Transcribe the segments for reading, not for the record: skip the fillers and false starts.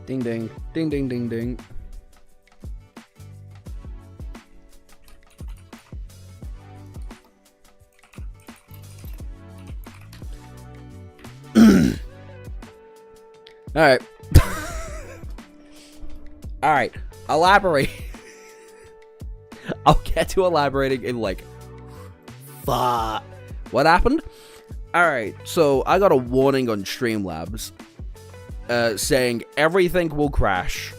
Ding ding. Ding ding ding ding. Alright. Alright. Elaborate. I'll get to elaborating in like... Fuck. What happened? Alright, so I got a warning on Streamlabs. Saying everything will crash.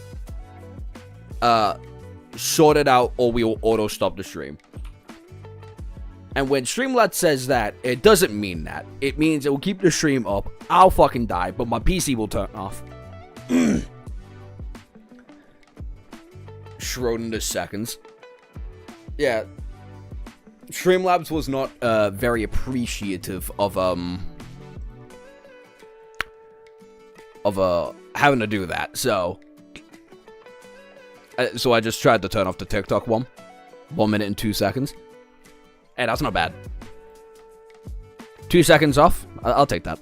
Sort it out or we will auto-stop the stream. And when Streamlabs says that, it doesn't mean that. It means it will keep the stream up. I'll fucking die, but my PC will turn off. Schrodinger's seconds. Yeah. Streamlabs was not very appreciative of having to do that. So I just tried to turn off the TikTok one. 1 minute and 2 seconds. Hey, that's not bad. 2 seconds off. I'll take that.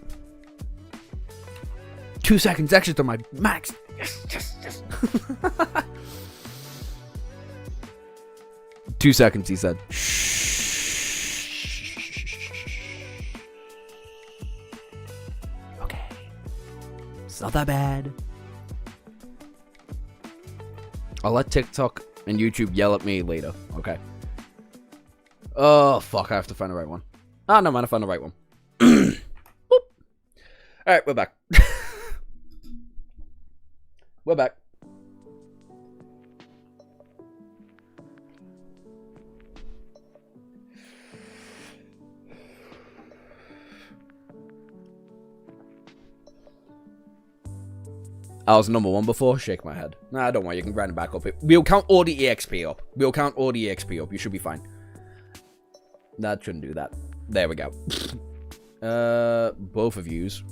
2 seconds extra to my max. Yes, yes, yes. 2 seconds, he said. Okay. It's not that bad. I'll let TikTok and YouTube yell at me later. Okay. Oh, fuck. I have to find the right one. Ah, no, man. I found the right one. Boop. Alright, we're back. We're back. I was number 1 before. Shake my head. Nah, don't worry. You can grind it back up. We'll count all the EXP up. We'll count all the EXP up. You should be fine. That shouldn't do that. There we go. Both of yous.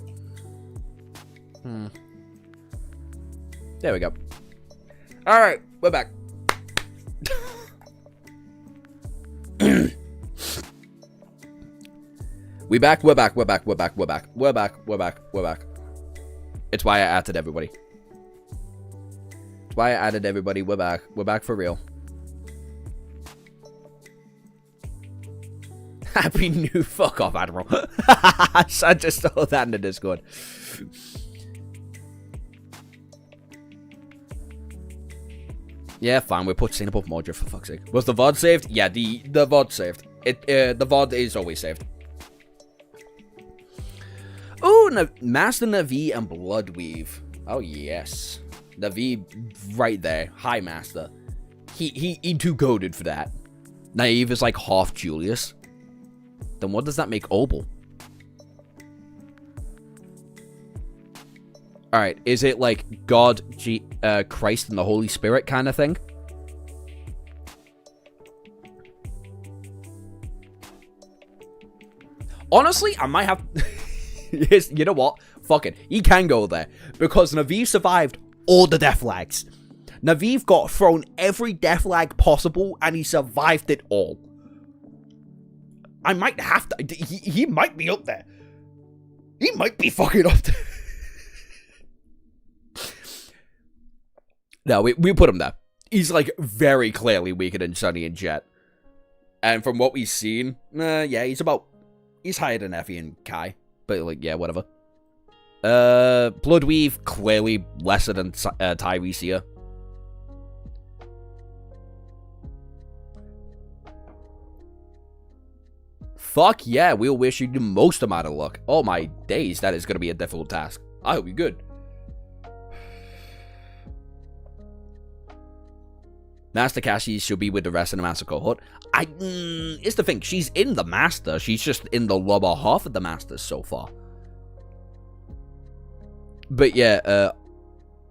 There we go. Alright, we're back. We're back. It's why I added everybody. It's why I added everybody. We're back. We're back for real. Happy New... Fuck off, Admiral. I just saw that in the Discord. Yeah, fine. We're putting up Mojo for fuck's sake. Was the VOD saved? Yeah, the VOD saved. The VOD is always saved. Oh, Master Navi and Bloodweave. Oh, yes. Navi right there. Hi, Master. He too goaded for that. Naive is like half Julius. Then what does that make Obel? Alright, is it like God, Christ, and the Holy Spirit kind of thing? Honestly, I might have... You know what? Fuck it. He can go there. Because Naviv survived all the death lags. Naviv got thrown every death lag possible, and he survived it all. I might have to... He might be up there. He might be fucking up there. No, we put him there. He's, like, very clearly weaker than Sunny and Jet. And from what we've seen, yeah, he's higher than Effie and Kai. But, like, yeah, whatever. Bloodweave, clearly lesser than Tyrese here. Fuck yeah, we'll wish you the most amount of luck. Oh my days, that is going to be a difficult task. I hope you're good. Master Cassie should be with the rest of the Master cohort. It's the thing, she's in the Master. She's just in the lower half of the Masters so far. But yeah,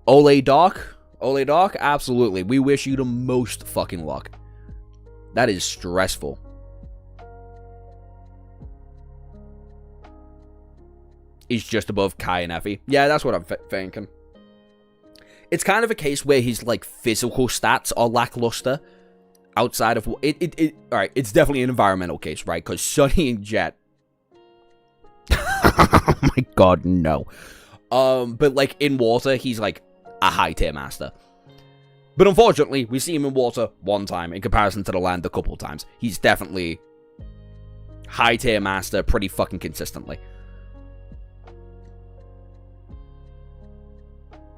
Ole Dark, absolutely. We wish you the most fucking luck. That is stressful. He's just above Kai and Effie. Yeah, that's what I'm thinking. It's kind of a case where his, like, physical stats are lackluster. Outside of... Alright, it's definitely an environmental case, right? Because Sunny and Jet... oh my god, no. But, like, in water, he's, like, a high tier master. But unfortunately, we see him in water one time in comparison to the land a couple times. He's definitely high tier master pretty fucking consistently.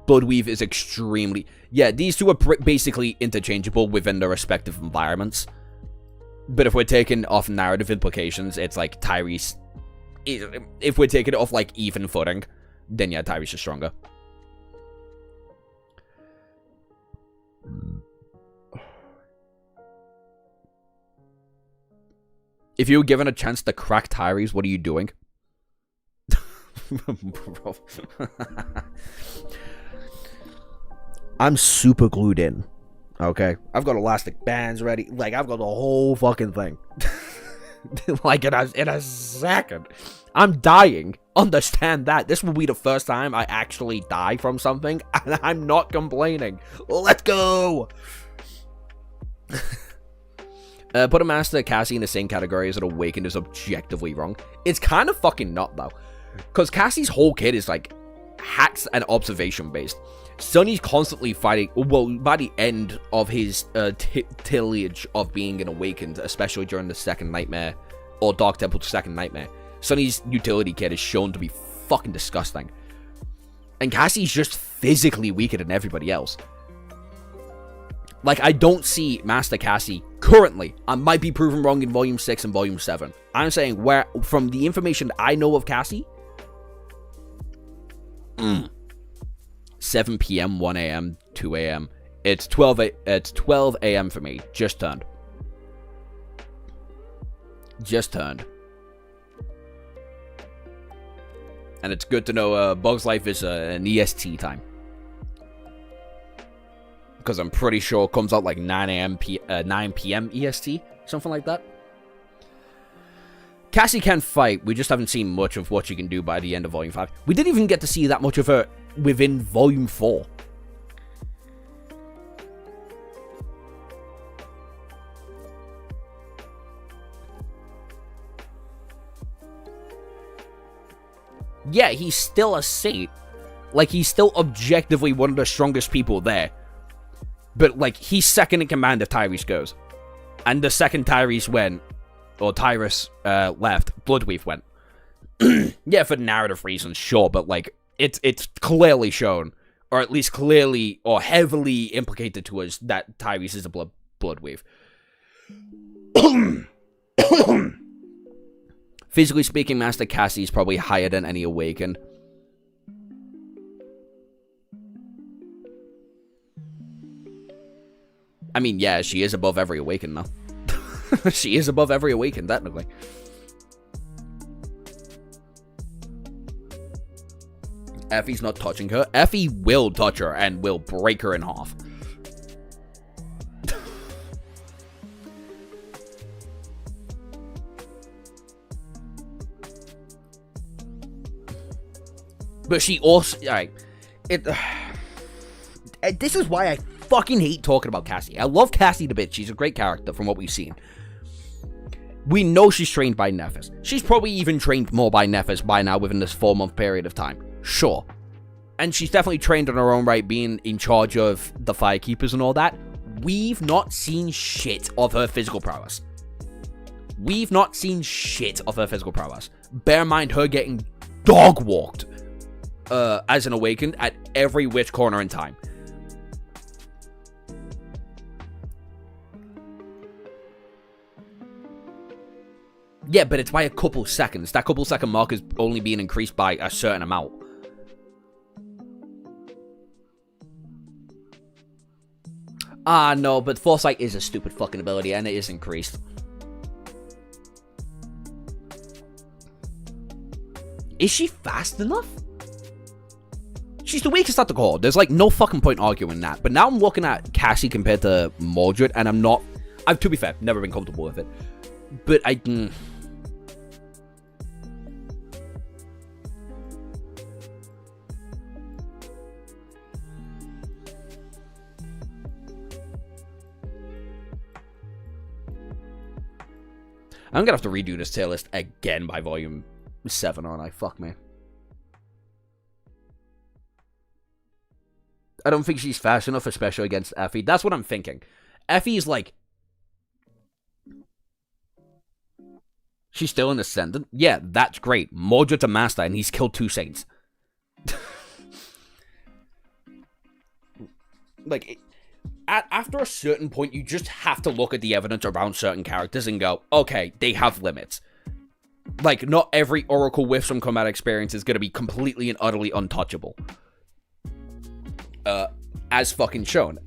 Bloodweave is extremely... Yeah, these two are basically interchangeable within their respective environments. But if we're taking off narrative implications, it's like Tyrese... If we're taking it off, like, even footing, then yeah, Tyrese is stronger. If you were given a chance to crack Tyrese, what are you doing? I'm super glued in. Okay? I've got elastic bands ready. Like, I've got the whole fucking thing. Like, in a second. I'm dying. Understand that. This will be the first time I actually die from something, and I'm not complaining. Let's go! Put a Master Cassie in the same category as an Awakened is objectively wrong. It's kind of fucking not, though. Because Cassie's whole kit is, like, hacks and observation-based. Sunny's constantly fighting, well, by the end of his tillage of being an Awakened, especially during the second Nightmare, or Dark Temple's second Nightmare, Sunny's utility kit is shown to be fucking disgusting. And Cassie's just physically weaker than everybody else. Like, I don't see Master Cassie currently. I might be proven wrong in Volume 6 and Volume 7. I'm saying, where, from the information I know of Cassie, 7 p.m., 1 a.m., 2 a.m. It's 12 a.m. for me. Just turned. Just turned. And it's good to know Bug's Life is an EST time. Because I'm pretty sure it comes out like 9 p.m. EST. Something like that. Cassie can fight. We just haven't seen much of what she can do by the end of Volume 5. We didn't even get to see that much of her within Volume 4. Yeah, he's still a saint. Like, he's still objectively one of the strongest people there. But, like, he's second in command if Tyrese goes. And the second Tyrese went, or Tyrese left, Bloodweave went. Yeah, for narrative reasons, sure, but, like, it's clearly shown, or at least clearly or heavily implicated to us that Tyrese is a Bloodweave. Physically speaking, Master Cassie is probably higher than any Awakened. I mean, yeah, she is above every Awakened now. She is above every Awakened, technically. Effie's not touching her. Effie will touch her and will break her in half. But she also... Alright. This is why I fucking hate talking about Cassie. I love Cassie to bits. She's a great character from what we've seen. We know she's trained by Nephis. She's probably even trained more by Nephis by now within this 4-month period of time. Sure. And she's definitely trained in her own right, being in charge of the Firekeepers and all that. We've not seen shit of her physical prowess. We've not seen shit of her physical prowess. Bear in mind her getting dog-walked as an Awakened at every witch corner in time. Yeah, but it's by a couple seconds. That couple second mark is only being increased by a certain amount. Ah, no, but Foresight is a stupid fucking ability, and it is increased. Is she fast enough? She's the weakest at the core. There's, like, no fucking point arguing that. But now I'm looking at Cassie compared to Mordred, and I'm not... to be fair, never been comfortable with it. But I... I'm gonna have to redo this tier list again by volume 7, aren't I? Fuck me. I don't think she's fast enough, especially against Effie. That's what I'm thinking. Effie's like... She's still in Ascendant? Yeah, that's great. Mordred's a master, and he's killed 2 Saints. Like, after a certain point, you just have to look at the evidence around certain characters and go, okay, they have limits. Like, not every Oracle with some combat experience is going to be completely and utterly untouchable. As fucking shown.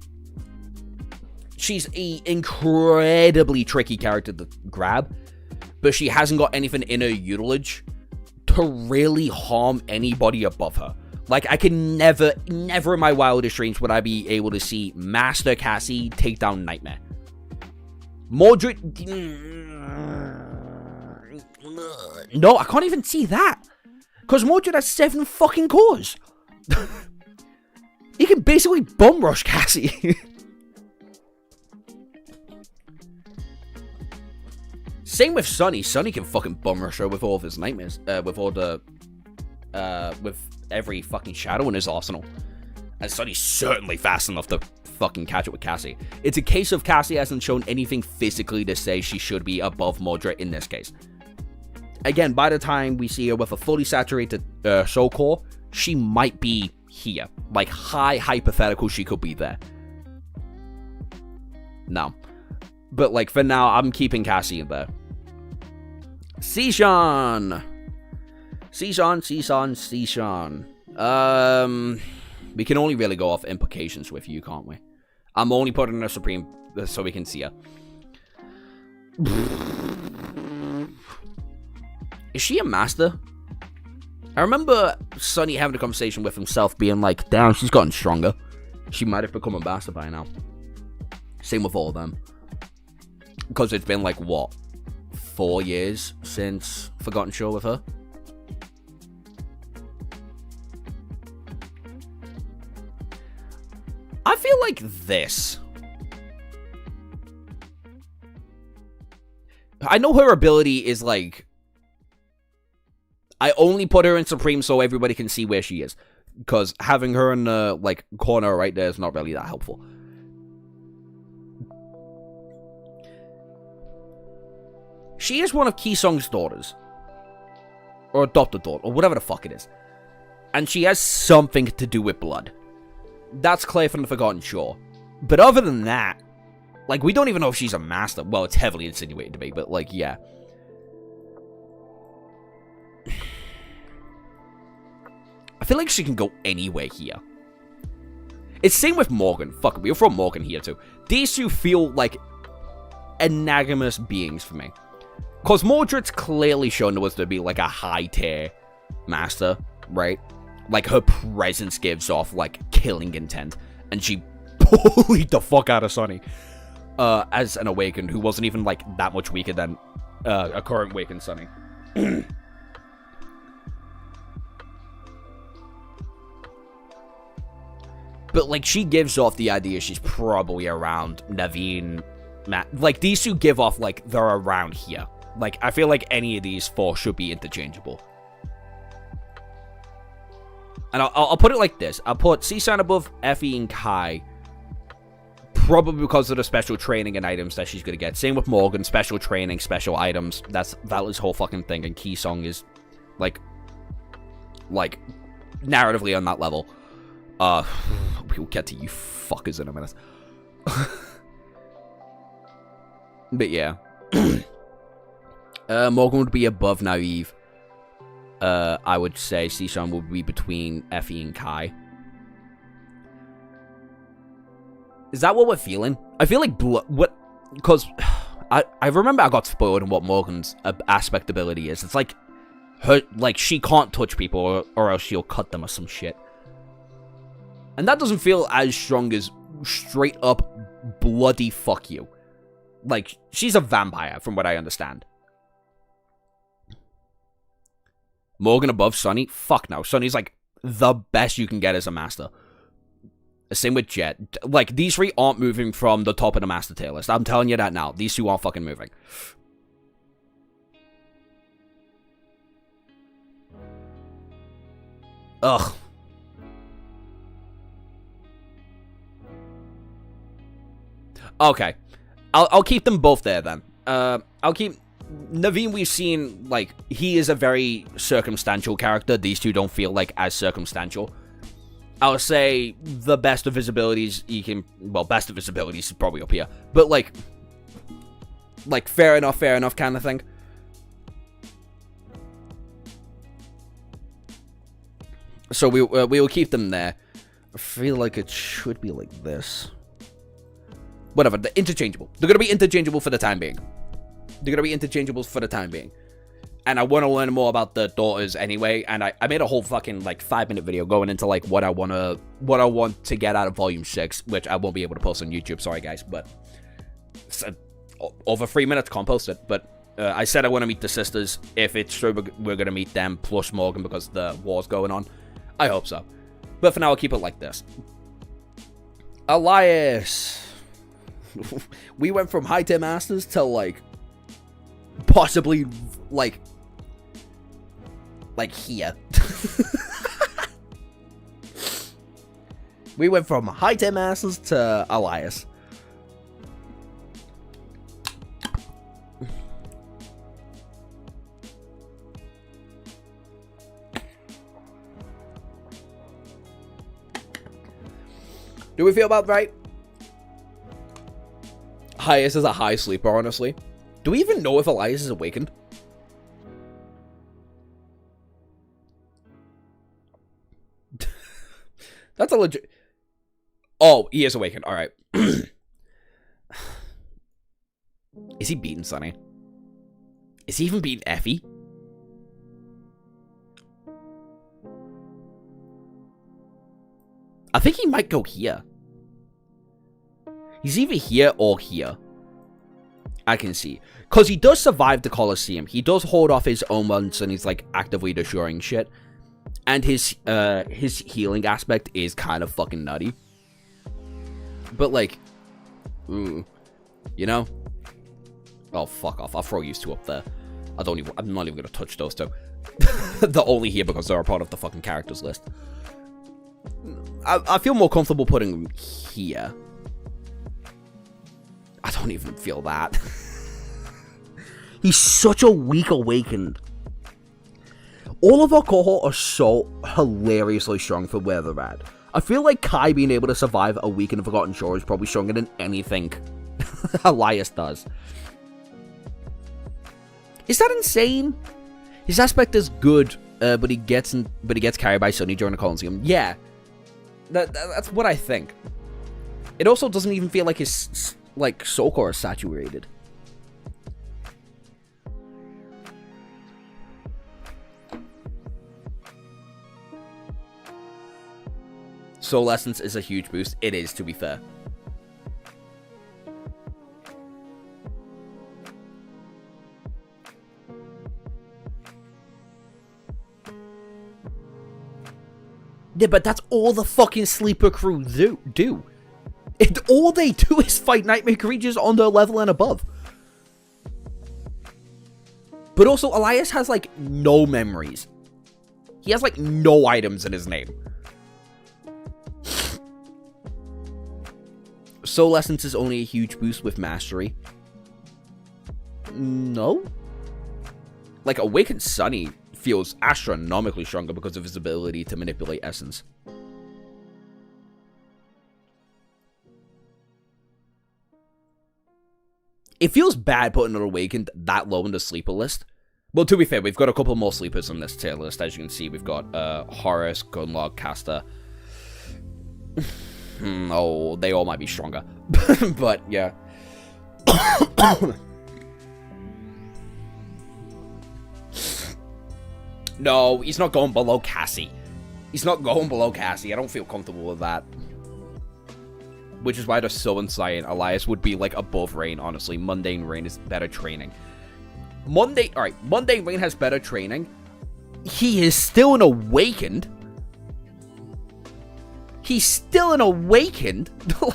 She's an incredibly tricky character to grab, but she hasn't got anything in her utilage to really harm anybody above her. Like, I can never in my wildest dreams would I be able to see Master Cassie take down Nightmare. Mordred... No, I can't even see that. Because Mordred has 7 fucking cores. He can basically bum rush Cassie. Same with Sunny. Sunny can fucking bum rush her with all of his nightmares. With all the... with every fucking shadow in his arsenal. And Sunny's certainly fast enough to fucking catch up with Cassie. It's a case of Cassie hasn't shown anything physically to say she should be above Mordred in this case. Again, by the time we see her with a fully saturated soul core, she might be here. Like, hypothetical, she could be there. No. But, like, for now, I'm keeping Cassie in there. Seishan! Seishan. We can only really go off implications with you, can't we? I'm only putting her Supreme so we can see her. Is she a master? I remember Sunny having a conversation with himself being like, damn, she's gotten stronger. She might have become a master by now. Same with all of them. Because it's been like, what? 4 years since Forgotten Shore with her? I feel like this. I know her ability is like... I only put her in Supreme so everybody can see where she is. Because having her in the, like, corner right there is not really that helpful. She is one of Kisong's daughters. Or adopted daughter, or whatever the fuck it is. And she has something to do with blood. That's clear from the Forgotten Shore. But other than that, like, we don't even know if she's a master. Well, it's heavily insinuated to be, but, like, yeah. I feel like she can go anywhere here. It's same with Morgan. Fuck it, we'll throw Morgan here too. These two feel like anagamous beings for me. Because Mordred's clearly shown to us to be like a high tier master, right? Like, her presence gives off, like, killing intent. And she bullied the fuck out of Sunny. As an Awakened, who wasn't even, like, that much weaker than a current Awakened Sunny. But, like, she gives off the idea she's probably around Naveen. Like, these two give off, like, they're around here. Like, I feel like any of these 4 should be interchangeable. And I'll put it like this. I'll put Seishan above Effie and Kai. Probably because of the special training and items that she's going to get. Same with Morgan. Special training, special items. That's Valor's whole fucking thing. And Kisong is, like, narratively on that level. We'll get to you fuckers in a minute. But yeah. Morgan would be above Naive. I would say Seishan would be between Effie and Kai. Is that what we're feeling? I feel like what? Because I remember I got spoiled on what Morgan's aspect ability is. It's like her, like, she can't touch people or else she'll cut them or some shit. And that doesn't feel as strong as straight up bloody fuck you. Like, she's a vampire from what I understand. Morgan above Sunny? Fuck no. Sunny's like the best you can get as a master. Same with Jet. Like, these 3 aren't moving from the top of the master tier list. I'm telling you that now. These 2 aren't fucking moving. Ugh. Okay. I'll keep them both there, then. I'll keep... Naveen, we've seen, like, he is a very circumstantial character. These two don't feel, like, as circumstantial. I'll say the best of his abilities, he can... Well, best of his abilities is probably up here. But, like, fair enough kind of thing. So we will keep them there. I feel like it should be like this. Whatever, they're interchangeable. They're going to be interchangeable for the time being. And I want to learn more about the daughters anyway. And I made a whole fucking, like, 5-minute video going into, like, what I want to get out of Volume 6, which I won't be able to post on YouTube. Sorry, guys, but it's over 3 minutes, can't post it. But I said I want to meet the sisters. If it's true, we're going to meet them plus Morgan because the war's going on. I hope so. But for now, I'll keep it like this. Elias. We went from high tier masters to, like, possibly, like here. We went from high tier masters to Elias. Do we feel about right? Elias is a high sleeper, honestly. Do we even know if Elias is awakened? That's a legit... Oh, he is awakened. Alright. Is he beating Sunny? Is he even beating Effie? I think he might go here. He's either here or here. I can see. Because he does survive the Colosseum. He does hold off his own ones and he's, like, actively destroying shit. And his healing aspect is kind of fucking nutty. But, like, ooh, you know? Oh, fuck off. I'll throw you two up there. I'm not even gonna touch those two. They're only here because they're a part of the fucking characters list. I feel more comfortable putting them here. I don't even feel that. He's such a weak awakened. All of our cohort are so hilariously strong for where they're at. I feel like Kai being able to survive a week in Forgotten Shore is probably stronger than anything Elias does. Is that insane? His aspect is good, but he gets carried by Sunny during the Colosseum. Yeah, that's what I think. It also doesn't even feel like his soul core is saturated. Soul Essence is a huge boost. It is, to be fair. Yeah, but that's all the fucking sleeper crew do. All they do is fight nightmare creatures on their level and above. But also, Elias has, like, no memories. He has, like, no items in his name. Soul Essence is only a huge boost with Mastery. No? Like, Awakened Sunny feels astronomically stronger because of his ability to manipulate Essence. It feels bad putting an Awakened that low in the sleeper list. Well, to be fair, we've got a couple more sleepers on this tier list. As you can see, we've got Horus, Gunlog, Caster. Oh, they all might be stronger. But, yeah. No, he's not going below Cassie. He's not going below Cassie. I don't feel comfortable with that. Which is why they're so insane. Elias would be, like, above Rain, honestly. Mundane Rain is better training. Mundane Rain has better training. He is still an Awakened. He's still an Awakened.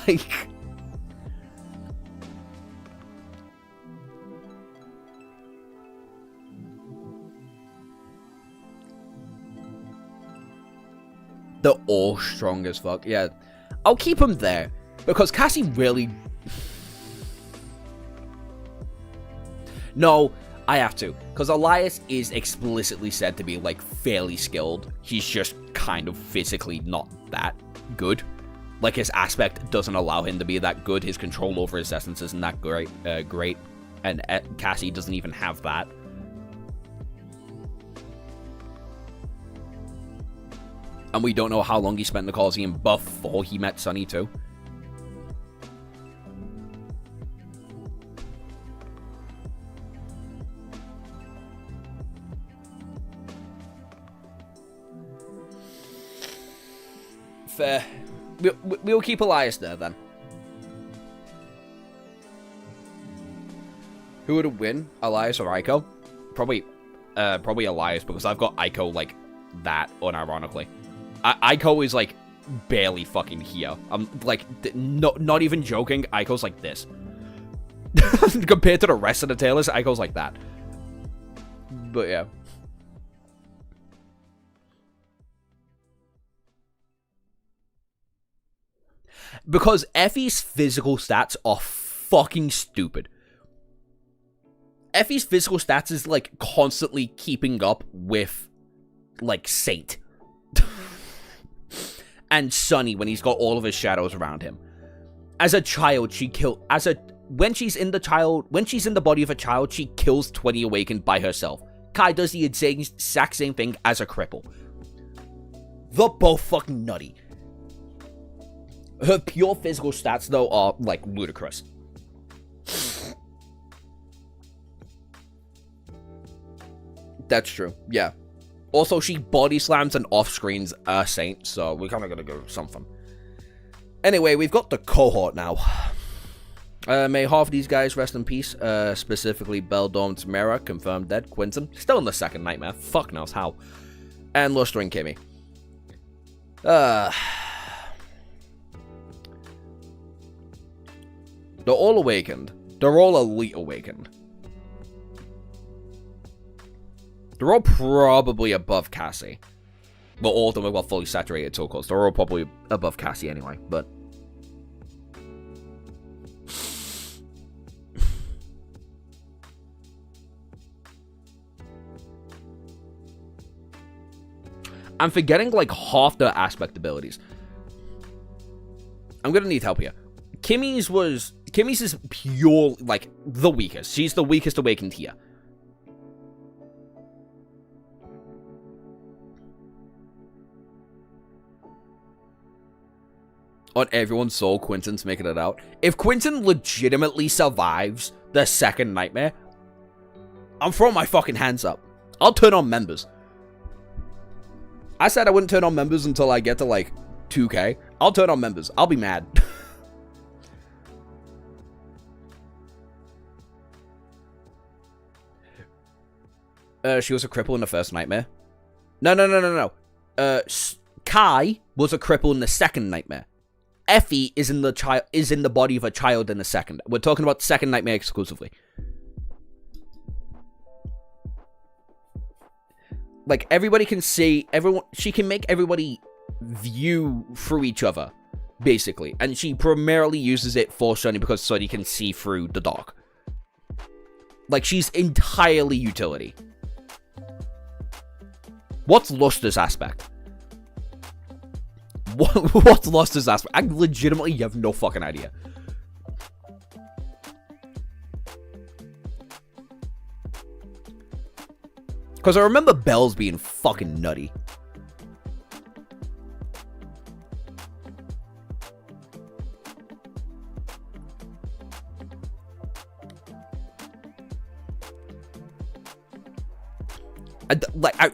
Like... They're all strong as fuck. Yeah. I'll keep him there. Because Cassie really... No, I have to. Because Elias is explicitly said to be, like, fairly skilled. He's just kind of physically not that good. Like, his aspect doesn't allow him to be that good. His control over his essence isn't that great. And Cassie doesn't even have that. And we don't know how long he spent in the Coliseum before he met Sunny, too. Fair. We'll keep Elias there, then. Who would win, Elias or Aiko? Probably Elias, because I've got Aiko, like, that, unironically. Aiko is, like, barely fucking here. I'm, like, not even joking, Aiko's like this. Compared to the rest of the tailors, Aiko's like that. But, yeah. Because Effie's physical stats are fucking stupid. Effie's physical stats is, like, constantly keeping up with, like, Saint. And Sunny when he's got all of his shadows around him. As a child, when she's in the body of a child, she kills 20 awakened by herself. Kai does the exact same thing as a cripple. They're both fucking nutty. Her pure physical stats, though, are, like, ludicrous. That's true, yeah. Also, she body slams and off-screens a Saint, so we're kind of gonna go with something. Anyway, we've got the cohort now. May half of these guys rest in peace, specifically Beldom, Tamara, confirmed dead, Quinton, still in the second nightmare, fuck knows how, and Luster and Kimmy. They're all awakened. They're all elite awakened. They're all probably above Cassie. Well, all of them have got fully saturated soul cores. They're all probably above Cassie anyway, but... I'm forgetting, like, half the aspect abilities. I'm gonna need help here. Kimmy's is pure, like, the weakest. She's the weakest awakened here. On everyone's soul, Quinton's making it out. If Quinton legitimately survives the second nightmare, I'm throwing my fucking hands up. I'll turn on members. I said I wouldn't turn on members until I get to, like, 2K. I'll turn on members. I'll be mad. She was a cripple in the first nightmare. No. Kai was a cripple in the second nightmare. Effie is in the body of a child in the second. We're talking about the second nightmare exclusively. Like, everybody can see she can make everybody view through each other, basically. And she primarily uses it for Sunny because Sunny can see through the dark. Like, she's entirely utility. What's Luster's aspect? What's Luster's aspect? I legitimately have no fucking idea. Because I remember Bells being fucking nutty.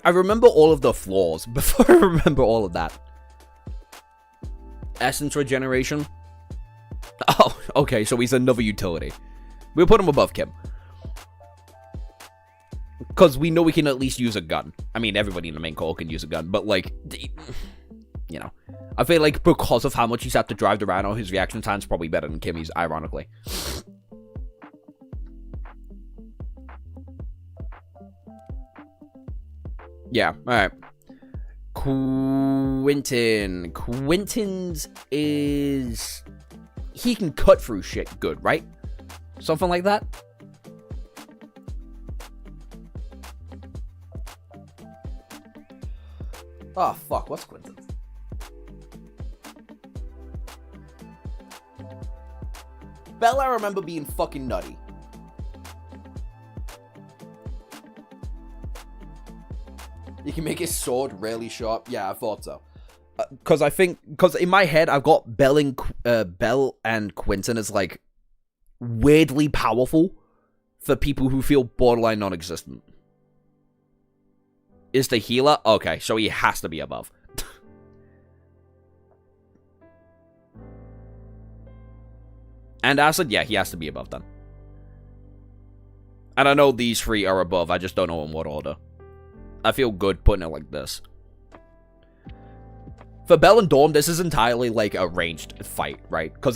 I remember all of the flaws before I remember all of that. Essence regeneration. Oh, okay, so he's another utility. We'll put him above Kim. Because we know we can at least use a gun. I mean, everybody in the main call can use a gun, but, like, you know. I feel like because of how much he's had to drive the Rhino, his reaction time's probably better than Kimmy's, ironically. Yeah, alright. Quinton's is... He can cut through shit good, right? Something like that? Oh, fuck. What's Quentin? Bell, I remember being fucking nutty. You can make his sword really sharp. Yeah, I thought so. Because in my head, I've got Bell and Quentin as, like, weirdly powerful for people who feel borderline non-existent. Is the healer? Okay, so he has to be above. And Acid? Yeah, he has to be above then. And I know these three are above, I just don't know in what order. I feel good putting it like this. For Bell and Dawn, this is entirely like a ranged fight, right? Because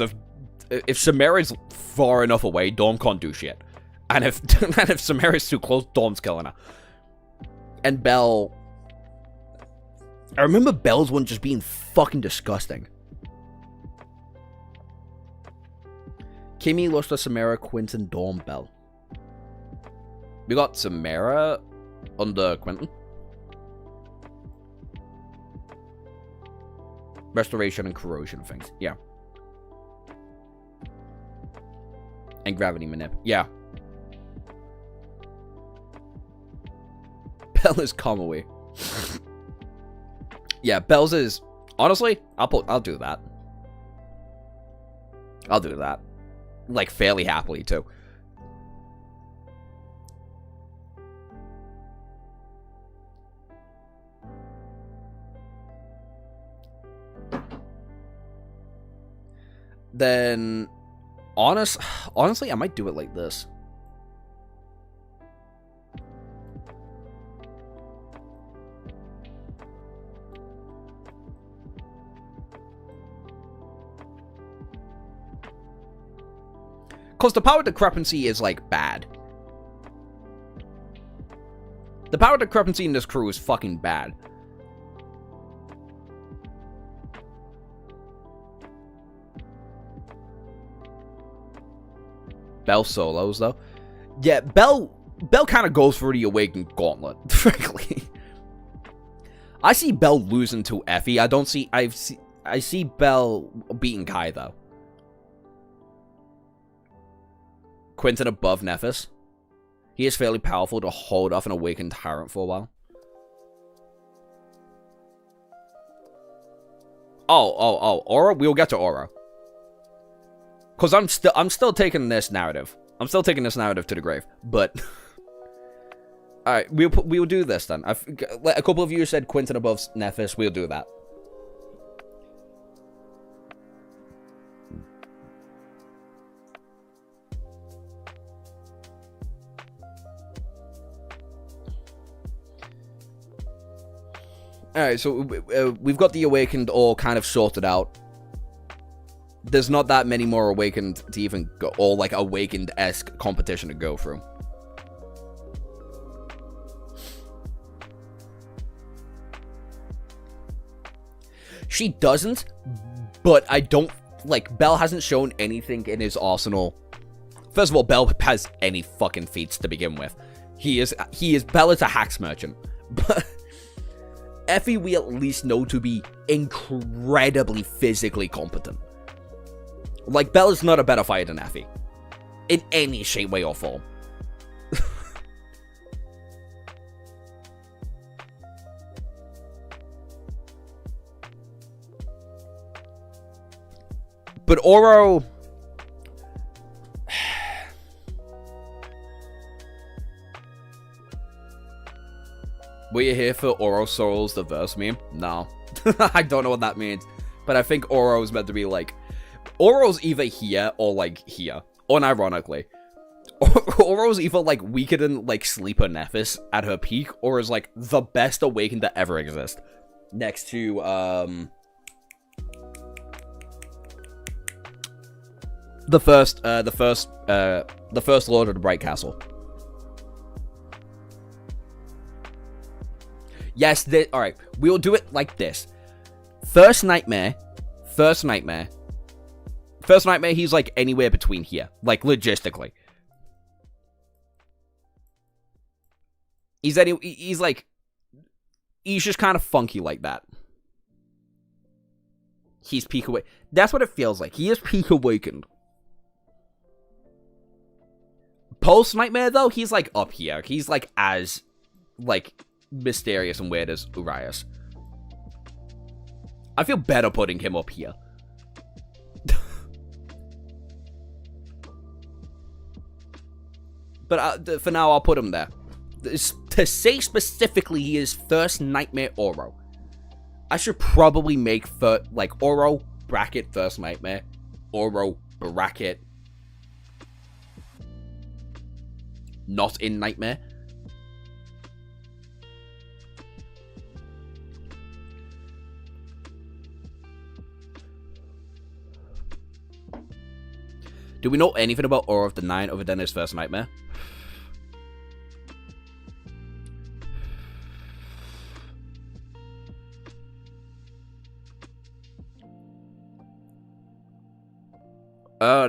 if Samara's far enough away, Dawn can't do shit. And if Samara's too close, Dawn's killing her. And Bell... I remember Bell's one just being fucking disgusting. Kimmy, Luster, Samara, Quentin, Dawn, Bell. We got Samara under Quentin. Restoration and corrosion things. Yeah. And gravity manip. Yeah. Bell is Kamui. Yeah, Bell's is... Honestly, I'll do that. I'll do that. Like, fairly happily, too. Then... Honestly, I might do it like this. Because the power discrepancy is, like, bad. The power discrepancy in this crew is fucking bad. Bell solos, though. Yeah, Bell kind of goes through the Awakened Gauntlet, frankly. I see Bell losing to Effie. I see Bell beating Kai, though. Quentin above Nephis. He is fairly powerful to hold off an Awakened Tyrant for a while. Oh, Aura? We'll get to Aura. Because I'm still taking this narrative. I'm still taking this narrative to the grave. But... Alright, we'll do this then. A couple of you said Quentin above Nephis. We'll do that. Alright, so we've got the Awakened all kind of sorted out. There's not that many more Awakened to even go, or like Awakened-esque competition to go through. She doesn't, but I don't, like, Bell hasn't shown anything in his arsenal. First of all, Bell has any fucking feats to begin with. Bell is a hacks merchant. But Effie we at least know to be incredibly physically competent. Like, Bell is not a better fighter than Effie. In any shape, way, or form. But Oro... Were you here for Oro Sorrels the verse meme? No. I don't know what that means. But I think Oro is meant to be like... Oro's either here or like here. Unironically. Oro's either like weaker than like Sleeper Nephis at her peak, or is like the best Awakened to ever exist. Next to, the first Lord of the Bright Castle. Yes, alright, we'll do it like this. First Nightmare, he's like anywhere between here. Like, logistically. He's like He's just kind of funky like that. He's peak awake. That's what it feels like. He is peak awakened. Post Nightmare, though, he's like up here. He's like as like mysterious and weird as Urias. I feel better putting him up here. But for now, I'll put him there. To say specifically he is first Nightmare Oro. I should probably make like Oro bracket first Nightmare. Oro bracket not in Nightmare. Do we know anything about Oro of the Nine other than his first Nightmare?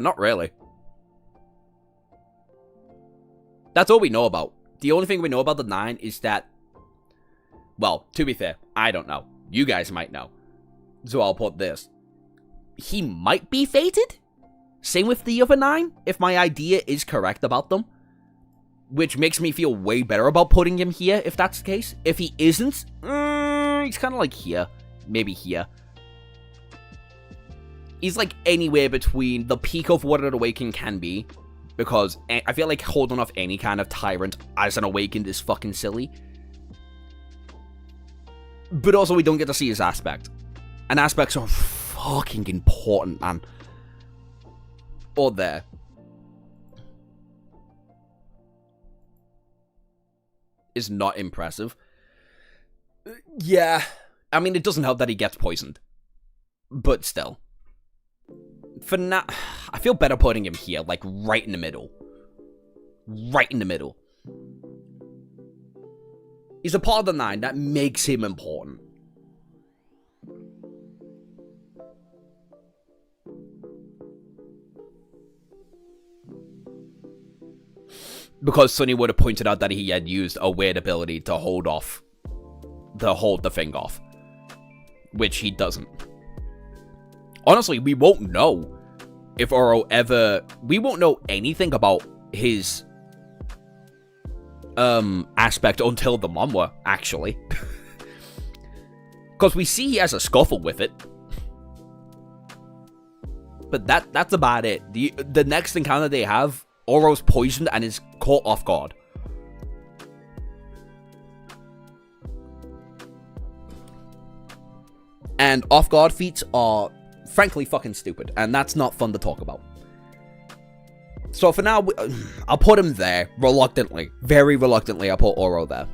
Not really. That's all we know about. The only thing we know about the Nine is that... Well, to be fair, I don't know. You guys might know. So I'll put this. He might be fated? Same with the other 9, if my idea is correct about them. Which makes me feel way better about putting him here, if that's the case. If he isn't, he's kind of like here. Maybe here. He's like anywhere between the peak of what an awakened can be. Because I feel like holding off any kind of tyrant as an awakened is fucking silly. But also we don't get to see his aspect. And aspects are fucking important, man. Or there. Is not impressive. Yeah. I mean, it doesn't help that he gets poisoned. But still. For now, I feel better putting him here, like right in the middle. Right in the middle. He's a part of the 9, that makes him important. Because Sunny would have pointed out that he had used a weird ability to hold the thing off. Which he doesn't. Honestly, we won't know if Oro ever... We won't know anything about his aspect until the MANHWA, actually. Because we see he has a scuffle with it. But that's about it. The next encounter they have, Oro's poisoned and is caught off guard. And off guard feats are frankly fucking stupid, and that's not fun to talk about. So for now, I'll put him there, reluctantly. Very reluctantly, I'll put Oro there.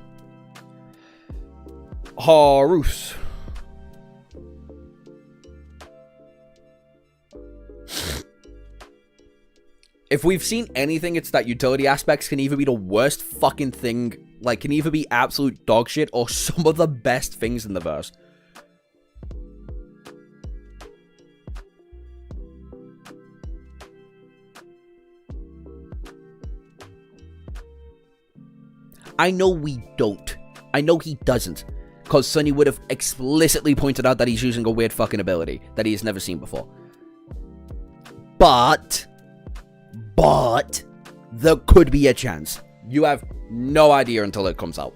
Horus. If we've seen anything, it's that utility aspects can either be the worst fucking thing, like, can either be absolute dog shit, or some of the best things in the verse. I know we don't. I know he doesn't. Because Sunny would have explicitly pointed out that he's using a weird fucking ability that he has never seen before. But, there could be a chance. You have no idea until it comes out.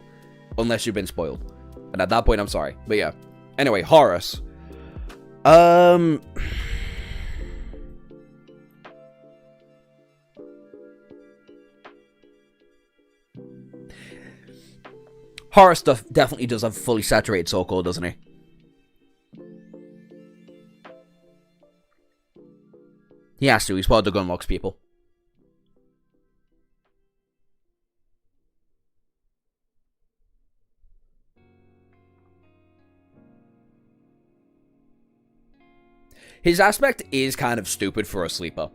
Unless you've been spoiled. And at that point, I'm sorry. But yeah. Anyway, Horus. Horror stuff definitely does have fully saturated so-called, doesn't he? He has to. He's part of the Gunlocks people. His aspect is kind of stupid for a sleeper.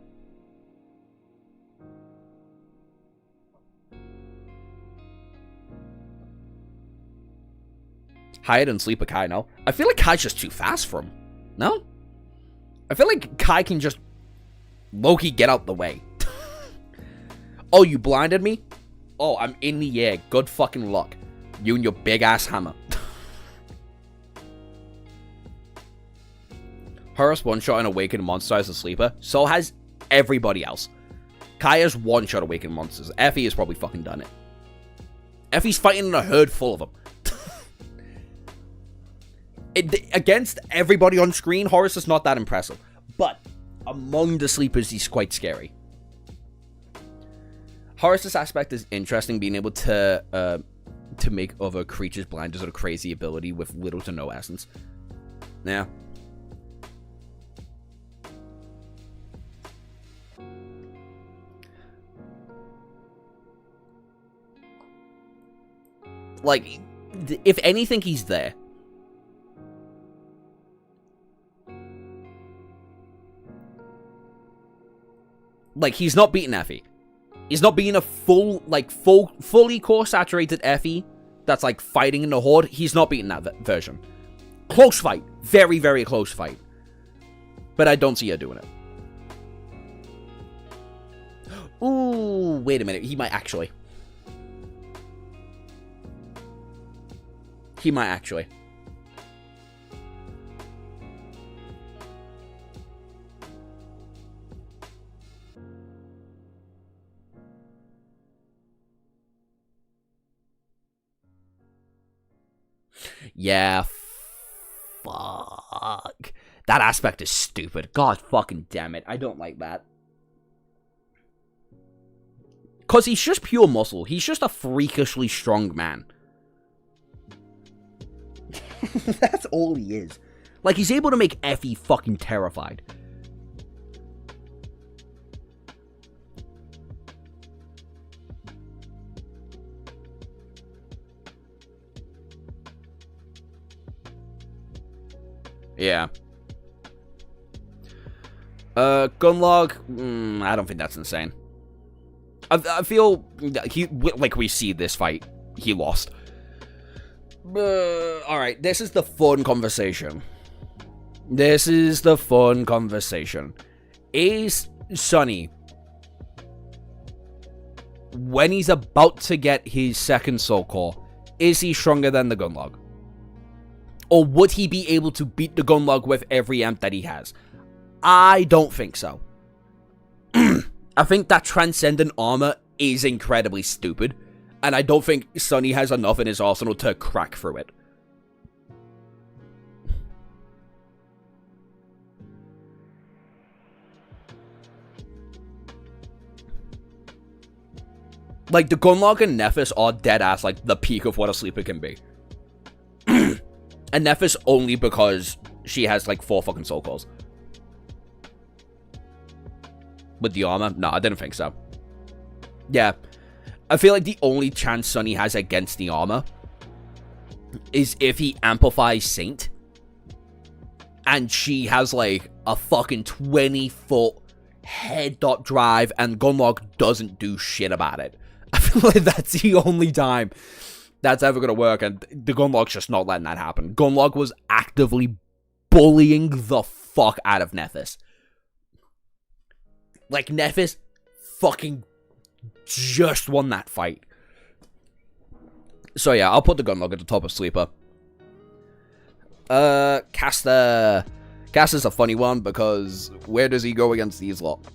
Higher than Sleeper Kai, no? I feel like Kai's just too fast for him. No? I feel like Kai can just low-key get out the way. Oh, you blinded me? Oh, I'm in the air. Good fucking luck. You and your big-ass hammer. Horus one-shot and awakened monster as a sleeper. So has everybody else. Kaya's one-shot awakened monsters. Effie has probably fucking done it. Effie's fighting in a herd full of them. Against everybody on screen, Horus is not that impressive. But among the sleepers, he's quite scary. Horus's aspect is interesting, being able to make other creatures blind is a crazy ability with little to no essence. Yeah. Like, if anything, he's there. Like, he's not beating Effie. He's not being a fully core-saturated Effie that's, like, fighting in the Horde. He's not beating that version. Close fight. Very, very close fight. But I don't see her doing it. Ooh, wait a minute. He might actually. He might actually. Yeah, fuck. That aspect is stupid. God fucking damn it. I don't like that. Because he's just pure muscle. He's just a freakishly strong man. That's all he is. Like, he's able to make Effie fucking terrified. Yeah. Gunlog, I don't think that's insane. I feel like we see this fight, he lost. Alright, this is the fun conversation. Is Sunny, when he's about to get his second soul core, is he stronger than the Gunlog? Or would he be able to beat the Gunlog with every amp that he has? I don't think so. I think that Transcendent Armor is incredibly stupid. And I don't think Sunny has enough in his arsenal to crack through it. Like, the Gunlog and Nephis are dead-ass, like, the peak of what a sleeper can be. And Nephis only because she has, like, 4 fucking soul calls. With the armor? No, I didn't think so. Yeah. I feel like the only chance Sunny has against the armor is if he amplifies Saint. And she has, like, a fucking 20-foot head-dot drive, and Gunlog doesn't do shit about it. I feel like that's the only time that's ever gonna work, and the Gunlog's just not letting that happen. Gunlog was actively bullying the fuck out of Nephis. Like, Nephis fucking just won that fight. So yeah, I'll put the Gunlog at the top of Sleeper. Caster. Caster's a funny one, because where does he go against these lot?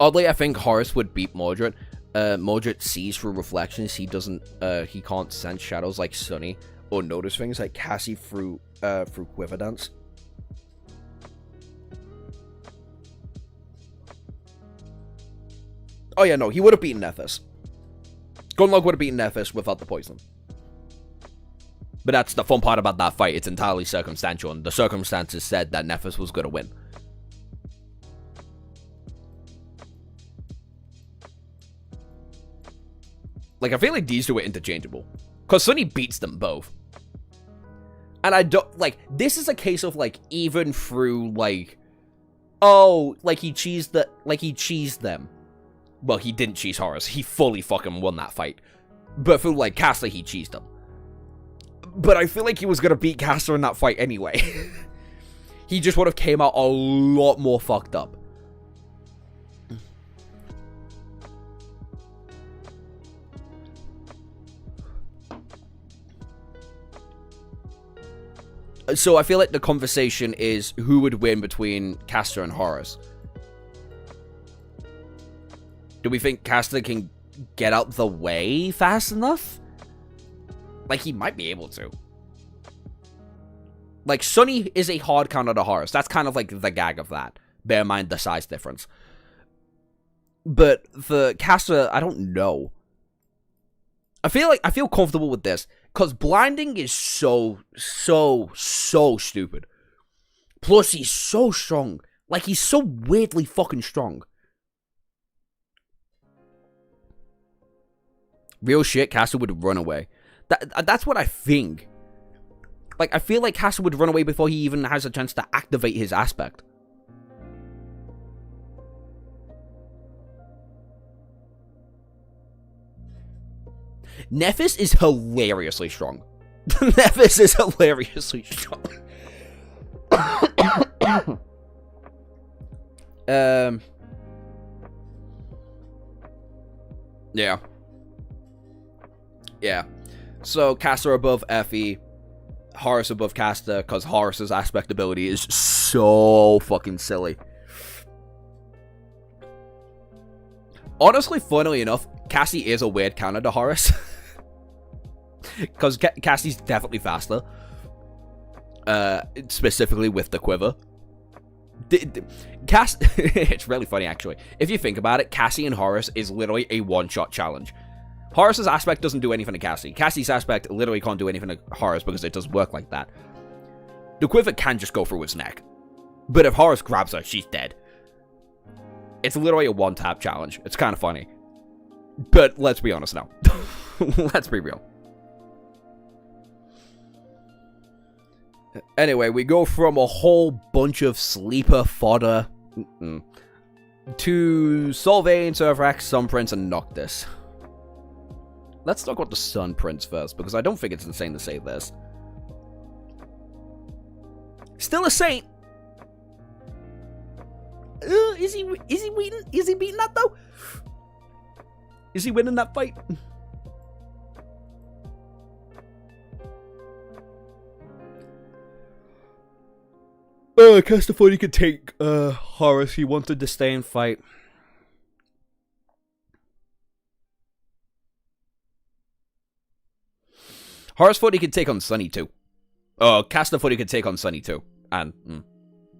Oddly, I think Horus would beat Mordred. Mordred sees through reflections. He doesn't, he can't sense shadows like Sunny, or notice things like Cassie through Quiver Dance. Oh yeah, no, he would have beaten Nephis. Gunlog would have beaten Nephis without the poison. But that's the fun part about that fight. It's entirely circumstantial, and the circumstances said that Nephis was going to win. Like, I feel like these two are interchangeable. Because Sunny beats them both. And I don't, like, this is a case of, like, even through, like, oh, like, he cheesed them. Well, he didn't cheese Horus. He fully fucking won that fight. But through, like, Caster, he cheesed them. But I feel like he was going to beat Caster in that fight anyway. He just would have came out a lot more fucked up. So I feel like the conversation is who would win between Caster and Horus. Do we think Caster can get out the way fast enough? Like, he might be able to. Like, Sunny is a hard counter to Horus. That's kind of like the gag of that. Bear in mind the size difference. But for Caster, I don't know. I feel comfortable with this. Because blinding is so stupid. Plus, he's so strong. Like, he's so weirdly fucking strong. Real shit, Caster would run away. That's what I think. Like, I feel like Caster would run away before he even has a chance to activate his aspect. Nephis is hilariously strong. Nephis is hilariously strong. Yeah. Yeah. So, Caster above Effie. Horus above Caster, because Horus's aspect ability is so fucking silly. Honestly, funnily enough, Cassie is a weird counter to Horus. Because Cassie's definitely faster. Specifically with the quiver. It's really funny, actually. If you think about it, Cassie and Horus is literally a one-shot challenge. Horus's aspect doesn't do anything to Cassie. Cassie's aspect literally can't do anything to Horus because it doesn't work like that. The quiver can just go through his neck. But if Horus grabs her, she's dead. It's literally a one-tap challenge. It's kind of funny. But let's be honest now. Let's be real. Anyway, we go from a whole bunch of sleeper fodder to Solvayne, Servrax, Sunprince, and Noctis. Let's talk about the Sunprince first, because I don't think it's insane to say this. Still a saint. Is he beating that though? Is he winning that fight? Caster thought he could take Horus. He wanted to stay and fight. Horus thought he could take on Sunny too. Caster thought he could take on Sunny too. And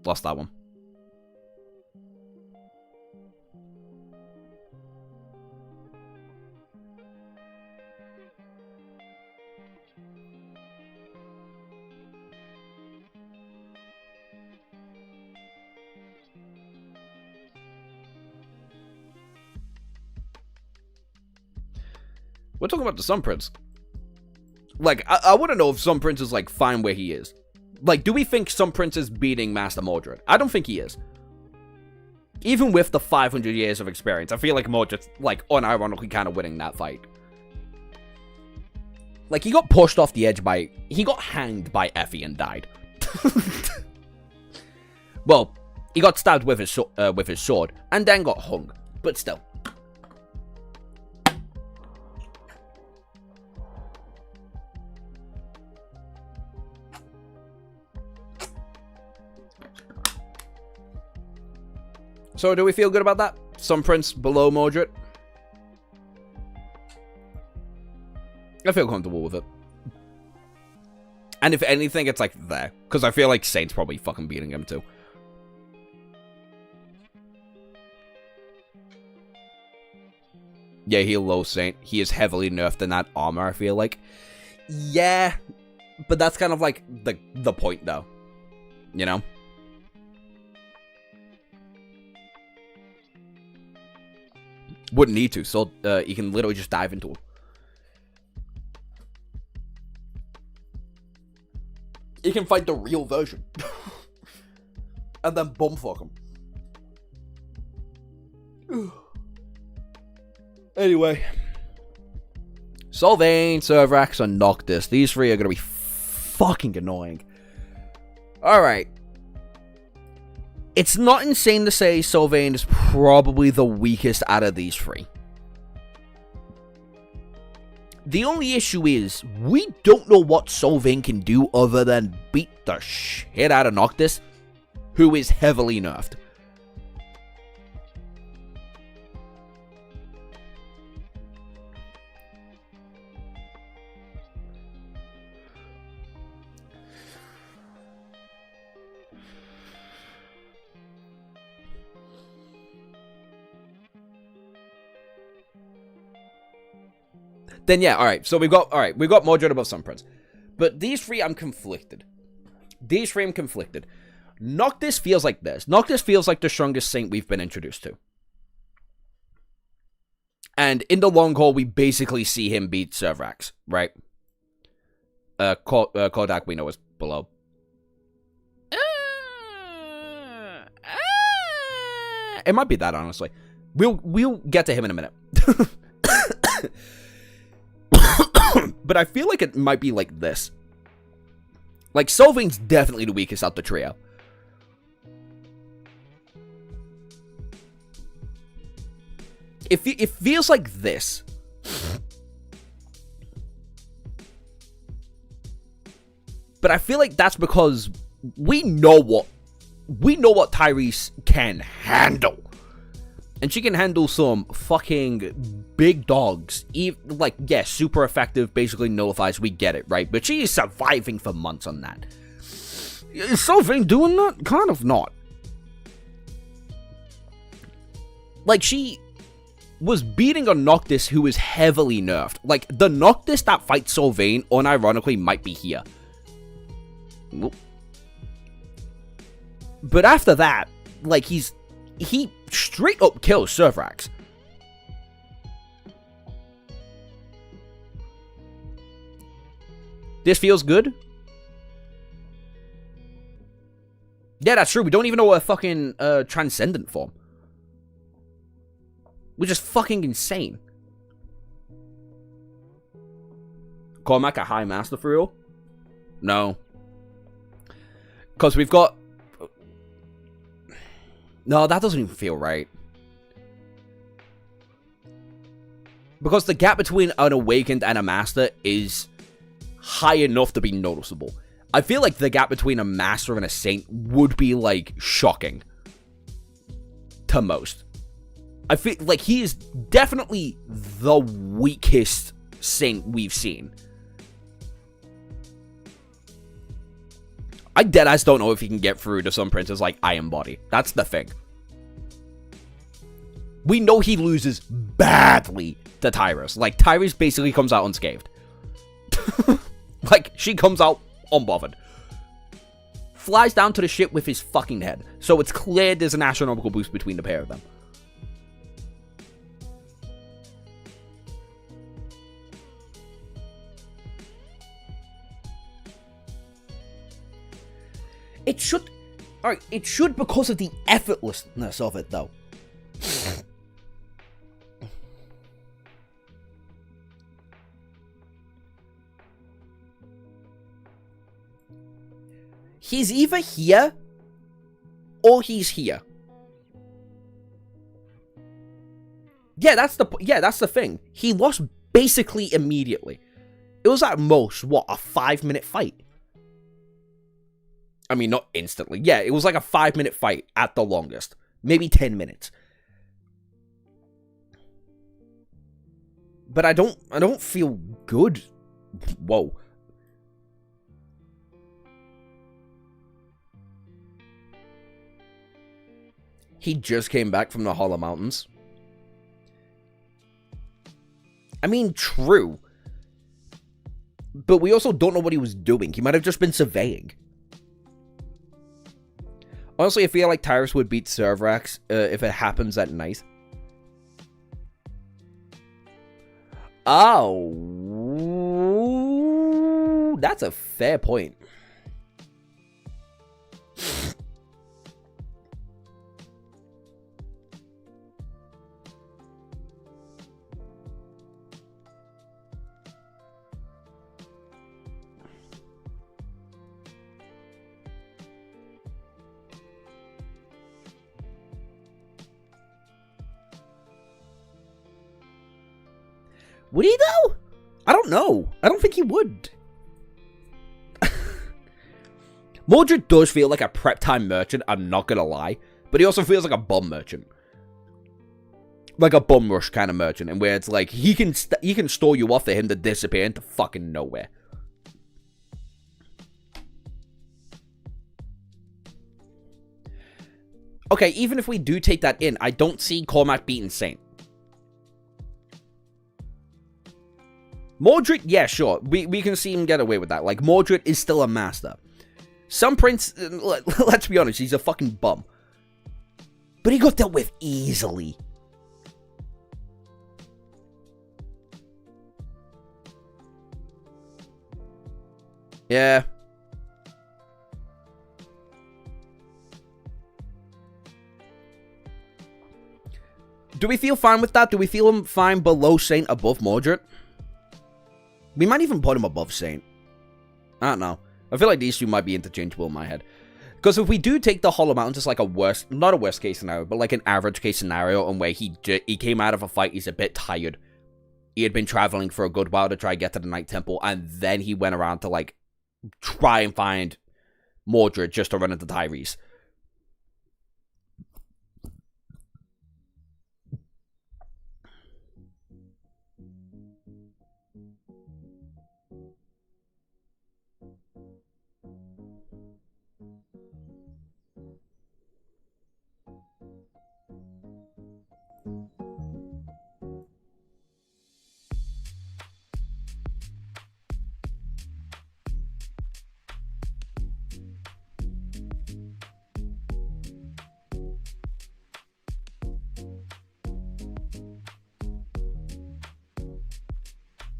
lost that one. We're talking about the Sunprince. Like, I want to know if Sunprince is, like, fine where he is. Like, do we think Sunprince is beating Master Mordred? I don't think he is. Even with the 500 years of experience, I feel like Mordred's, like, unironically kind of winning that fight. Like, he got pushed off the edge by... He got hanged by Effie and died. Well, he got stabbed with his sword, and then got hung. But still. So, do we feel good about that? Sunprince below Mordred? I feel comfortable with it. And if anything, it's like there. Because I feel like Saint's probably fucking beating him too. Yeah, he'll low Saint. He is heavily nerfed in that armor, I feel like. Yeah. But that's kind of like the point though. You know? Wouldn't need to, so you can literally just dive into him. You can fight the real version. And then bumfuck him. Anyway. Solvayne, Servrax, and Noctis. These three are going to be fucking annoying. Alright. It's not insane to say Solvayne is probably the weakest out of these three. The only issue is, we don't know what Solvang can do other than beat the shit out of Noctis, who is heavily nerfed. Then yeah, alright, so we've got Mordred above Sunprince. But these three, I'm conflicted. Noctis feels like this. Noctis feels like the strongest Saint we've been introduced to. And in the long haul, we basically see him beat Servrax, right? Kodak we know is below. It might be that, honestly. We'll get to him in a minute. But I feel like it might be like this. Like, Solvang's definitely the weakest out the trio. It feels like this. But I feel like that's because we know what Tyrese can handle. And she can handle some fucking big dogs. Like, yeah, super effective, basically nullifies, we get it, right? But she is surviving for months on that. Is Solvang doing that? Kind of not. Like, she was beating a Noctis who is heavily nerfed. Like, the Noctis that fights Solvang, unironically, might be here. But after that, like, he straight up kills Servrax. This feels good. Yeah, that's true. We don't even know a fucking transcendent form. Which is fucking insane. Cormac a high master for real? No. Because we've got... No, that doesn't even feel right. Because the gap between an Awakened and a Master is high enough to be noticeable. I feel like the gap between a Master and a Saint would be, like, shocking. To most. I feel like he is definitely the weakest Saint we've seen. I deadass don't know if he can get through to some princes like Iron Body. That's the thing. We know he loses badly to Tyrus. Like, Tyrus basically comes out unscathed. Like, she comes out unbothered. Flies down to the ship with his fucking head. So it's clear there's an astronomical boost between the pair of them. It should... Alright, it should because of the effortlessness of it, though. He's either here, or he's here. Yeah, that's the thing. He lost basically immediately. It was at most, what, a 5-minute fight? I mean, not instantly. Yeah, it was like a 5-minute fight at the longest. Maybe 10 minutes. But I don't feel good. Whoa. He just came back from the Hollow Mountains. I mean, true. But we also don't know what he was doing. He might have just been surveying. Honestly, I feel like Tyrus would beat Servrax if it happens at night. Oh. That's a fair point. Would he though? I don't know. I don't think he would. Mordred does feel like a prep time merchant, I'm not gonna lie. But he also feels like a bum merchant. Like a bum rush kind of merchant, and where it's like, he can store you off for him to disappear into fucking nowhere. Okay, even if we do take that in, I don't see Cormac beating Saint. Mordred, yeah, sure. We can see him get away with that. Like, Mordred is still a master. Some prince, let's be honest, he's a fucking bum. But he got dealt with easily. Yeah. Do we feel fine with that? Do we feel him fine below Saint, above Mordred? We might even put him above Saint. I don't know. I feel like these two might be interchangeable in my head. Because if we do take the Hollow Mountains as like a worst, not a worst case scenario, but like an average case scenario, and where he came out of a fight, he's a bit tired. He had been traveling for a good while to try and get to the Night Temple, and then he went around to like try and find Mordred just to run into Tyrese.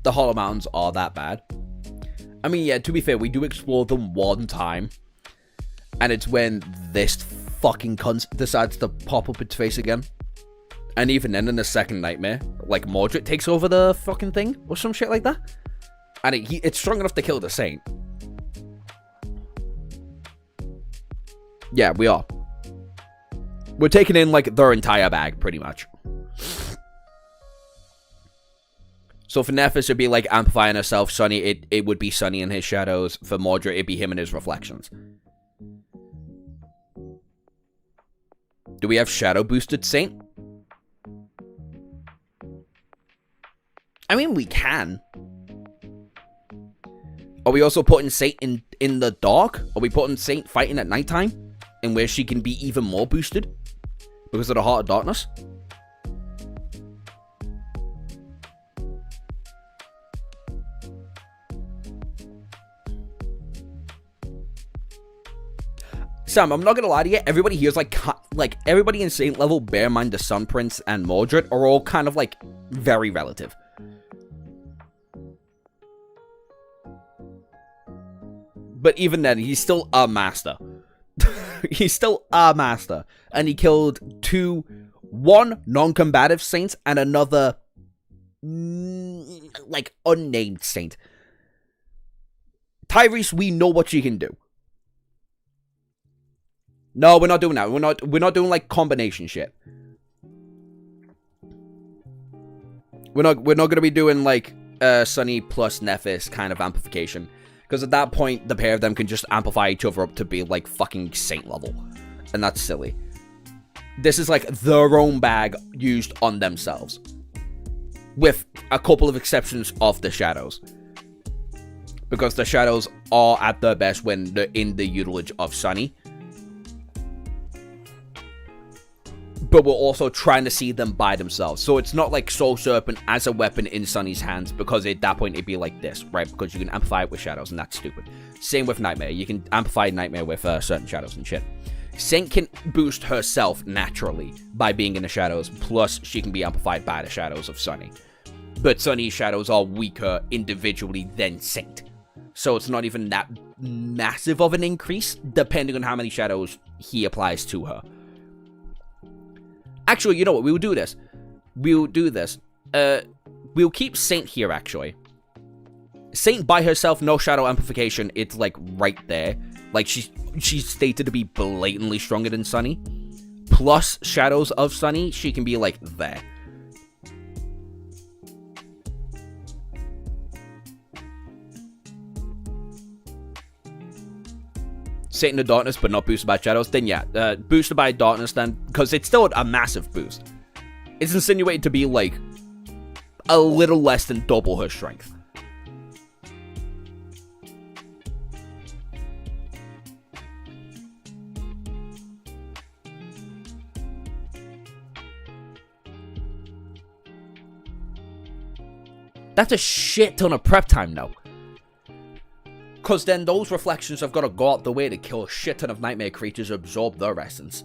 The Hollow Mountains are that bad. I mean, yeah, to be fair, we do explore them one time. And it's when this fucking cunt decides to pop up its face again. And even then, in the second nightmare, like, Mordred takes over the fucking thing, or some shit like that. And it's strong enough to kill the Saint. Yeah, we are. We're taking in, like, their entire bag, pretty much. So for Nephis, it'd be like amplifying herself. Sunny, it would be Sunny in his shadows. For Mordred, it'd be him and his reflections. Do we have shadow boosted Saint? I mean, we can. Are we also putting Saint in the dark? Are we putting Saint fighting at nighttime? And where she can be even more boosted? Because of the Heart of Darkness? Sam, I'm not gonna lie to you, everybody here is like everybody in Saint level, bear in mind the Sun Prince and Mordred, are all kind of like very relative. But even then, he's still a master. He's still a master. And he killed one non-combative Saint and another, like, unnamed Saint. Tyrese, we know what she can do. No, we're not doing that. We're not doing like combination shit. We're not gonna be doing like Sunny plus Nephis kind of amplification. Because at that point, the pair of them can just amplify each other up to be like fucking Saint level. And that's silly. This is like their own bag used on themselves. With a couple of exceptions of the shadows. Because the shadows are at their best when they're in the tutelage of Sunny. But we're also trying to see them by themselves. So it's not like Soul Serpent as a weapon in Sunny's hands, because at that point it'd be like this, right? Because you can amplify it with shadows, and that's stupid. Same with Nightmare. You can amplify Nightmare with certain shadows and shit. Saint can boost herself naturally by being in the shadows, plus she can be amplified by the shadows of Sunny. But Sunny's shadows are weaker individually than Saint. So it's not even that massive of an increase, depending on how many shadows he applies to her. Actually, you know what? We will do this. We'll do this. We'll keep Saint here, actually. Saint by herself, no shadow amplification. It's, like, right there. Like, she's stated to be blatantly stronger than Sunny. Plus shadows of Sunny, she can be, like, there. Satan of Darkness, but not boosted by Shadows, then yeah, boosted by Darkness then, because it's still a massive boost. It's insinuated to be, like, a little less than double her strength. That's a shit ton of prep time now. Because then those reflections have got to go out the way to kill a shit ton of nightmare creatures, absorb their essence.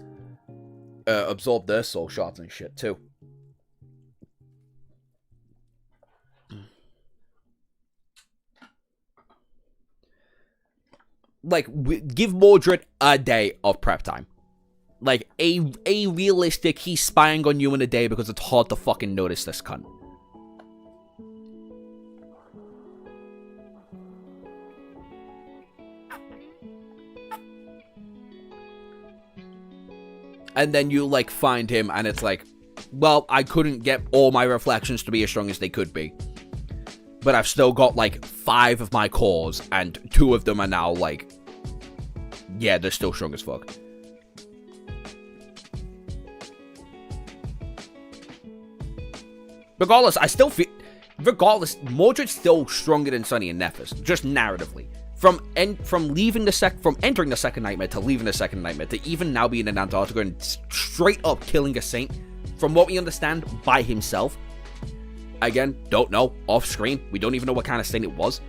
Absorb their soul shards and shit too. Like, give Mordred a day of prep time. Like, a realistic, he's spying on you in a day because it's hard to fucking notice this cunt. And then you, like, find him, and it's like, well, I couldn't get all my reflections to be as strong as they could be. But I've still got, like, 5 of my cores, and 2 of them are now, like, yeah, they're still strong as fuck. Regardless, I still feel... Regardless, Mordred's still stronger than Sunny and Nephis, just narratively. From entering the second nightmare to leaving the second nightmare to even now being in Antarctica and straight up killing a saint, from what we understand, by himself. Again, don't know, off screen, we don't even know what kind of saint it was.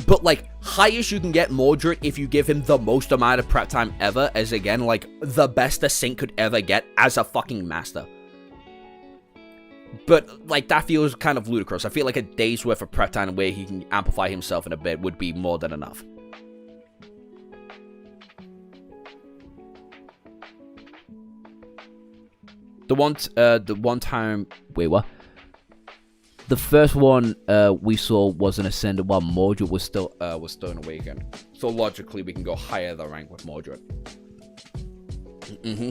But, like, highest you can get Mordred if you give him the most amount of prep time ever, as again, like, the best a saint could ever get as a fucking master. But, like, that feels kind of ludicrous. I feel like a day's worth of prep time where he can amplify himself in a bit would be more than enough. The one time... Wait, what? The first one we saw was an Ascendant while Mordred was still an Awakened. So logically, we can go higher the rank with Mordred. Mm-hmm.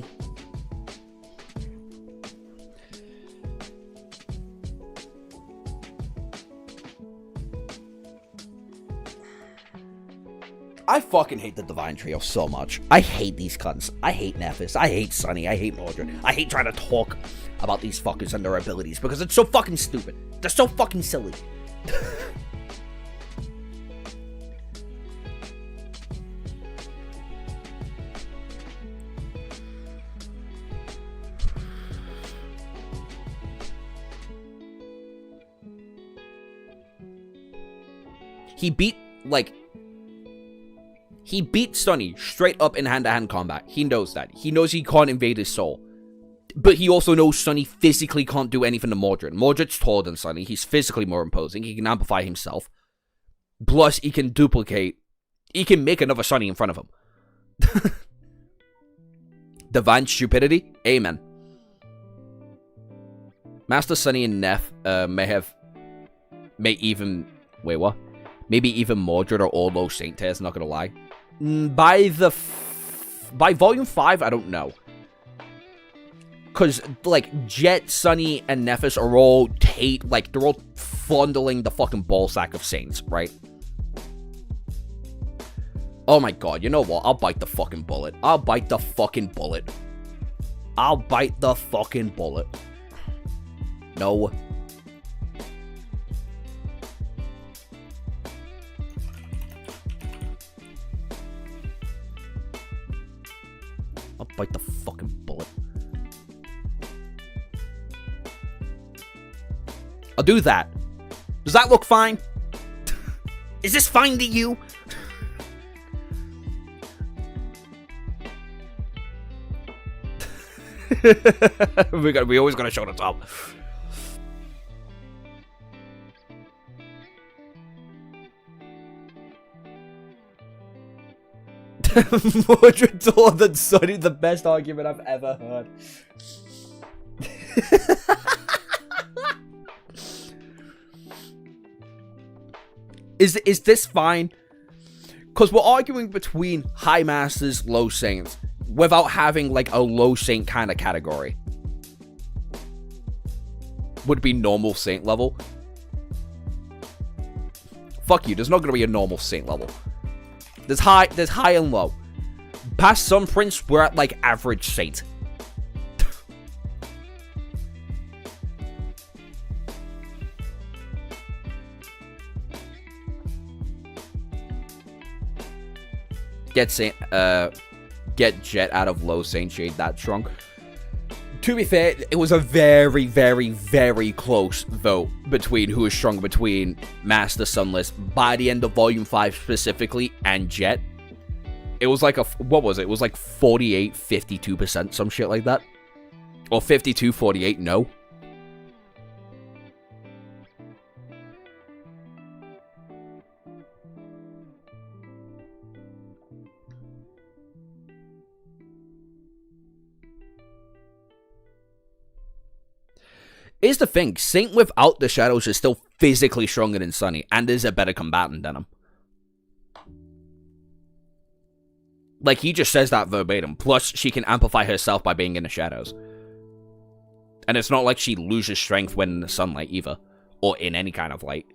I fucking hate the Divine Trio so much. I hate these cunts. I hate Nephis. I hate Sunny. I hate Mordred. I hate trying to talk about these fuckers and their abilities because it's so fucking stupid. They're so fucking silly. He beat Sunny straight up in hand-to-hand combat. He knows that. He knows he can't invade his soul. But he also knows Sunny physically can't do anything to Mordred. Mordred's taller than Sunny. He's physically more imposing. He can amplify himself. Plus, he can duplicate. He can make another Sunny in front of him. Divine stupidity? Amen. Master Sunny and Neff may even... Wait, what? Maybe even Mordred are all low Saint tiers, not gonna lie. By Volume 5, I don't know. Because, like, Jet, Sunny, and Nephis are all they're all fondling the fucking ballsack of Saints, right? Oh my god, you know what? I'll bite the fucking bullet. I'll bite the fucking bullet. I'll bite the fucking bullet. No. I'll bite the fucking bullet. I'll do that. Does that look fine? Is this fine to you? We always gotta show the top. Mordred taller than Sunny, the best argument I've ever heard. Is this fine? Because we're arguing between High Masters, Low Saints, without having, like, a Low Saint kind of category. Would be normal Saint level. Fuck you, there's not going to be a normal Saint level. There's high and low. Past Sun Prince, we're at, like, average Saint. Get Jet out of low Saint Shade that strong. To be fair, it was a very, very, very close vote between who was stronger between Master Sunless by the end of Volume 5 specifically and Jet. It was like what was it? It was like 48, 52%, some shit like that. Or 52, 48, no. Is the thing, Saint without the shadows is still physically stronger than Sunny, and is a better combatant than him. Like, he just says that verbatim. Plus, she can amplify herself by being in the shadows. And it's not like she loses strength when in the sunlight either, or in any kind of light.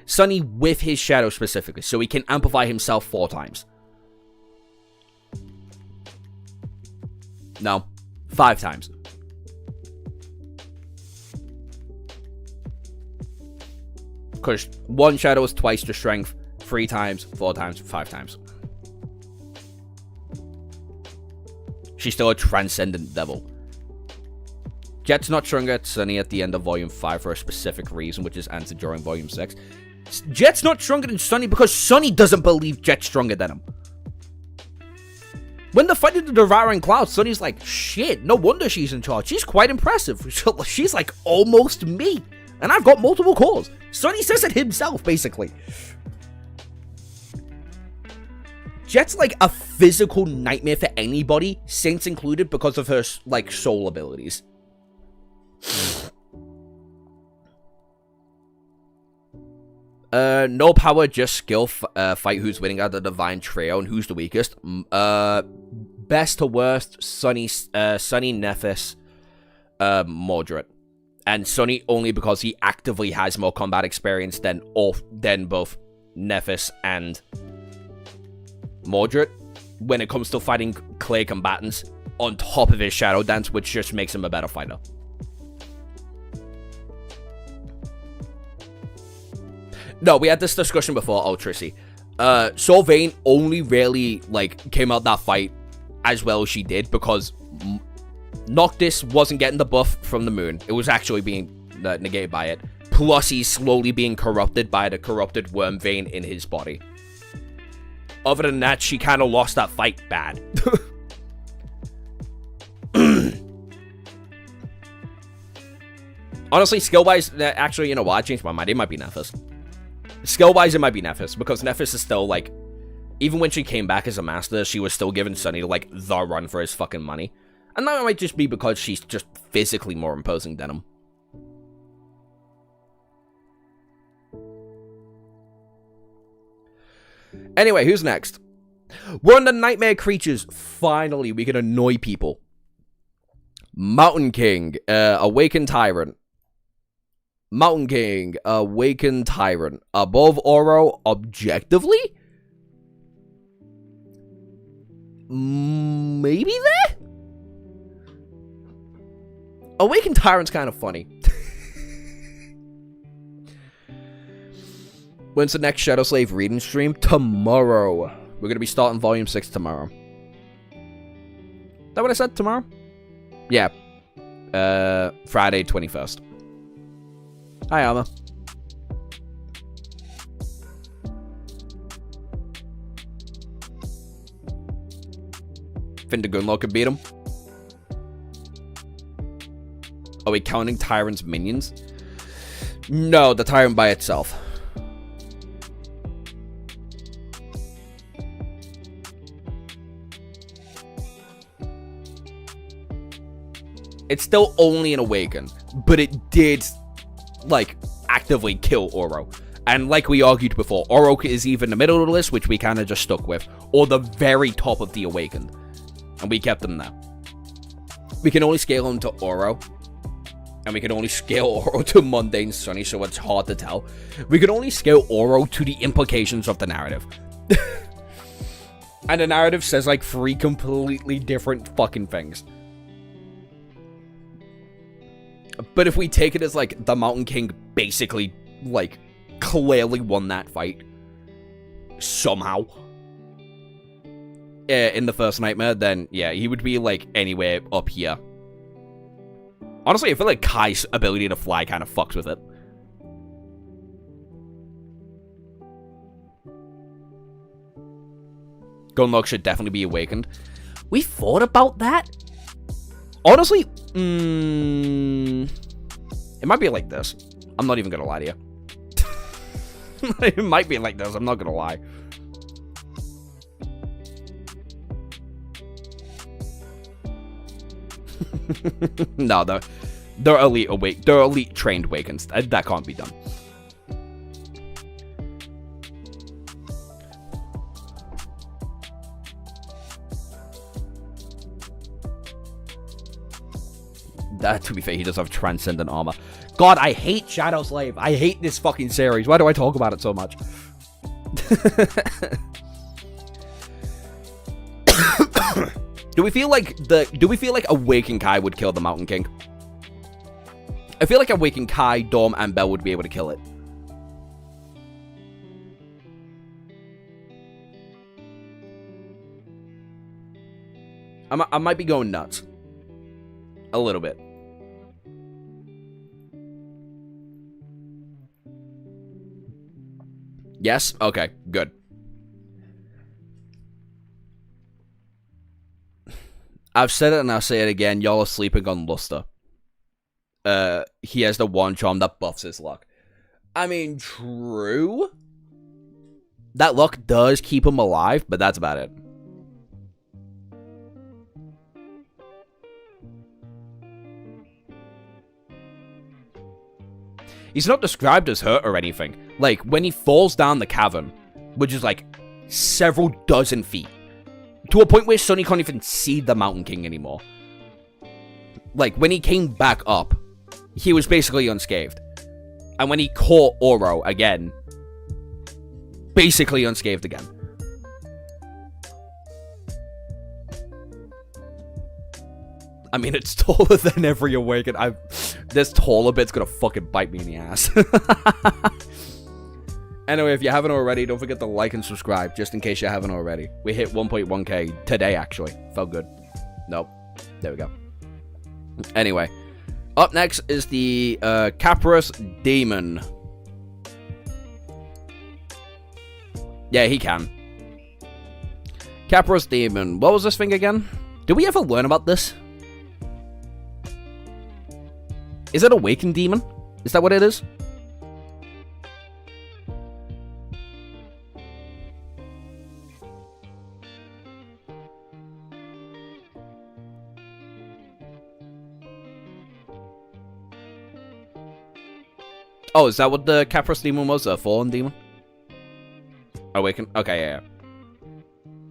Sunny with his shadow specifically, so he can amplify himself 4 times. No. 5 times. Because 1 shadow is twice the strength, 3 times, 4 times, 5 times. She's still a transcendent devil. Jet's not stronger at Sunny at the end of Volume 5 for a specific reason, which is answered during Volume 6. Jet's not stronger than Sunny because Sunny doesn't believe Jet's stronger than him. When they're fighting the devouring clouds, Sunny's like, shit, no wonder she's in charge. She's quite impressive. She's like almost me. And I've got multiple cores. Sunny says it himself, basically. Jet's like a physical nightmare for anybody, Saints included, because of her, like, soul abilities. No power, just skill. Fight who's winning out of the Divine Trio and who's the weakest. Best to worst, Sunny, Nephis, Mordred. And Sunny only because he actively has more combat experience than both Nephis and Mordred when it comes to fighting clay combatants on top of his Shadow Dance, which just makes him a better fighter. No, we had this discussion before, Trissy. Sylvain only really, like, came out that fight as well as she did because Noctis wasn't getting the buff from the moon. It was actually being negated by it. Plus, he's slowly being corrupted by the corrupted worm vein in his body. Other than that, she kind of lost that fight bad. Honestly, skill-wise, actually, you know what? I changed my mind. It might be Nephis. Skill-wise, it might be Nephis, because Nephis is still, like, even when she came back as a master, she was still giving Sunny, like, the run for his fucking money. And that might just be because she's just physically more imposing than him. Anyway, who's next? We're on the Nightmare Creatures. Finally, we can annoy people. Mountain King, Awakened Tyrant. Mountain King, Awakened Tyrant. Above Oro, objectively? Maybe there? Awakened Tyrant's kind of funny. When's the next Shadow Slave reading stream? Tomorrow. We're going to be starting Volume 6 tomorrow. Is that what I said? Tomorrow? Yeah. Friday, 21st. Hi, Alma. Think the Gunlock could beat him? Are we counting Tyrant's minions? No, the Tyrant by itself. It's still only an Awakened, but it did, like, actively kill Oro. And like we argued before, Oro is either in the middle of the list, which we kind of just stuck with, or the very top of the Awakened. And we kept them there. We can only scale him to Oro. And we can only scale Oro to mundane Sunny, so it's hard to tell. We can only scale Oro to the implications of the narrative. And the narrative says, like, 3 completely different fucking things. But if we take it as, like, the Mountain King basically, like, clearly won that fight. Somehow. In the first nightmare, then, yeah, he would be, like, anywhere up here. Honestly, I feel like Kai's ability to fly kind of fucks with it. Gunlock should definitely be awakened. We thought about that? Honestly, it might be like this. I'm not even gonna lie to you. It might be like this, I'm not gonna lie. No, they're elite they're elite trained awakens. That can't be done. That, to be fair, he does have transcendent armor. God, I hate Shadow Slave. I hate this fucking series. Why do I talk about it so much? Do we feel like Awakened Kai would kill the Mountain King? I feel like Awakened Kai, Dorm, and Bell would be able to kill it. I might be going nuts. A little bit. Yes? Okay, good. I've said it and I'll say it again. Y'all are sleeping on Luster. He has the one charm that buffs his luck. I mean, true. That luck does keep him alive, but that's about it. He's not described as hurt or anything. Like, when he falls down the cavern, which is like several dozen feet, to a point where Sunny can't even see the Mountain King anymore. Like, when he came back up, he was basically unscathed. And when he caught Oro again, basically unscathed again. I mean, it's taller than every Awaken. This taller bit's gonna fucking bite me in the ass. Anyway, if you haven't already, don't forget to like and subscribe, just in case you haven't already. We hit 1.1k today, actually. Felt good. Nope. There we go. Anyway. Up next is the Caprus Demon. Yeah, he can. Caprus Demon. What was this thing again? Did we ever learn about this? Is it Awakened Demon? Is that what it is? Oh, is that what the Caprus Demon was? A Fallen Demon? Awakened? Okay, yeah.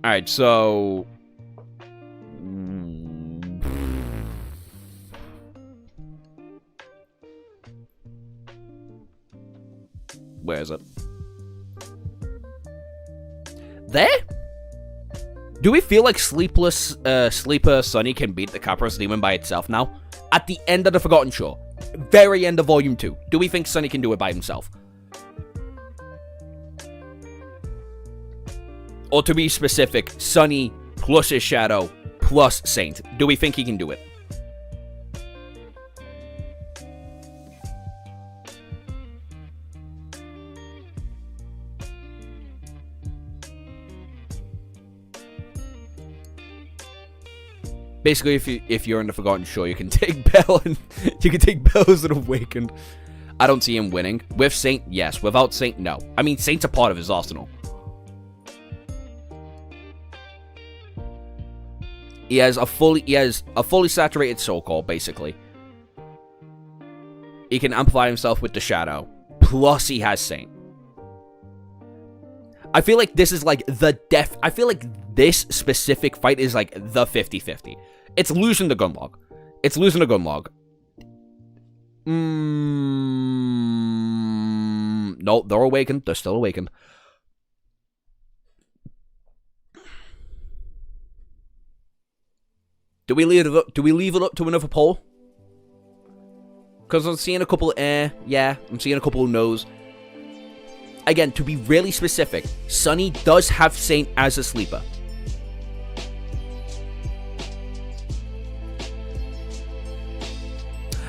Alright, so... Where is it? There? Do we feel like Sleeper Sunny can beat the Caprus Demon by itself now? At the end of the Forgotten Shore. Very end of Volume 2. Do we think Sunny can do it by himself? Or to be specific, Sunny plus his Shadow plus Saint. Do we think he can do it? Basically, if you're in the Forgotten Shore, you can take Bell and you can take Bell as an Awakened. I don't see him winning. With Saint, yes. Without Saint, no. I mean, Saint's a part of his arsenal. He has a fully saturated soul core, basically. He can amplify himself with the Shadow. Plus, he has Saint. I feel like this is like I feel like this specific fight is like the 50-50. It's losing the Gunlog. It's losing the Gunlog. No, they're awakened. They're still awakened. Do we leave it up to another poll? Because I'm seeing a couple yeah. I'm seeing a couple no's. Again, to be really specific, Sunny does have Saint as a sleeper.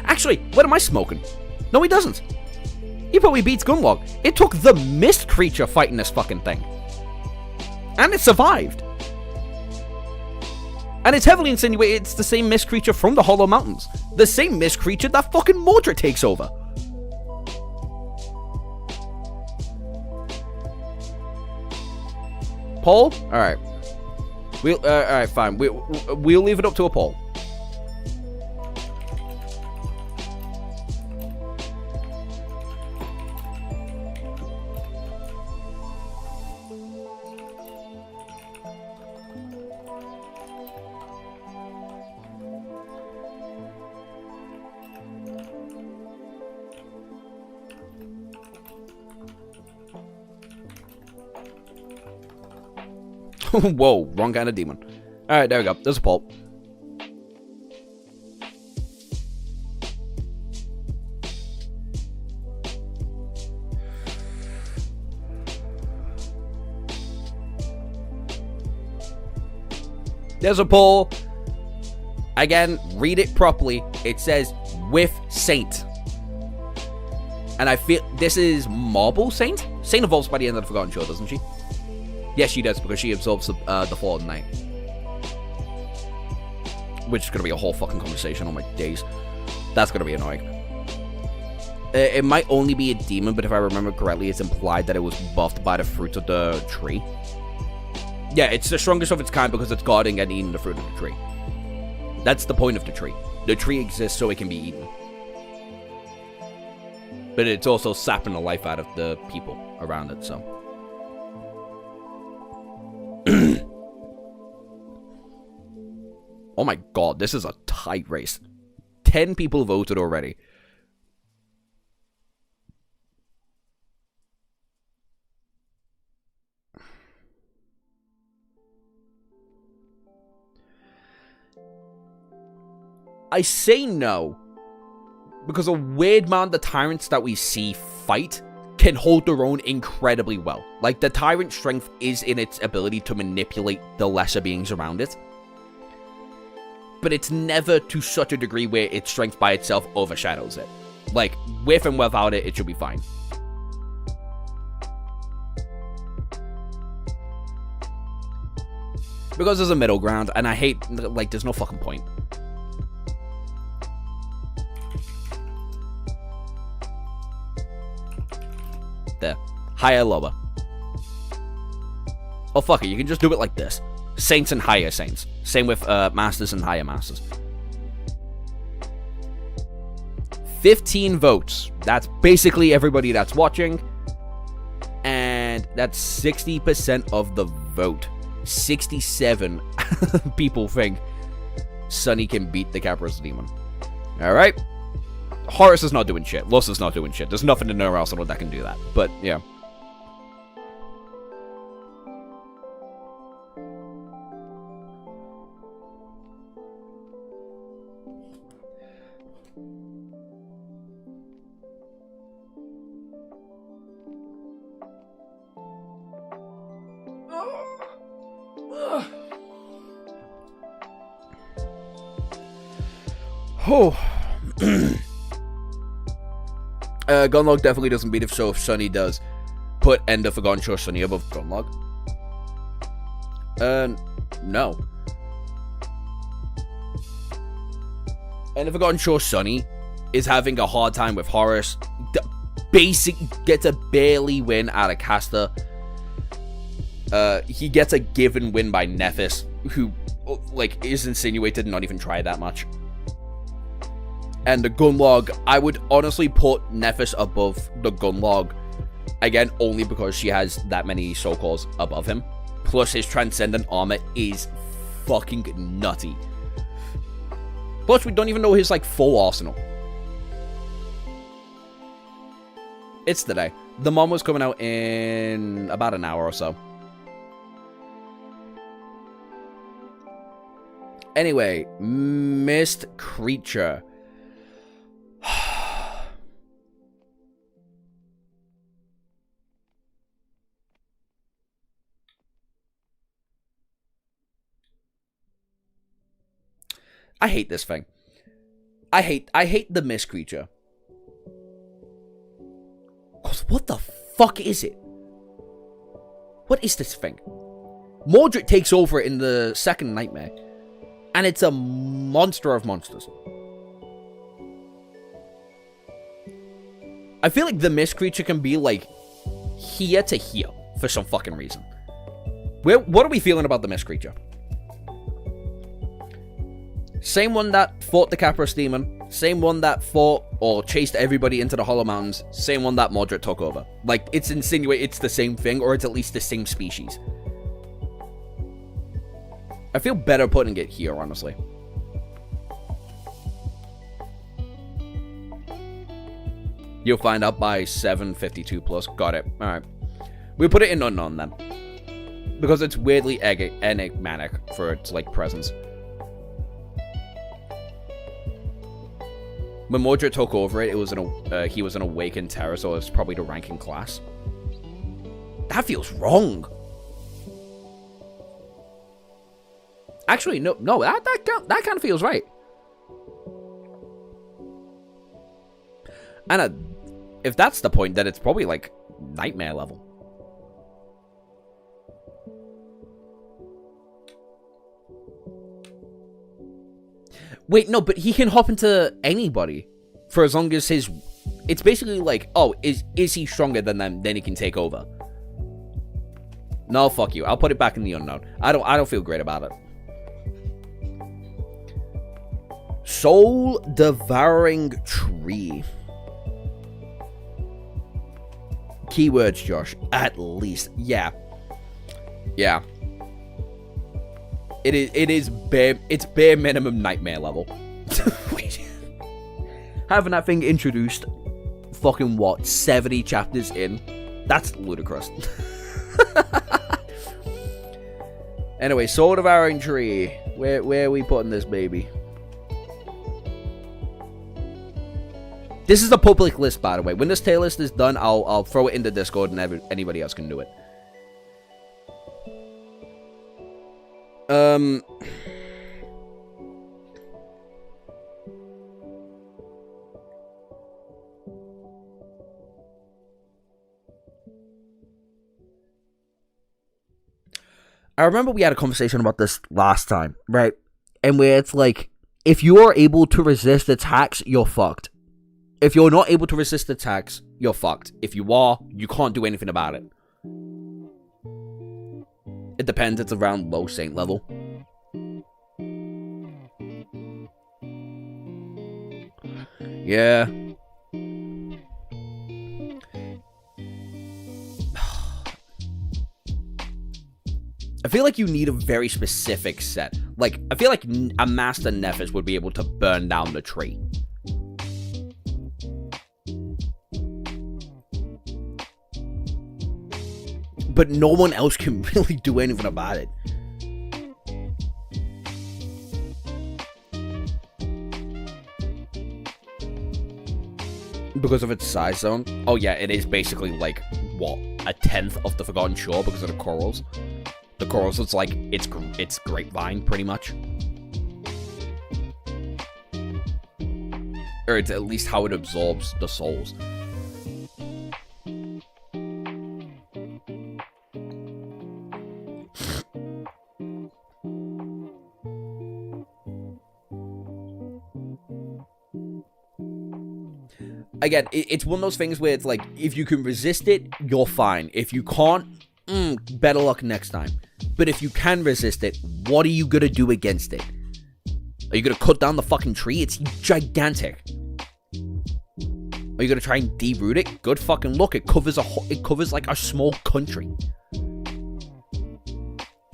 Actually, what am I smoking? No, he doesn't. He probably beats Gunlog. It took the mist creature fighting this fucking thing. And it survived. And it's heavily insinuated it's the same mist creature from the Hollow Mountains. The same mist creature that fucking Mordred takes over. Poll? Alright. Alright, fine. We'll leave it up to a poll. Whoa, wrong kind of demon. Alright, there we go. There's a poll. There's a poll. Again, read it properly. It says, with Saint. And I feel this is Marble Saint? Saint evolves by the end of the Forgotten Shore, doesn't she? Yes, she does, because she absorbs the Fallen Knight. Which is going to be a whole fucking conversation on my days. That's going to be annoying. It might only be a demon, but if I remember correctly, it's implied that it was buffed by the fruit of the tree. Yeah, it's the strongest of its kind because it's guarding and eating the fruit of the tree. That's the point of the tree. The tree exists so it can be eaten. But it's also sapping the life out of the people around it, so... Oh my god, this is a tight race. 10 people voted already. I say no because a weird amount of the tyrants that we see fight can hold their own incredibly well. Like, the tyrant strength is in its ability to manipulate the lesser beings around it. But it's never to such a degree where its strength by itself overshadows it. Like, with and without it, it should be fine. Because there's a middle ground, and I hate, like, there's no fucking point. There. Higher, lower. Oh, fuck it, you can just do it like this. Saints and higher saints. Same with masters and higher masters. 15 votes. That's basically everybody that's watching. And that's 60% of the vote. 67 people think Sunny can beat the Capros Demon. Alright. Horus is not doing shit. Lus is not doing shit. There's nothing in nowhere else that can do that. But, yeah. Oh. Gunlog definitely doesn't beat it, so if Sunny does, put End of Forgotten Shore Sunny above Gunlog. No. End of Forgotten Shore Sunny is having a hard time with Horus. Gets a barely win out of Caster. He gets a given win by Nephis, who, like, is insinuated and not even try that much. And the Gunlog, I would honestly put Nephis above the Gunlog. Again, only because she has that many so-calls above him. Plus, his Transcendent Armor is fucking nutty. Plus, we don't even know his, like, full arsenal. It's today. The MANHWA's coming out in about an hour or so. Anyway, Mist Creature. I hate this thing. I hate the Mist Creature. Cause what the fuck is it? What is this thing? Mordred takes over in the second Nightmare. And it's a monster of monsters. I feel like the Mist Creature can be like here to here for some fucking reason. What are we feeling about the Mist Creature? Same one that fought the Capros Demon. Same one that fought or chased everybody into the Hollow Mountains. Same one that Mordred took over. Like, it's insinuated it's the same thing, or it's at least the same species. I feel better putting it here, honestly. You'll find out by 7:52 plus. Got it. Alright. We'll put it in unknown then. Because it's weirdly enigmatic for its, like, presence. When Mordred took over it, he was an awakened terror, so it's probably the ranking class. That feels wrong. Actually, no, that kind of feels right. And if that's the point, then it's probably like Nightmare level. Wait, no, but he can hop into anybody for as long as his... It's basically like, oh, is he stronger than them? Then he can take over. No, fuck you. I'll put it back in the unknown. I don't feel great about it. Soul Devouring Tree. Keywords, Josh. At least. Yeah. Yeah. It's bare minimum Nightmare level. Wait. Having that thing introduced fucking what, 70 chapters in? That's ludicrous. Anyway, Soul Devouring Tree. Where are we putting this baby? This is a public list, by the way. When this tier list is done, I'll throw it into Discord and anybody else can do it. I remember we had a conversation about this last time, right? And where it's like, if you are able to resist attacks, you're fucked. If you're not able to resist attacks, you're fucked. If you are, you can't do anything about it. It depends, it's around low Saint level. Yeah. I feel like you need a very specific set. Like, I feel like a Master Nephis would be able to burn down the tree. But no one else can really do anything about it. Because of its size zone. Oh yeah, it is basically like, what, a tenth of the Forgotten Shore because of the corals. The corals, it's like, it's grapevine, pretty much. Or it's at least how it absorbs the souls. Again, it's one of those things where it's like, if you can resist it, you're fine. If you can't, better luck next time. But if you can resist it, what are you gonna do against it? Are you gonna cut down the fucking tree? It's gigantic. Are you gonna try and deroot it? Good fucking luck. It covers like a small country.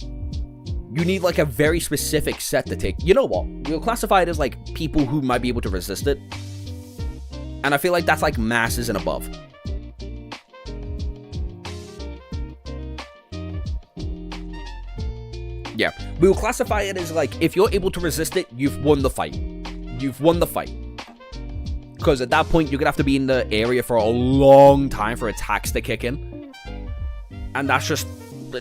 You need like a very specific set to take. You know what? We'll classify it as like people who might be able to resist it. And I feel like that's like masses and above. Yeah, we will classify it as, like, if you're able to resist it, you've won the fight. You've won the fight. Because at that point, you're going to have to be in the area for a long time for attacks to kick in. And that's just...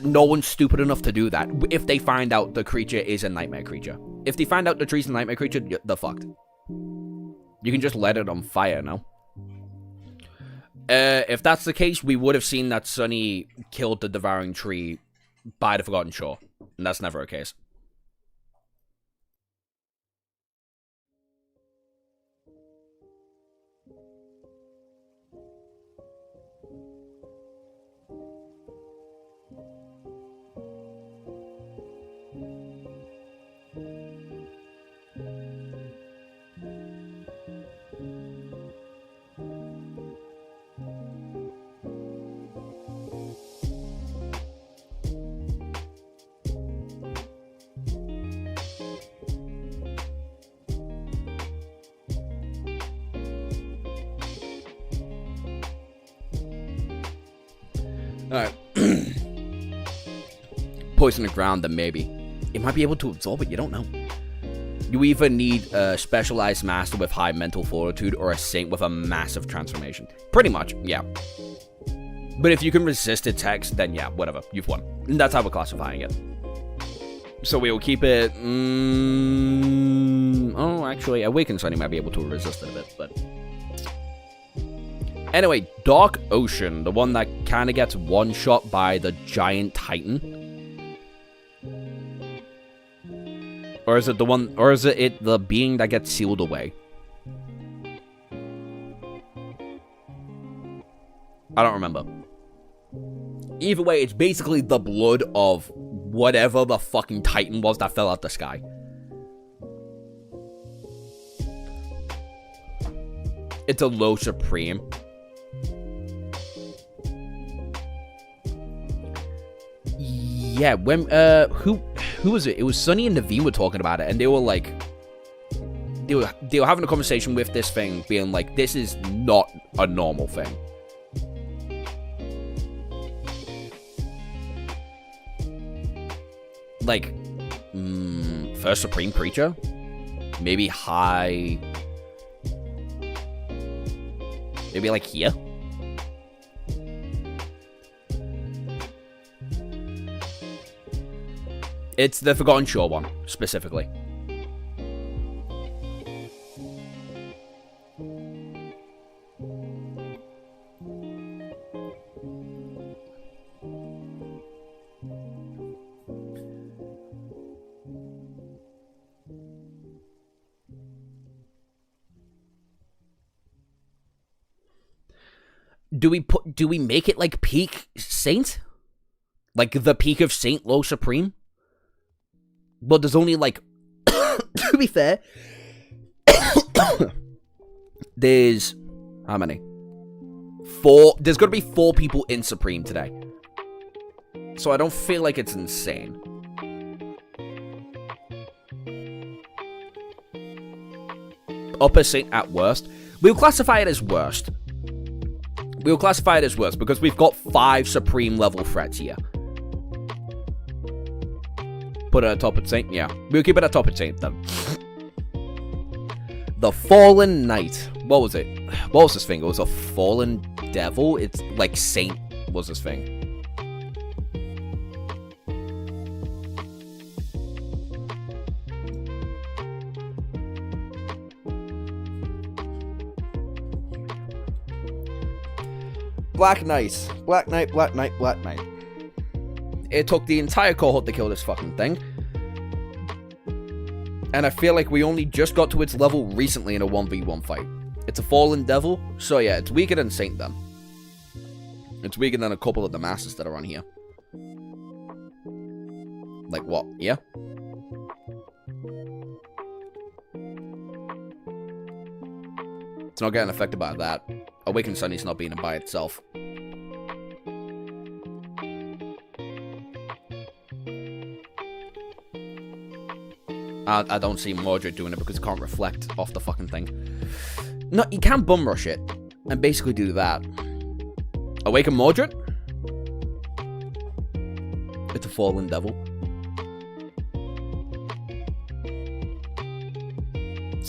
No one's stupid enough to do that if they find out the creature is a nightmare creature. If they find out the tree's a nightmare creature, they're fucked. You can just let it on fire, no? If that's the case, we would have seen that Sunny killed the devouring tree by the Forgotten Shore. And that's never a case. Alright. Poison the ground, then maybe. It might be able to absorb it, you don't know. You either need a specialized master with high mental fortitude or a saint with a massive transformation. Pretty much, yeah. But if you can resist attacks, then yeah, whatever, you've won. And that's how we're classifying it. So we will keep it... oh, actually, Awakened Sunny might be able to resist it a bit, but... Anyway, Dark Ocean, the one that kind of gets one-shot by the giant titan. Or is it the one, or is it the being that gets sealed away? I don't remember. Either way, it's basically the blood of whatever the fucking titan was that fell out the sky. It's a low supreme. Yeah, when, who was it? It was Sunny and Naveen were talking about it, and they were like, they were having a conversation with this thing, being like, this is not a normal thing. Like, first supreme creature? Maybe high... Maybe like here? It's the Forgotten Shore one, specifically. Do we make it like peak Saint? Like the peak of Saint Low Supreme? But there's only like, to be fair, there's, how many? 4, there's gotta be 4 people in Supreme today. So I don't feel like it's insane. Upper Saint at worst. We'll classify it as worst. We'll classify it as worst because we've got 5 Supreme level threats here. Put it at top of Saint? Yeah. We'll keep it at top of Saint, then. The Fallen Knight. What was it? What was this thing? It was a Fallen Devil? It's like Saint was this thing. Black Knight. Black Knight, Black Knight, Black Knight. It took the entire cohort to kill this fucking thing. And I feel like we only just got to its level recently in a 1v1 fight. It's a Fallen Devil, so yeah, it's weaker than Saint then. It's weaker than a couple of the masters that are on here. Like what? Yeah? It's not getting affected by that. Awakened Sunny's not being by itself. I don't see Mordred doing it because it can't reflect off the fucking thing. No, you can bum rush it and basically do that. Awaken Mordred? It's a Fallen Devil.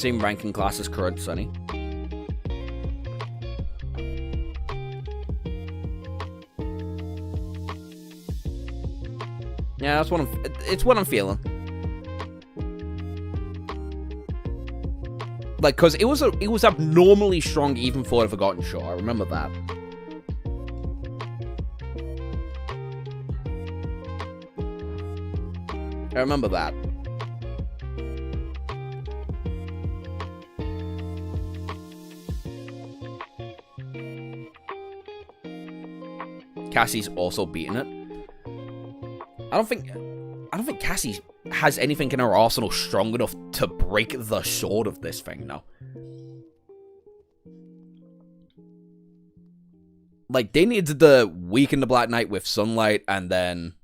Same ranking class as current Sunny. Yeah, that's what it's what I'm feeling. Like, cause it was abnormally strong even for the Forgotten Shore. I remember that. I remember that. Cassie's also beating it. I don't think Cassie has anything in her arsenal strong enough to break the sword of this thing, no. Like, they needed to weaken the Black Knight with sunlight, and then...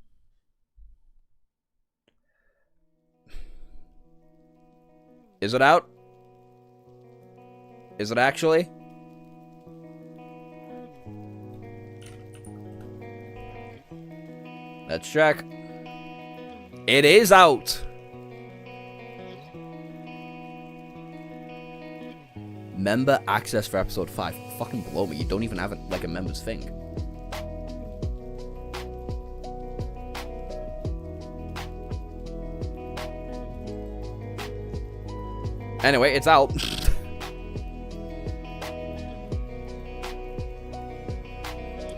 Is it out? Is it actually? Let's check. It is out. Member access for episode 5. Fucking blow me. You don't even have it like a member's thing. Anyway, it's out.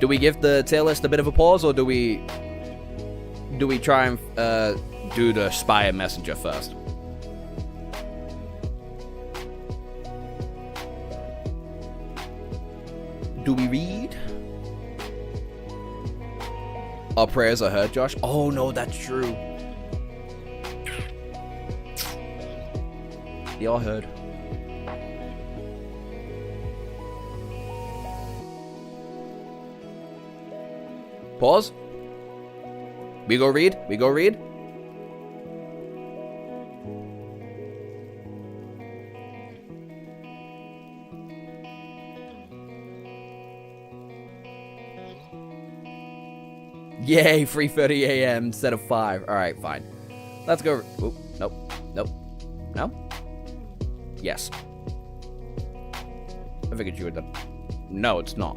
Do we give the tier list a bit of a pause, or do we try and do the spy and messenger first? Do we read? Our prayers are heard, Josh. Oh no, that's true. They are heard. Pause. We go read. We go read. Yay, 3:30 a.m. instead of 5. Alright, fine. Let's go. Oop, nope. Nope. No? Yes. I figured you were done. No, it's not.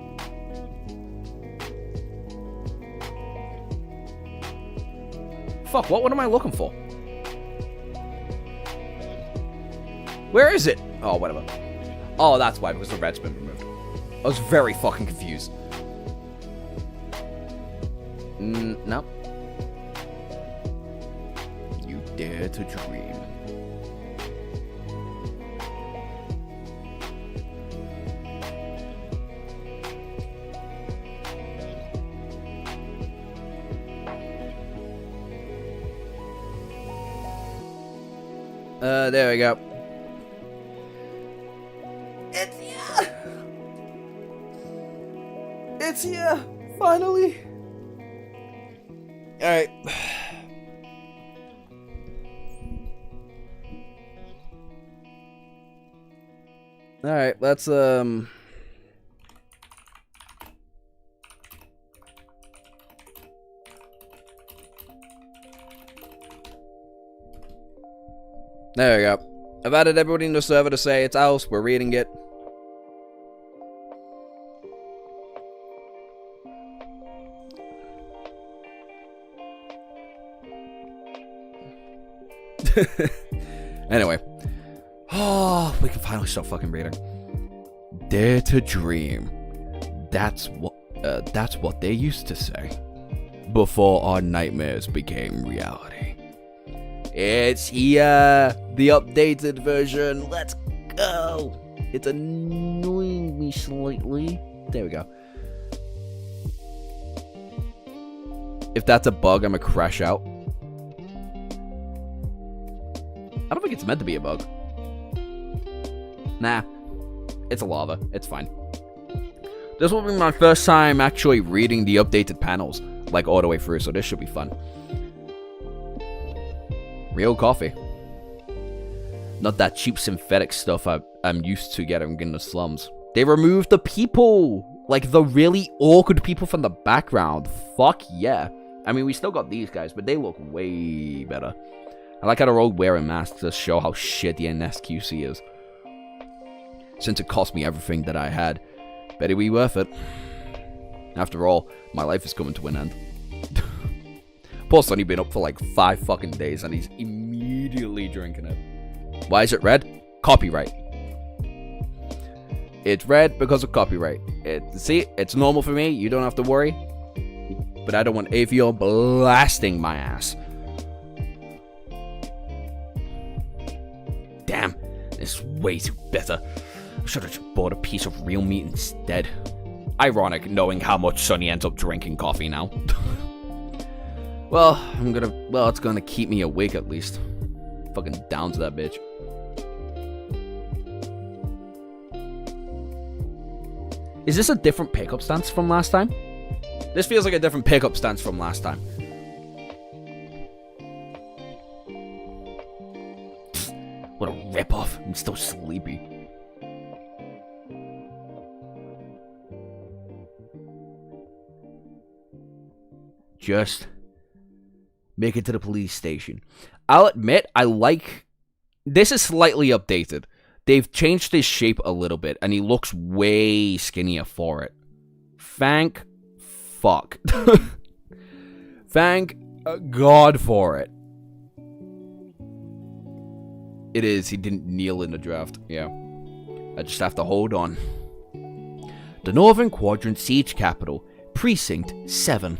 Fuck, what am I looking for? Where is it? Oh, whatever. Oh, that's why, because the red's been removed. I was very fucking confused. No. You dare to dream. There we go. It's here! It's here! Finally! Alright. Alright, let's, There we go. I've added everybody in the server to say it's out. We're reading it. Anyway. Oh, we can finally stop fucking reading. Dare to dream. That's what they used to say. Before our nightmares became reality. It's here! The updated version! Let's go! It's annoying me slightly. There we go. If that's a bug, I'm gonna crash out. I don't think it's meant to be a bug. Nah. It's a lava. It's fine. This will be my first time actually reading the updated panels, like all the way through, so this should be fun. Real coffee. Not that cheap synthetic stuff I'm used to getting in the slums. They removed the people! Like, the really awkward people from the background. Fuck yeah. I mean, we still got these guys, but they look way better. I like how they're all wearing masks to show how shit the NSQC is. Since it cost me everything that I had, bet it be worth it. After all, my life is coming to an end. Paul's only been up for like 5 fucking days and he's immediately drinking it. Why is it red? Copyright. It's red because of copyright. See, it's normal for me. You don't have to worry. But I don't want Avion blasting my ass. Damn, this is way too bitter. I should have just bought a piece of real meat instead. Ironic, knowing how much Sonny ends up drinking coffee now. Well, it's gonna keep me awake at least. Fucking down to that bitch. Is this a different pickup stance from last time? This feels like a different pickup stance from last time. What a ripoff. I'm still sleepy. Just make it to the police station. I'll admit, I like... This is slightly updated. They've changed his shape a little bit, and he looks way skinnier for it. Thank fuck. Thank God for it. It is. He didn't kneel in the draft. Yeah. I just have to hold on. The Northern Quadrant Siege Capital, Precinct 7.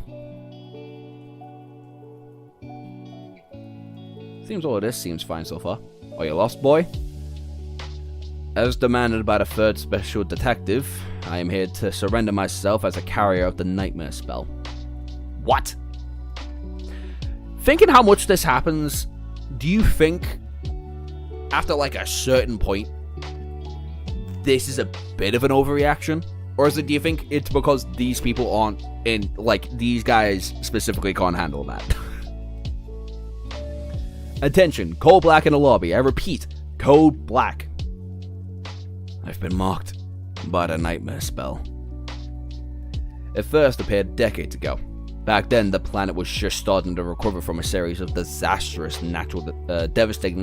Seems all of this seems fine so far. Are you lost, boy? As demanded by the 3rd Special Detective, I am here to surrender myself as a carrier of the nightmare spell. What? Thinking how much this happens, do you think, after like a certain point, this is a bit of an overreaction? Or is it, do you think it's because these people aren't in, like, these guys specifically can't handle that? Attention, code black in the lobby. I repeat, code black. I've been marked by the nightmare spell. It first appeared decades ago. Back then, the planet was just starting to recover from a series of devastating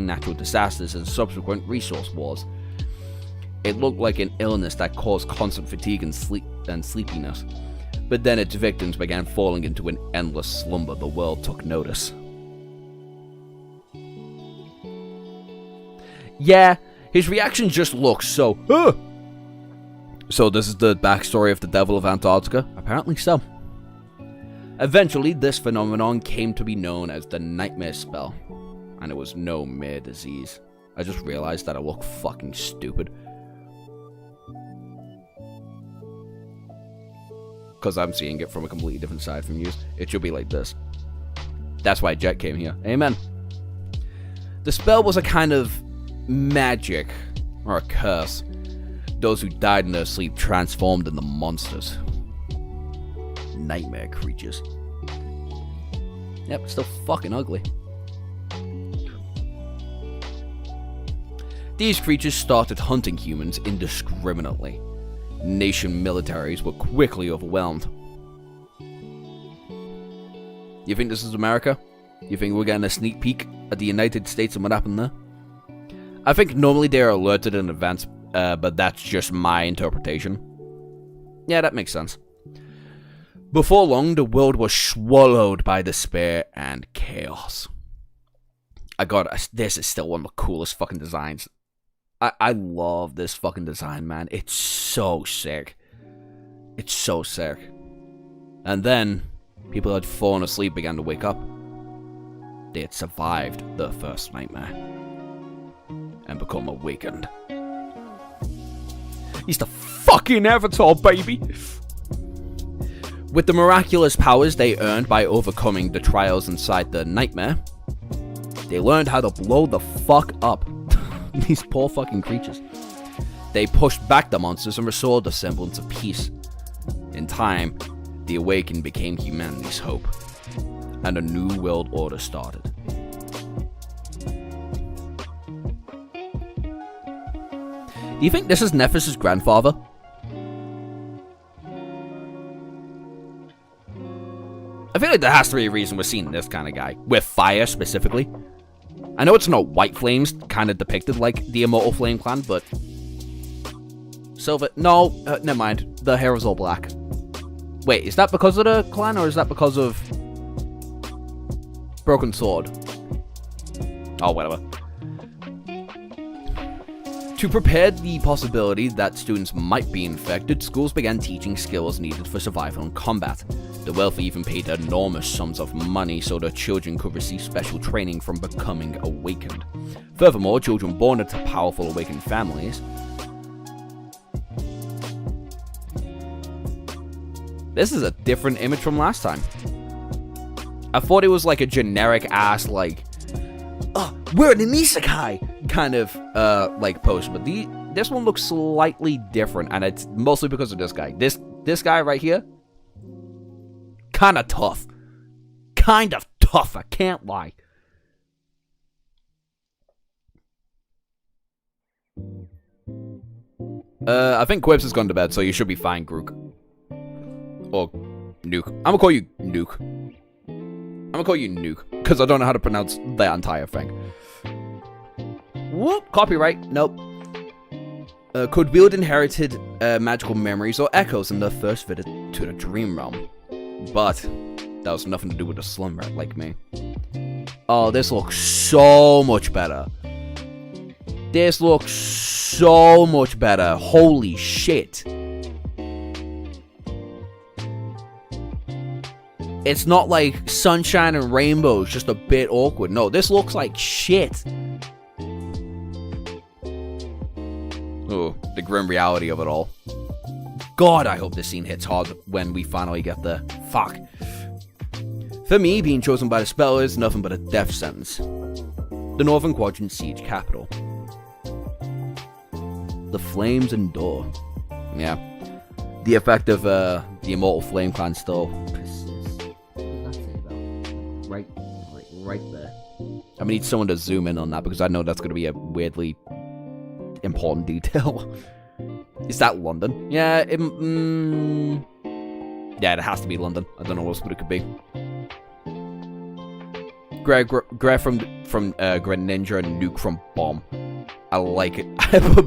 natural disasters and subsequent resource wars. It looked like an illness that caused constant fatigue and sleepiness. But then its victims began falling into an endless slumber. The world took notice. Yeah, his reaction just looks so... So this is the backstory of the Devil of Antarctica? Apparently so. Eventually, this phenomenon came to be known as the nightmare spell. And it was no mere disease. I just realized that I look fucking stupid. Because I'm seeing it from a completely different side from you. It should be like this. That's why Jet came here. Amen. The spell was a kind of magic, or a curse. Those who died in their sleep transformed into monsters. Nightmare creatures. Yep, still fucking ugly. These creatures started hunting humans indiscriminately. Nation militaries were quickly overwhelmed. You think this is America? You think we're getting a sneak peek at the United States and what happened there? I think normally they are alerted in advance, but that's just my interpretation. Yeah, that makes sense. Before long, the world was swallowed by despair and chaos. This is still one of the coolest fucking designs. I love this fucking design, man. It's so sick. It's so sick. And then, people had fallen asleep began to wake up. They had survived the first nightmare. And become awakened. He's the fucking Avatar, baby! With the miraculous powers they earned by overcoming the trials inside the nightmare, they learned how to blow the fuck up. These poor fucking creatures. They pushed back the monsters and restored the semblance of peace. In time, the awakened became humanity's hope, and a new world order started. Do you think this is Nephis' grandfather? I feel like there has to be a reason we're seeing this kind of guy. With fire, specifically. I know it's not white flames, kind of depicted like the Immortal Flame Clan, but... Silver. No, never mind. The hair is all black. Wait, is that because of the clan or is that because of Broken Sword? Oh, whatever. To prepare the possibility that students might be infected, schools began teaching skills needed for survival and combat. The wealthy even paid enormous sums of money so that children could receive special training from becoming awakened. Furthermore, children born into powerful awakened families. This is a different image from last time. I thought it was like a generic ass, like, oh, we're in an isekai kind of like post, but this one looks slightly different, and it's mostly because of this guy. This guy right here, kind of tough, I can't lie. I think Kirbs has gone to bed, so you should be fine, Grook. Or Nuke. I'm gonna call you Nuke. Because I don't know how to pronounce that entire thing. Whoop, copyright, nope. Could wield inherited magical memories or echoes in their first visit to the dream realm. But that was nothing to do with a slumber like me. Oh, this looks so much better. Holy shit. It's not like sunshine and rainbows, just a bit awkward. No, this looks like shit. Oh, the grim reality of it all. God, I hope this scene hits hard when we finally get there. Fuck. For me, being chosen by the spell is nothing but a death sentence. The Northern Quadrant siege capital. The flames endure. Yeah. The effect of the immortal flame clan still persists. What does that say about? Right there. I need someone to zoom in on that because I know that's going to be a weirdly important detail. Is that London? Yeah, yeah, it has to be London. I don't know what else it could be. Greg from Greninja and Nuke from Bomb. I like it,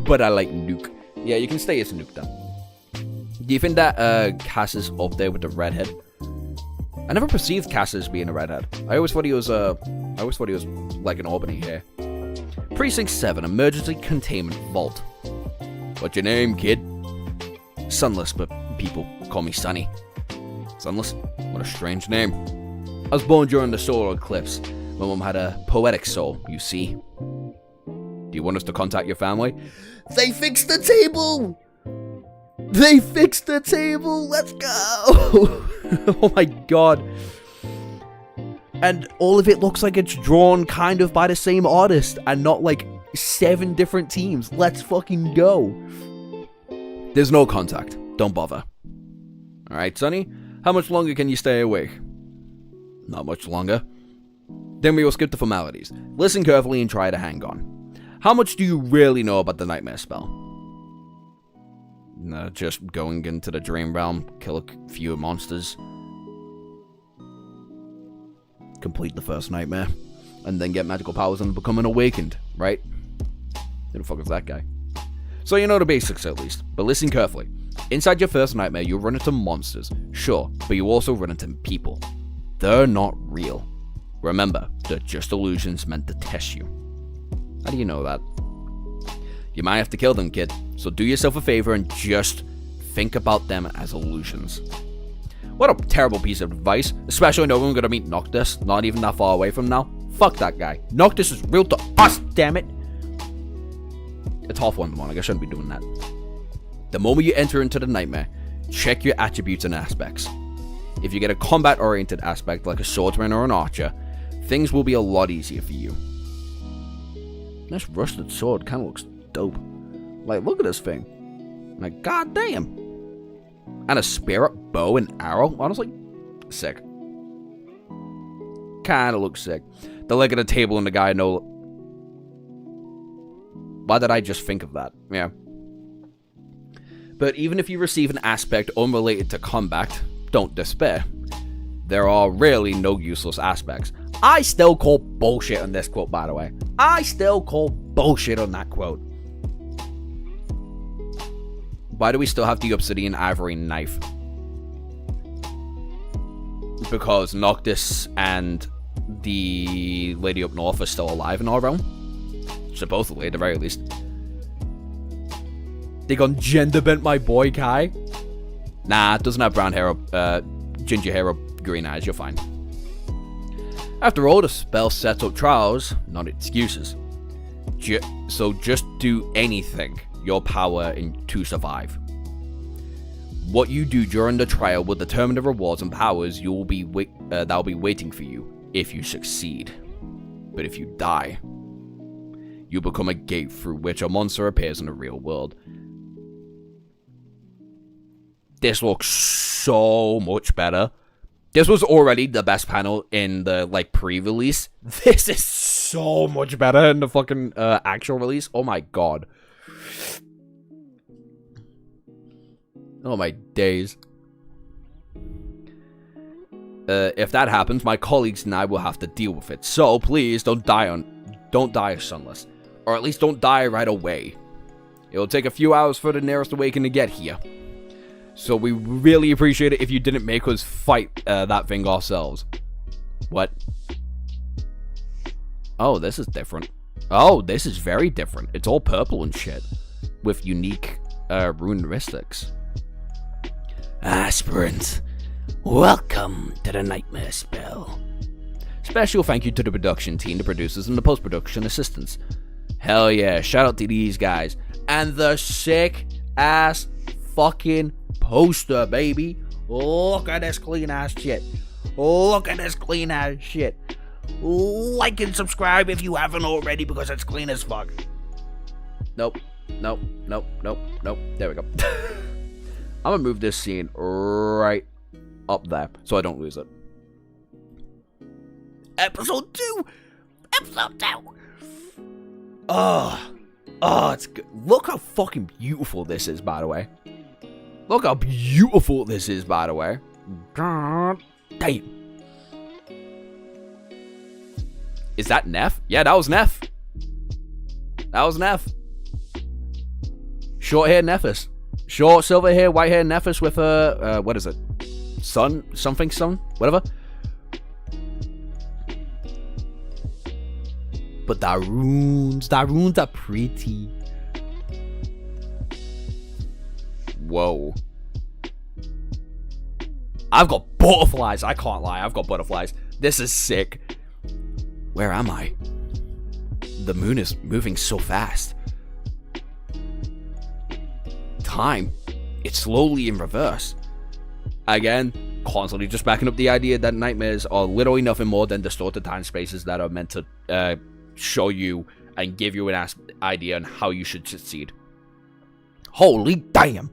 but I like Nuke. Yeah, you can stay as Nuke then. Do you think that Cass is up there with the redhead? I never perceived Cass as being a redhead. I always thought he was like an Albany hair. Precinct 7, Emergency Containment Vault. What's your name, kid? Sunless, but people call me Sunny. Sunless? What a strange name. I was born during the solar eclipse. My mom had a poetic soul, you see. Do you want us to contact your family? They fixed the table! Let's go! Oh my god. And all of it looks like it's drawn kind of by the same artist and not like 7 different teams. Let's fucking go. There's no contact. Don't bother. Alright, Sonny? How much longer can you stay awake? Not much longer. Then we will skip the formalities. Listen carefully and try to hang on. How much do you really know about the nightmare spell? Just going into the dream realm, kill a few monsters. Complete the first nightmare. And then get magical powers and become an awakened, right? Who the fuck is that guy? So you know the basics at least, but listen carefully. Inside your first nightmare, you'll run into monsters, sure, but you also run into people. They're not real. Remember, they're just illusions meant to test you. How do you know that? You might have to kill them, kid, so do yourself a favor and just think about them as illusions. What a terrible piece of advice, especially knowing we're gonna meet Noctis, not even that far away from now. Fuck that guy. Noctis is real to us, damn it. It's half 1 in the morning, I shouldn't be doing that. The moment you enter into the nightmare, check your attributes and aspects. If you get a combat-oriented aspect like a swordsman or an archer, things will be a lot easier for you. This rusted sword kind of looks dope. Like, look at this thing. Like, goddamn. And a spirit bow and arrow. Honestly, sick. Kind of looks sick. The leg of the table and the guy no. Why did I just think of that? Yeah. But even if you receive an aspect unrelated to combat, don't despair. There are really no useless aspects. I still call bullshit on this quote, by the way. I still call bullshit on that quote. Why do we still have the obsidian ivory knife? Because Noctis and the lady up north are still alive in our realm. Supposedly, at the very least. They gone gender bent my boy Kai. Nah, doesn't have brown hair or ginger hair or green eyes. You're fine. After all, the spell sets up trials, not excuses. So just do anything your power to survive. What you do during the trial will determine the rewards and powers that'll be waiting for you if you succeed. But if you die, you become a gate through which a monster appears in the real world. This looks so much better. This was already the best panel in the, like, pre-release. This is so much better in the fucking actual release. Oh my god. Oh my days. If that happens, my colleagues and I will have to deal with it. So please don't die sunless. Or at least don't die right away. It will take a few hours for the nearest awakening to get here. So we really appreciate it if you didn't make us fight that thing ourselves. What? Oh, this is different. Oh, this is very different. It's all purple and shit. With unique runeristics. Aspirant, welcome to the Nightmare Spell. Special thank you to the production team, the producers, and the post-production assistants. Hell yeah, shout out to these guys. And the sick-ass fucking poster, baby. Look at this clean-ass shit. Look at this clean-ass shit. Like and subscribe if you haven't already, because it's clean as fuck. Nope. Nope. Nope. Nope. Nope. There we go. I'm gonna move this scene right up there so I don't lose it. Episode 2! Episode 2! Oh, it's good. Look how fucking beautiful this is, by the way. Look how beautiful this is, by the way. Damn. Is that Neff? Yeah, that was Neff. That was Neff. Short hair Neffis. Short silver hair, white hair Neffis with a, what is it? Sun? Something sun? Whatever. But the runes are pretty. Whoa. I've got butterflies. I can't lie. I've got butterflies. This is sick. Where am I? The moon is moving so fast. Time. It's slowly in reverse. Again, constantly just backing up the idea that nightmares are literally nothing more than distorted time spaces that are meant to show you and give you an idea on how you should succeed. Holy damn!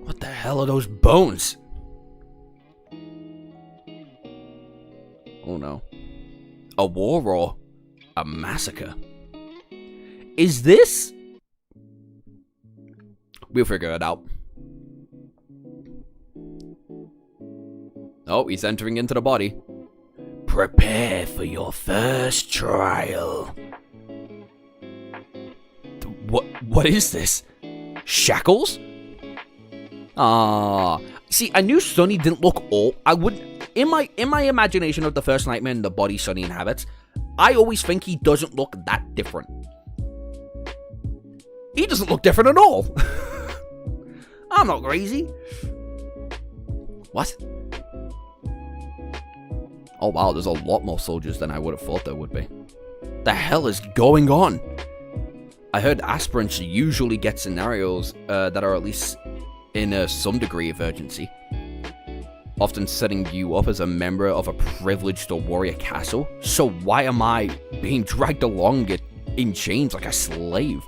What the hell are those bones? Oh no. A war or a massacre? Is this? We'll figure it out. Oh, he's entering into the body. Prepare for your first trial. What is this? Shackles? See, I knew Sunny didn't look all. I wouldn't. In my imagination of the first nightmare and the body Sunny inhabits, I always think he doesn't look that different. He doesn't look different at all. I'm not crazy. What? Oh wow, there's a lot more soldiers than I would have thought there would be. The hell is going on? I heard aspirants usually get scenarios that are at least in some degree of urgency. Often setting you up as a member of a privileged or warrior castle. So why am I being dragged along in chains like a slave?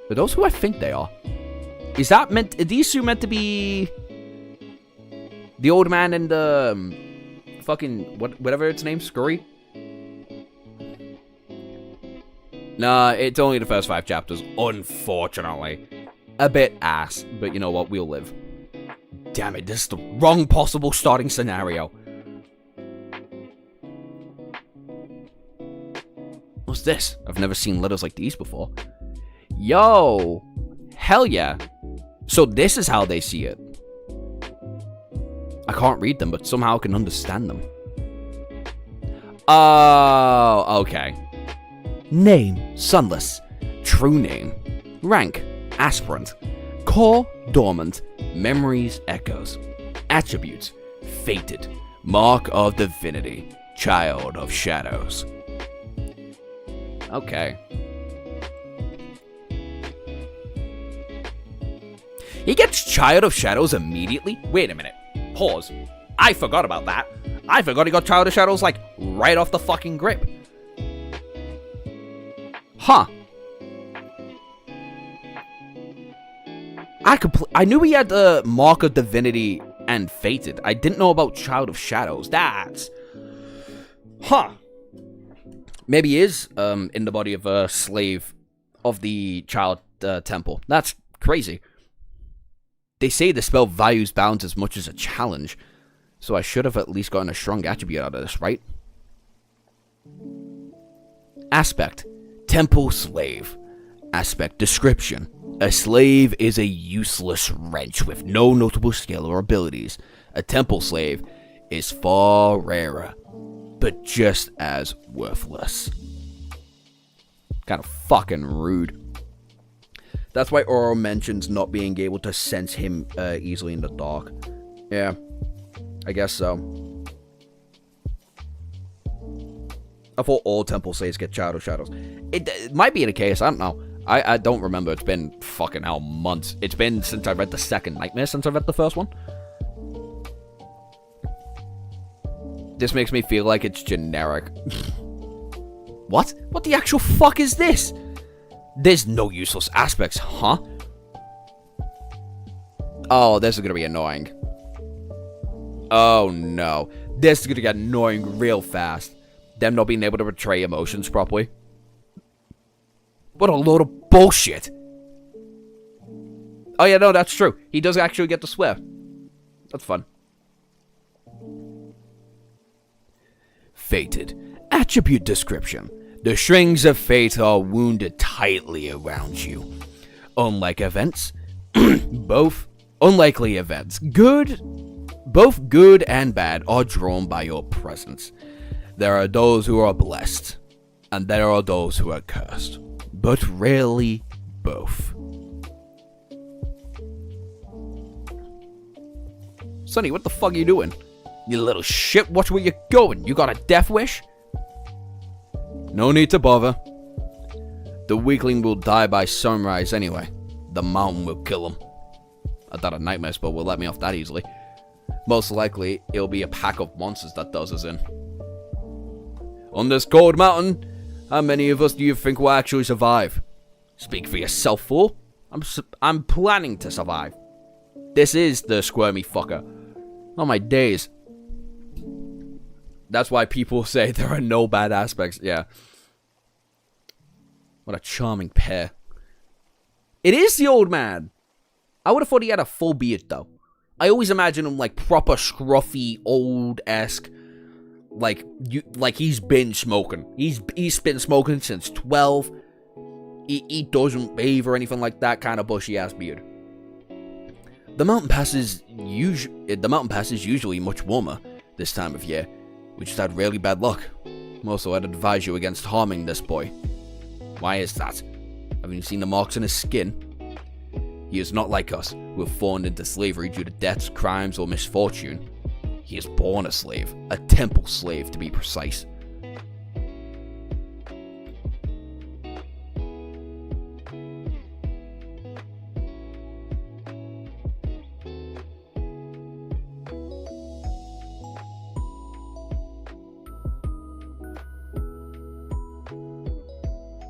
Are those who I think they are? Is that meant? Are these two meant to be the old man and the fucking whatever its name, Scurry? Nah, it's only the first 5 chapters, unfortunately. A bit ass, but you know what? We'll live. Damn it! This is the wrong possible starting scenario. What's this? I've never seen letters like these before. Yo, hell yeah. So this is how they see it. I can't read them, but somehow I can understand them. Oh, okay. Name, sunless. True name. Rank, aspirant. Core, dormant. Memories, echoes. Attributes, fated. Mark of divinity. Child of shadows. Okay. He gets Child of Shadows immediately? Wait a minute. Pause. I forgot about that. I forgot he got Child of Shadows, like, right off the fucking grip. Huh. I knew he had the Mark of Divinity and Fated. I didn't know about Child of Shadows. That's... Huh. Maybe he is in the body of a slave of the Child Temple. That's crazy. They say the spell values balance as much as a challenge, so I should have at least gotten a strong attribute out of this, right? Aspect. Temple slave. Aspect description. A slave is a useless wrench with no notable skill or abilities. A temple slave is far rarer, but just as worthless. Kind of fucking rude. That's why Oro mentions not being able to sense him easily in the dark. Yeah, I guess so. I thought all temple slaves get Child of Shadows. It might be the case, I don't know. I don't remember. It's been fucking hell months. It's been since I read the second Nightmare since I read the first one. This makes me feel like it's generic. What? What the actual fuck is this? There's no useless aspects, huh? Oh, this is gonna be annoying. Oh no. This is gonna get annoying real fast. Them not being able to portray emotions properly. What a load of bullshit. Oh yeah, no, that's true. He does actually get to swear. That's fun. Fated. Attribute description. The strings of fate are wounded tightly around you. Unlike events, both unlikely events, both good and bad are drawn by your presence. There are those who are blessed, and there are those who are cursed, but rarely both. Sonny, what the fuck are you doing? You little shit, watch where you're going. You got a death wish? No need to bother. The weakling will die by sunrise anyway. The mountain will kill him. I thought a nightmare spell will let me off that easily. Most likely, it'll be a pack of monsters that does us in. On this cold mountain, how many of us do you think will actually survive? Speak for yourself, fool. I'm planning to survive. This is the squirmy fucker. Oh my days. That's why people say there are no bad aspects. Yeah. What a charming pair. It is the old man. I would have thought he had a full beard, though. I always imagine him like proper scruffy, old-esque. Like he's been smoking. He's been smoking since 12. He doesn't bathe or anything like that. Kind of bushy-ass beard. The mountain pass is usually much warmer this time of year. We just had really bad luck. Also, I'd advise you against harming this boy. Why is that? Haven't you seen the marks on his skin? He is not like us, who have fallen into slavery due to deaths, crimes, or misfortune. He is born a slave, a temple slave to be precise.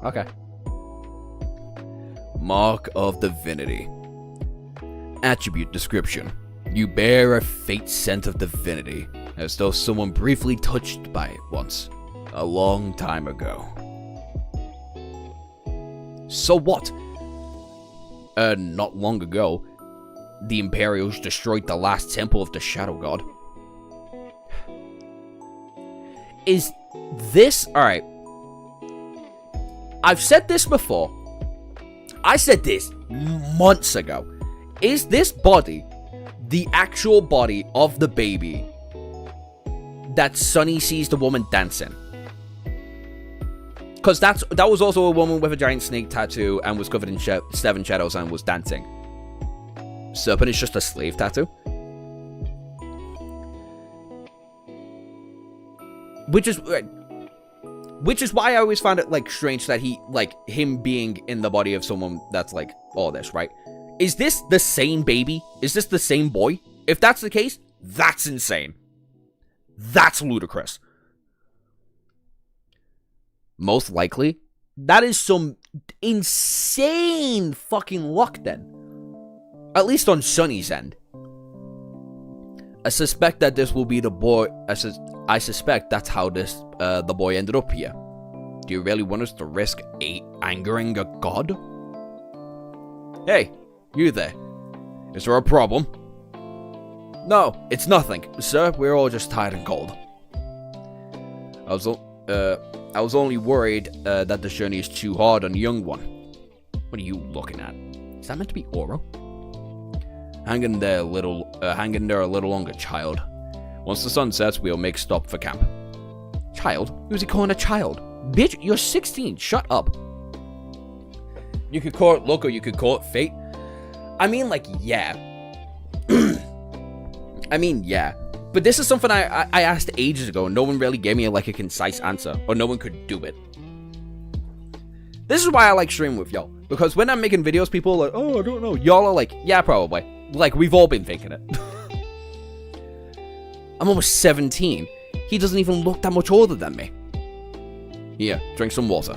Okay. Mark of Divinity. Attribute description. You bear a faint scent of divinity, as though someone briefly touched by it once, a long time ago. So what? Not long ago, the Imperials destroyed the last temple of the Shadow God. Is this... Alright. I've said this before. I said this months ago. Is this body the actual body of the baby that Sonny sees the woman dancing? Because that was also a woman with a giant snake tattoo and was covered in 7 shadows and was dancing. Serpent is just a slave tattoo. Which is why I always found it, like, strange that he, like, him being in the body of someone that's, like, all this, right? Is this the same baby? Is this the same boy? If that's the case, that's insane. That's ludicrous. Most likely, that is some insane fucking luck then. At least on Sonny's end. I suspect that this will be the boy. I suspect that's how this the boy ended up here. Do you really want us to risk angering a god? Hey, you there. Is there a problem? No, it's nothing, sir. We're all just tired and cold. I was only worried that the journey is too hard on the young one. What are you looking at? Is that meant to be Oro? Hang in there a little longer, child. Once the sun sets, we'll make stop for camp. Child? Who's he calling a child? Bitch, you're 16. Shut up. You could call it luck or you could call it fate. I mean, like, yeah. I mean, yeah. But this is something I asked ages ago, and no one really gave me, like, a concise answer. Or no one could do it. This is why I like streaming with y'all. Because when I'm making videos, people are like, oh, I don't know. Y'all are like, yeah, probably. Like, we've all been thinking it. I'm almost 17. He doesn't even look that much older than me. Here, drink some water.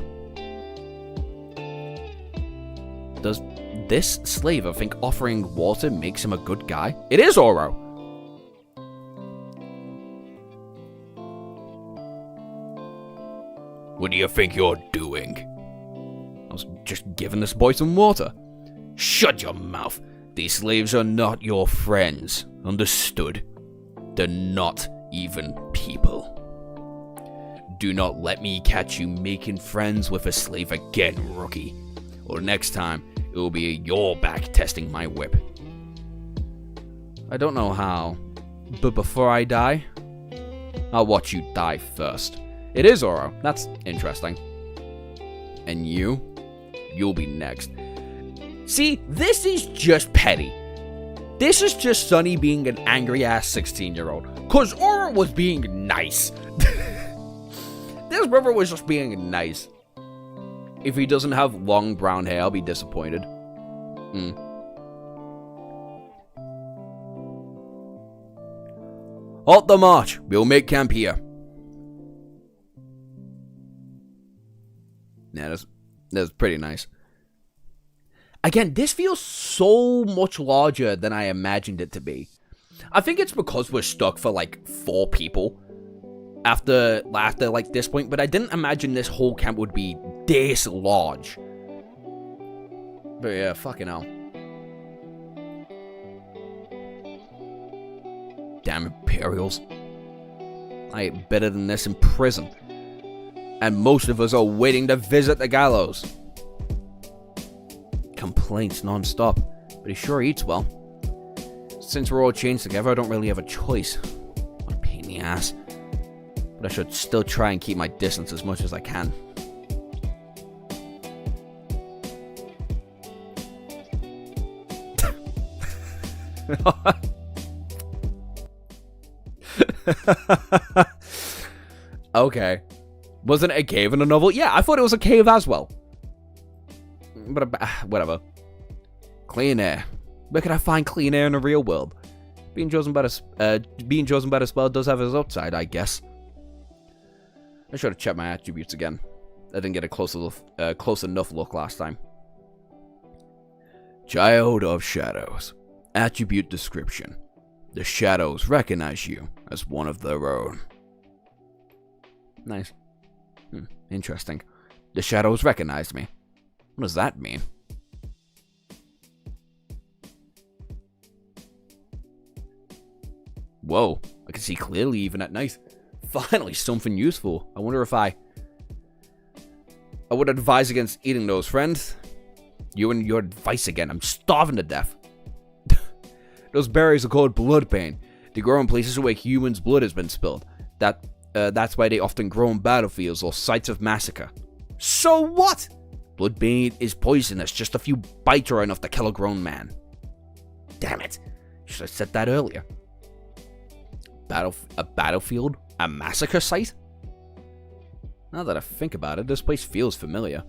Does this slaver think offering water makes him a good guy? It is Oro. What do you think you're doing? I was just giving this boy some water. Shut your mouth. These slaves are not your friends. Understood? They're not even people. Do not let me catch you making friends with a slave again, rookie. Or next time, it will be your back testing my whip. I don't know how, but before I die, I'll watch you die first. It is Oro. That's interesting. And you'll be next. See, this is just petty. This is just Sonny being an angry-ass 16-year-old. Because Oro was being nice. This brother was just being nice. If he doesn't have long brown hair, I'll be disappointed. Halt the march. We'll make camp here. Yeah, that's pretty nice. Again, this feels so much larger than I imagined it to be. I think it's because we're stuck for like 4 people after like this point, but I didn't imagine this whole camp would be this large. But yeah, fucking hell. Damn Imperials. I ate better than this in prison. And most of us are waiting to visit the gallows. Complaints non-stop, but he sure eats well. Since we're all chained together, I don't really have a choice. What a pain in the ass. But I should still try and keep my distance as much as I can. Okay. Wasn't it a cave in a novel? Yeah, I thought it was a cave as well. But whatever. Clean air. Where can I find clean air in the real world? Being chosen by the spell does have its upside, I guess. I should have checked my attributes again. I didn't get a close enough look last time. Child of Shadows. Attribute description. The shadows recognize you as one of their own. Nice. Interesting. The shadows recognized me. What does that mean? Whoa, I can see clearly even at night. Finally, something useful. I wonder if would advise against eating those, friend. You and your advice again. I'm starving to death. Those berries are called bloodbane. They grow in places where humans' blood has been spilled. That's why they often grow on battlefields or sites of massacre. So what? Bloodbane is poisonous. Just a few bites are enough to kill a grown man. Damn it. Should have said that earlier. A battlefield? A massacre site? Now that I think about it, this place feels familiar.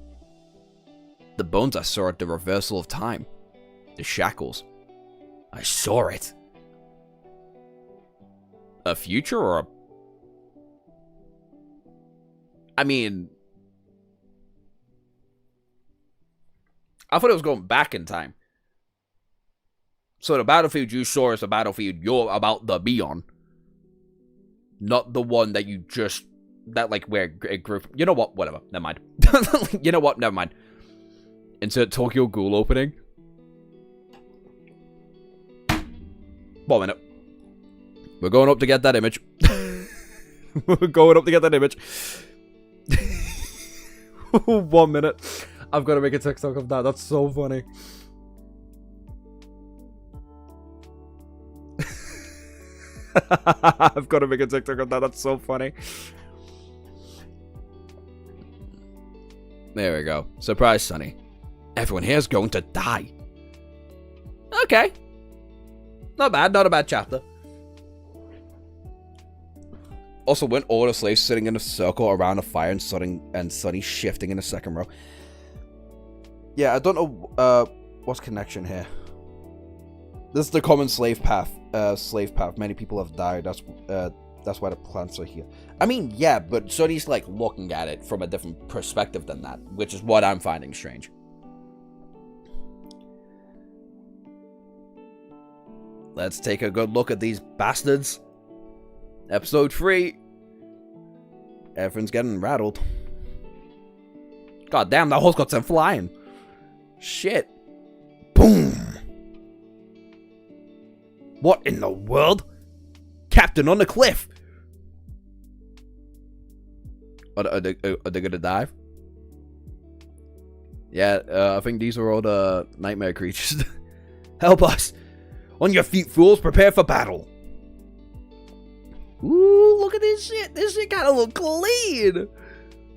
The bones I saw at the reversal of time. The shackles. I saw it. A future or a... I mean... I thought it was going back in time. So the battlefield you saw is the battlefield you're about to be on. Not the one that you just... That, like, where a group... You know what? Whatever. Never mind. You know what? Never mind. Insert Tokyo Ghoul opening. 1 minute. We're going up to get that image. We're going up to get that image. 1 minute. I've got to make a TikTok of that. That's so funny. I've got to make a TikTok of that. That's so funny. There we go. Surprise, Sonny. Everyone here's going to die. Okay. Not bad. Not a bad chapter. Also, weren't all the slaves sitting in a circle around a fire and Sonny shifting in the second row? Yeah, I don't know what's connection here. This is the common slave path. Many people have died. That's why the plants are here. I mean, yeah, but Sonny's like looking at it from a different perspective than that, which is what I'm finding strange. Let's take a good look at these bastards. Episode 3. Everyone's getting rattled. God damn, that horse got sent flying. Shit. Boom. What in the world? Captain on the cliff. Are they gonna dive? Yeah, I think these are all the nightmare creatures. Help us. On your feet, fools. Prepare for battle. Ooh, look at this shit. This shit gotta look clean.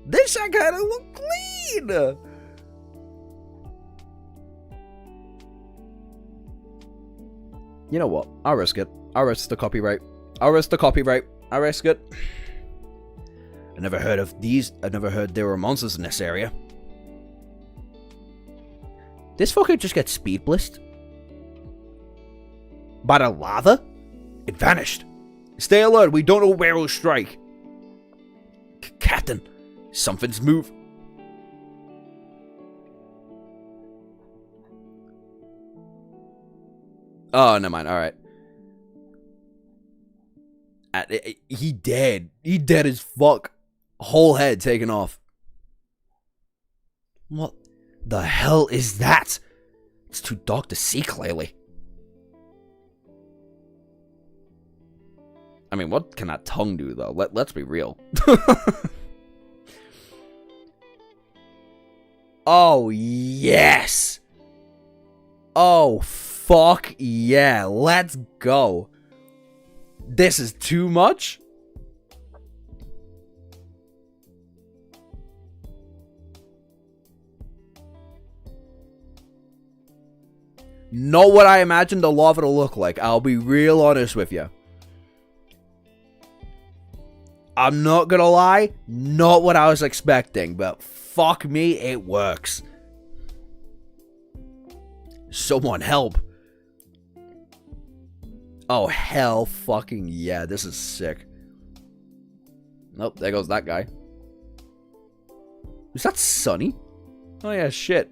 This shit gotta look clean. You know what? I'll risk it. I'll risk the copyright. I'll risk the copyright. I'll risk it. I never heard of these. I never heard there were monsters in this area. This fucker just gets speed blissed. By the lava? It vanished. Stay alert. We don't know where it'll strike. Captain, something's moved. Oh, never mind. All right. He dead. He dead as fuck. Whole head taken off. What the hell is that? It's too dark to see clearly. I mean, what can that tongue do, though? Let's be real. Oh, yes. Oh, fuck yeah. Let's go. This is too much. Not what I imagined the lava to look like. I'll be real honest with you. I'm not gonna lie, not what I was expecting, but fuck me, it works. Someone help. Oh, hell fucking yeah, this is sick. Nope, there goes that guy. Is that Sonny? Oh yeah, shit.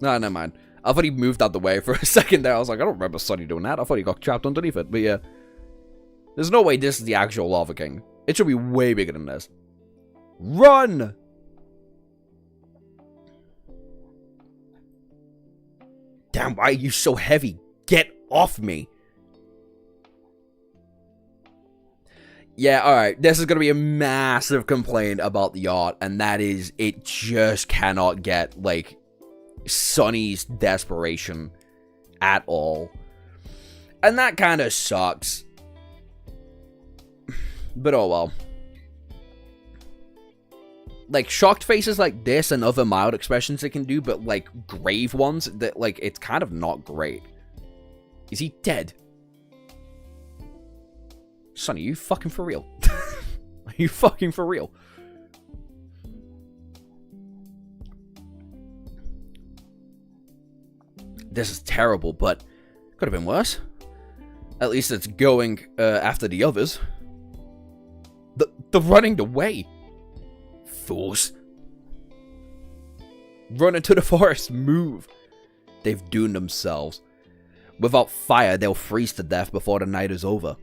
No, never mind. I thought he moved out the way for a second there. I was like, I don't remember Sonny doing that. I thought he got trapped underneath it, but yeah. There's no way this is the actual Lava King. It should be way bigger than this. Run! Damn, why are you so heavy? Get off me. Yeah, alright. This is going to be a massive complaint about the art, and that is, it just cannot get, like, Sonny's desperation at all. And that kind of sucks. But oh well. Like, shocked faces like this and other mild expressions it can do, but, like, grave ones, that, like, it's kind of not great. Is he dead? Sonny, are you fucking for real? Are you fucking for real? This is terrible, but could have been worse. At least it's going after the others. They're running away. Fools. Run into the forest. Move. They've doomed themselves. Without fire, they'll freeze to death before the night is over.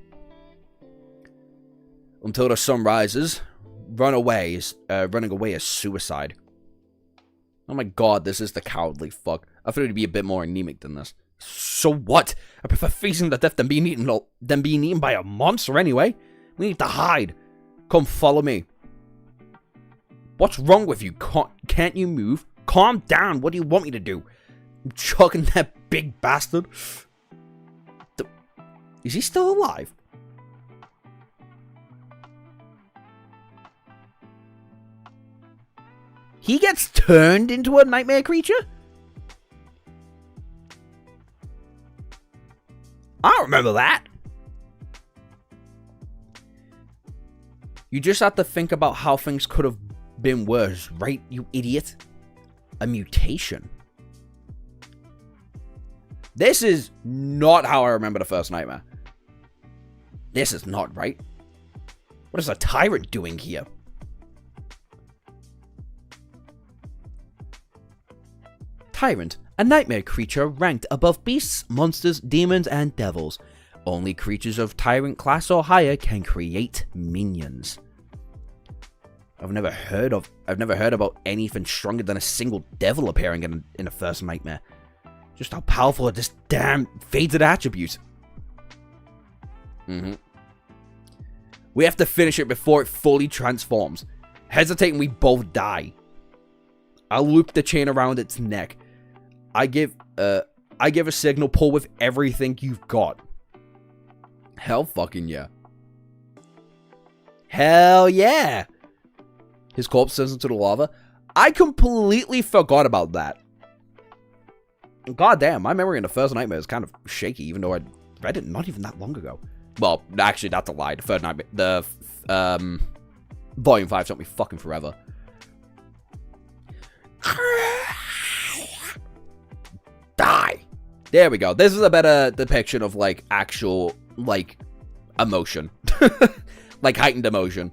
Until the sun rises, running away is suicide. Oh my god, this is the cowardly fuck. I thought it'd be a bit more anemic than this. So what? I prefer freezing to death than being eaten by a monster anyway. We need to hide. Come follow me. What's wrong with you? Can't you move? Calm down. What do you want me to do? I'm chugging that big bastard. Is he still alive? He gets turned into a nightmare creature? I don't remember that. You just have to think about how things could have been worse, right, you idiot? A mutation. This is not how I remember the first nightmare. This is not right. What is a tyrant doing here? Tyrant, a nightmare creature ranked above beasts, monsters, demons, and devils. Only creatures of tyrant class or higher can create minions. I've never heard about anything stronger than a single devil appearing in a first nightmare. Just how powerful are this damn faded attribute. We have to finish it before it fully transforms. Hesitating, we both die. I'll loop the chain around its neck. I give a signal, pull with everything you've got. Hell fucking yeah. Hell yeah. His corpse turns into the lava. I completely forgot about that. God damn, my memory in the first nightmare is kind of shaky, even though I read it not even that long ago. Well, actually, that's a lie. The third nightmare, the volume 5 took me fucking forever. Die. There we go. This is a better depiction of, like, actual, like, emotion. Like, heightened emotion.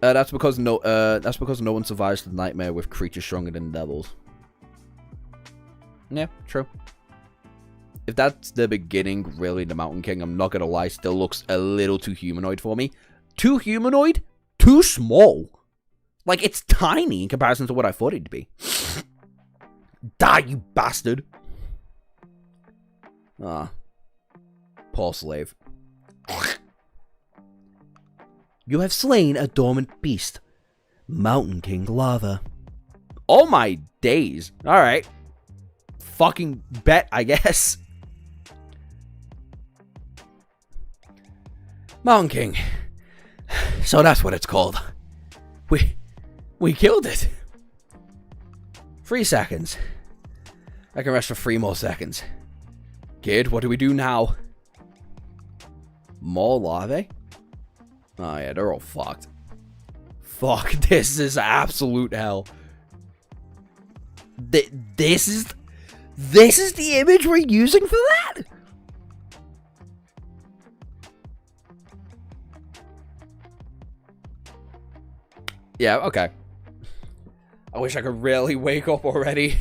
That's because no one survives the nightmare with creatures stronger than devils. Yeah, true. If that's the beginning, really, the Mountain King, I'm not gonna lie, still looks a little too humanoid for me. Too humanoid? Too small. Like, it's tiny in comparison to what I thought it'd be. Die, you bastard! Ah. Poor slave. You have slain a dormant beast. Mountain King Lava. Oh my days. Alright. Fucking bet, I guess. Mountain King. So that's what it's called. We killed it. 3 seconds. I can rest for 3 more seconds. Kid, what do we do now? More larvae? Oh yeah, they're all fucked. Fuck, this is absolute hell. This is the image we're using for that? Yeah, okay. I wish I could really wake up already.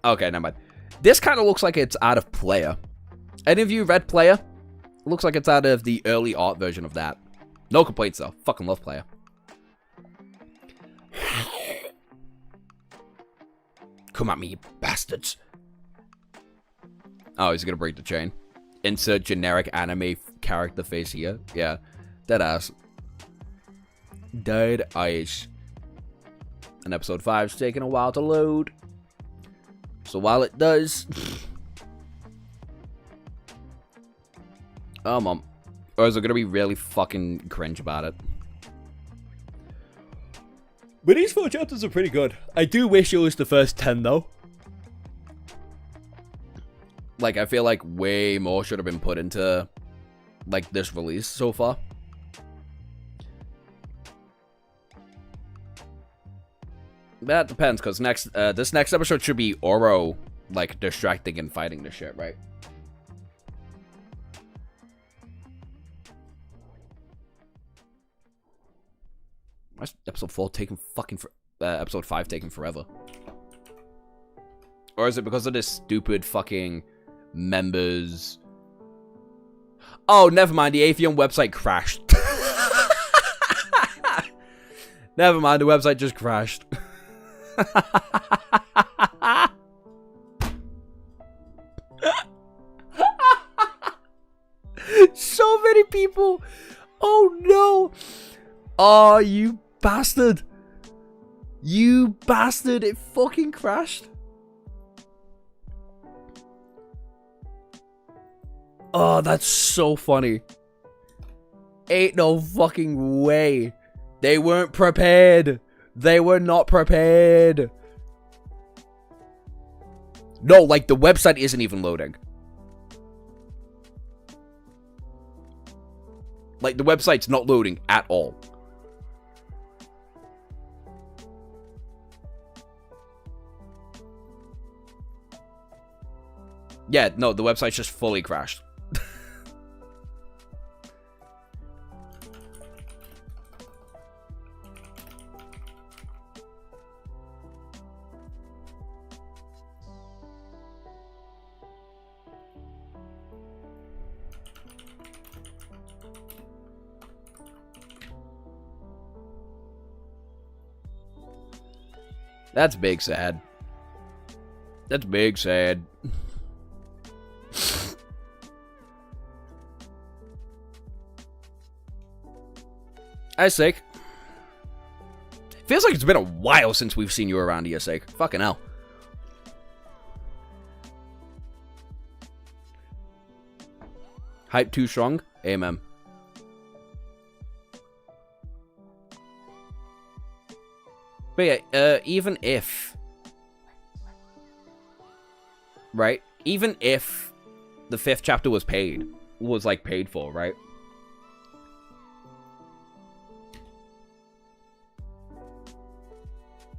Okay, never mind. This kind of looks like it's out of Player. Any of you read Player? It looks like it's out of the early art version of that. No complaints though. Fucking love Player. Come at me, you bastards. Oh, he's gonna break the chain. insert generic anime character face here. Yeah, dead ass. Dead ice. And episode 5's taking a while to load. So while it does... Or is it gonna be really fucking cringe about it? But these 4 chapters are pretty good. I do wish it was the first 10 though. Like, I feel like way more should have been put into, like, this release so far. That depends, because this next episode should be Oro, like, distracting and fighting the shit, right? Why's episode 4 taking fucking episode 5 taking forever? Or is it because of this stupid fucking members? Oh, never mind. The Atheon website crashed. Never mind. The website just crashed. So many people. Oh no. Oh, you bastard. You bastard. It fucking crashed. Oh, that's so funny. Ain't no fucking way. They weren't prepared. They were not prepared. No, like, the website isn't even loading. Like, the website's not loading at all. Yeah, no, the website's just fully crashed. That's big sad. That's big sad. Isaac. Feels like it's been a while since we've seen you around here, Isaac. Fucking hell. Hype too strong? Amen. But yeah, even if... Right? Even if the 5th chapter was paid, like, paid for, right?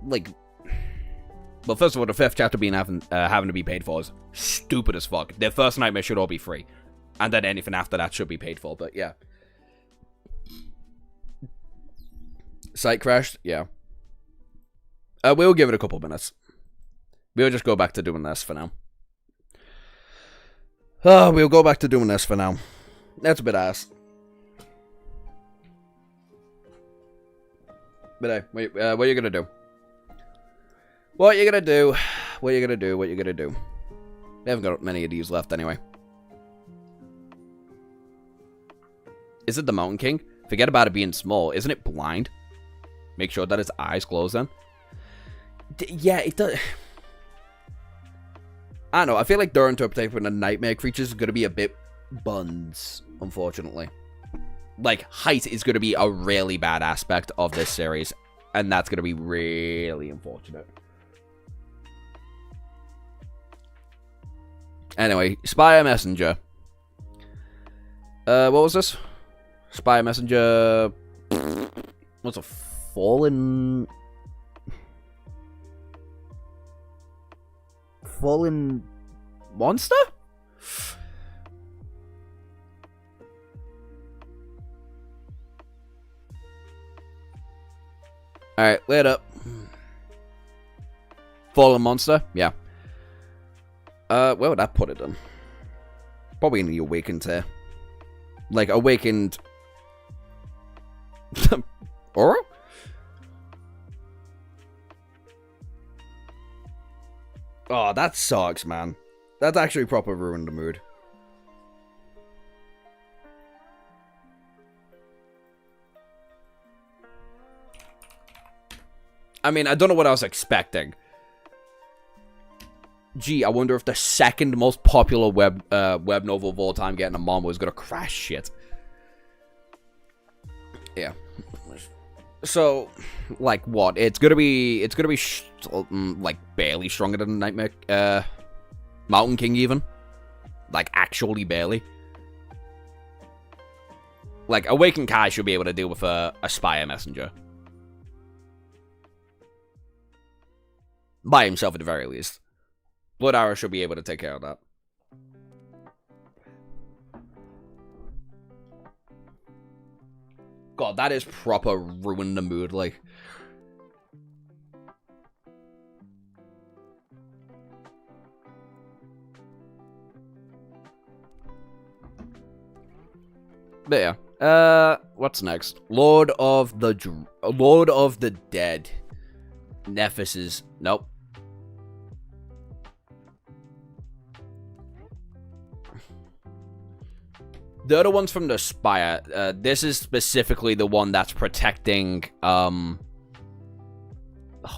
Like... Well, first of all, the 5th chapter having to be paid for is stupid as fuck. Their first nightmare should all be free. And then anything after that should be paid for, but yeah. Site crashed? Yeah. We'll give it a couple minutes. We'll just go back to doing this for now. We'll go back to doing this for now. That's a bit ass. But hey, wait, what are you gonna do? What are you gonna do? What are you gonna do? What are you gonna do? We haven't got many of these left anyway. Is it the Mountain King? Forget about it being small. Isn't it blind? Make sure that its eyes close then. Yeah, it does. I don't know. I feel like their interpretation of nightmare creatures is going to be a bit buns, unfortunately. Like, height is going to be a really bad aspect of this series. And that's going to be really unfortunate. Anyway, Spire Messenger. What was this? Spire Messenger... What's a fallen... Fallen monster? Alright, wait up. Fallen monster? Yeah. Where would that put it then? Probably in the awakened tier. Like, awakened... Aura? Oh, that sucks, man. That's actually proper ruined the mood. I mean, I don't know what I was expecting. Gee, I wonder if the second most popular web novel of all time getting a MANHWA is gonna crash shit. Yeah. So, like, what? It's gonna be like barely stronger than Nightmare, Mountain King even. Like, actually barely. Like, Awakened Kai should be able to deal with a Spire Messenger. By himself, at the very least. Blood Arrow should be able to take care of that. God, that is proper ruin the mood, like. But yeah. What's next? Lord of the Dead. Nephis. Nope. The other one's from the Spire. This is specifically the one that's protecting, what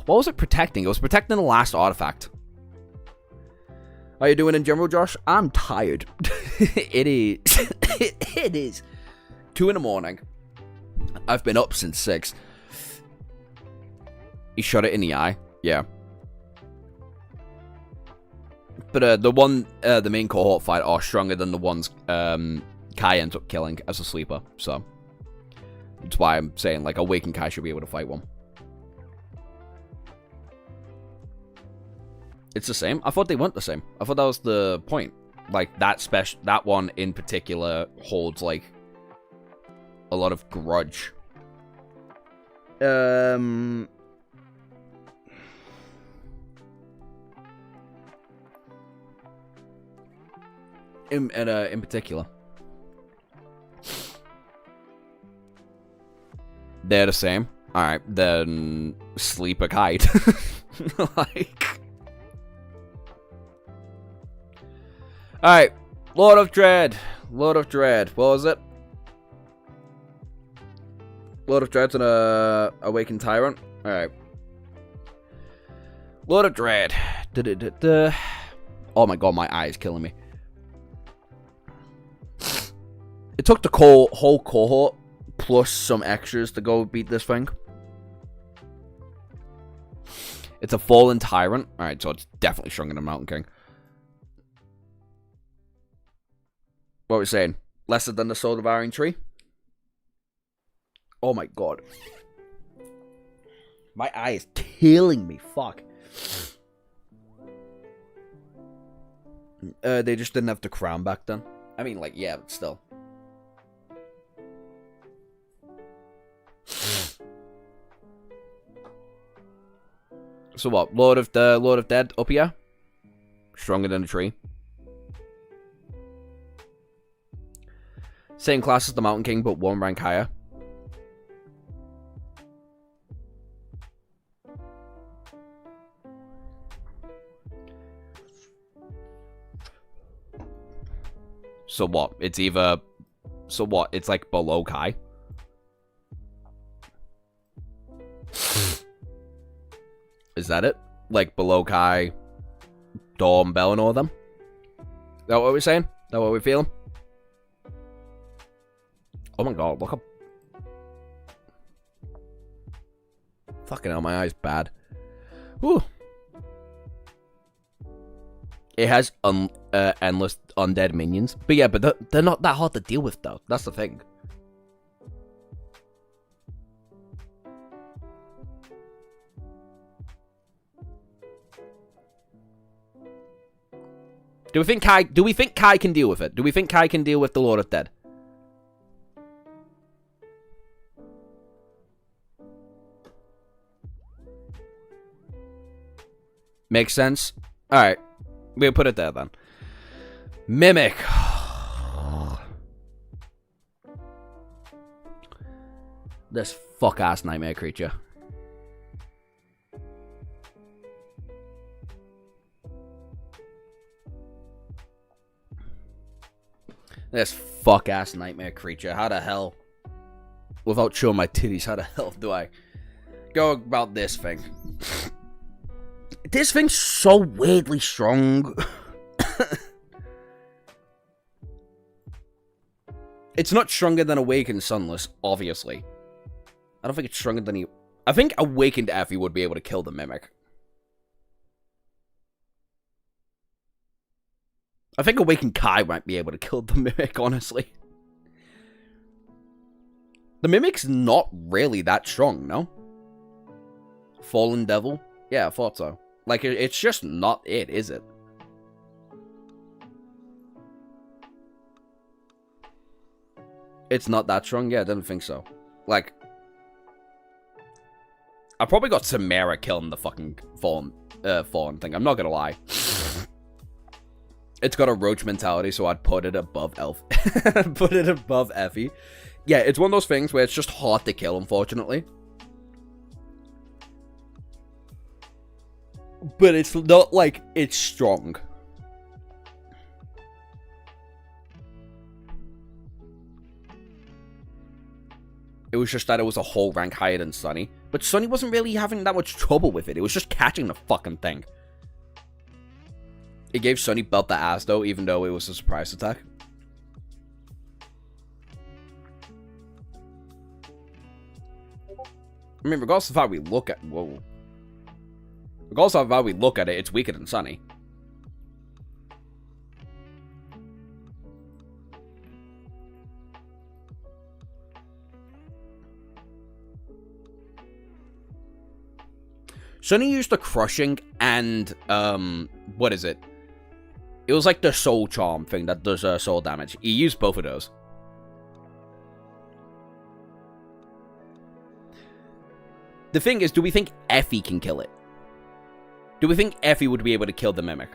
was it protecting? It was protecting the last artifact. How you doing in general, Josh? I'm tired. It is. It is 2 in the morning. I've been up since 6. He shot it in the eye. Yeah. But the main cohort fight are stronger than the ones Kai ends up killing as a sleeper. So that's why I'm saying, like, Awakened Kai should be able to fight one. It's the same? I thought they weren't the same. I thought that was the point. Like, that one in particular holds, like, a lot of grudge. In particular. They're the same. Alright, then Sleeper Kite. Like. Alright, Lord of Dread. Lord of Dread. What was it? Lord of Dread's an Awakened Tyrant. Alright. Lord of Dread. Oh my god, my eye is killing me. It took the whole cohort plus some extras to go beat this thing. It's a Fallen Tyrant. Alright, so it's definitely stronger than Mountain King. What were we saying? Lesser than the Soul Devouring Tree? Oh my god. My eye is killing me. Fuck. They just didn't have the crown back then. I mean, like, yeah, but still. So what? Lord of Dead up here? Stronger than a tree. Same class as the Mountain King, but 1 rank higher. So what? It's either... So what? It's like below Kai? Is that it? Like below Kai, Dorm, Bell, and all of them? Is that what we're saying? Is that what we're feeling? Oh my god, look up. Fucking hell, my eye's bad. Whew. It has endless undead minions. But yeah, but they're not that hard to deal with, though. That's the thing. Do we think Kai can deal with it? Do we think Kai can deal with the Lord of Dead? Makes sense? Alright. We'll put it there then. Mimic. This fuck-ass nightmare creature. This fuck-ass nightmare creature. How the hell... Without showing my titties, how the hell do I go about this thing. This thing's so weirdly strong. It's not stronger than Awakened Sunless, obviously. I don't think it's stronger than I think Awakened Effie would be able to kill the Mimic. I think Awakened Kai might be able to kill the Mimic, honestly. The Mimic's not really that strong, no? Fallen Devil? Yeah, I thought so. Like, it's just not it, is it? It's not that strong? Yeah, I didn't think so. Like, I probably got Samara killing the fucking Fallen thing. I'm not gonna lie. It's got a roach mentality, so I'd put it above Elf. Put it above Effie. Yeah, it's one of those things where it's just hard to kill, unfortunately. But it's not like it's strong. It was just that it was a whole rank higher than Sunny. But Sunny wasn't really having that much trouble with it. It was just catching the fucking thing. It gave Sunny belt the ass, though, even though it was a surprise attack. I mean, regardless of how we look at... Whoa. Regardless of how we look at it, it's weaker than Sunny. Sunny used the crushing and, what is it? It was like the soul charm thing that does soul damage. He used both of those. The thing is, do we think Effie can kill it? Do we think Effie would be able to kill the Mimic?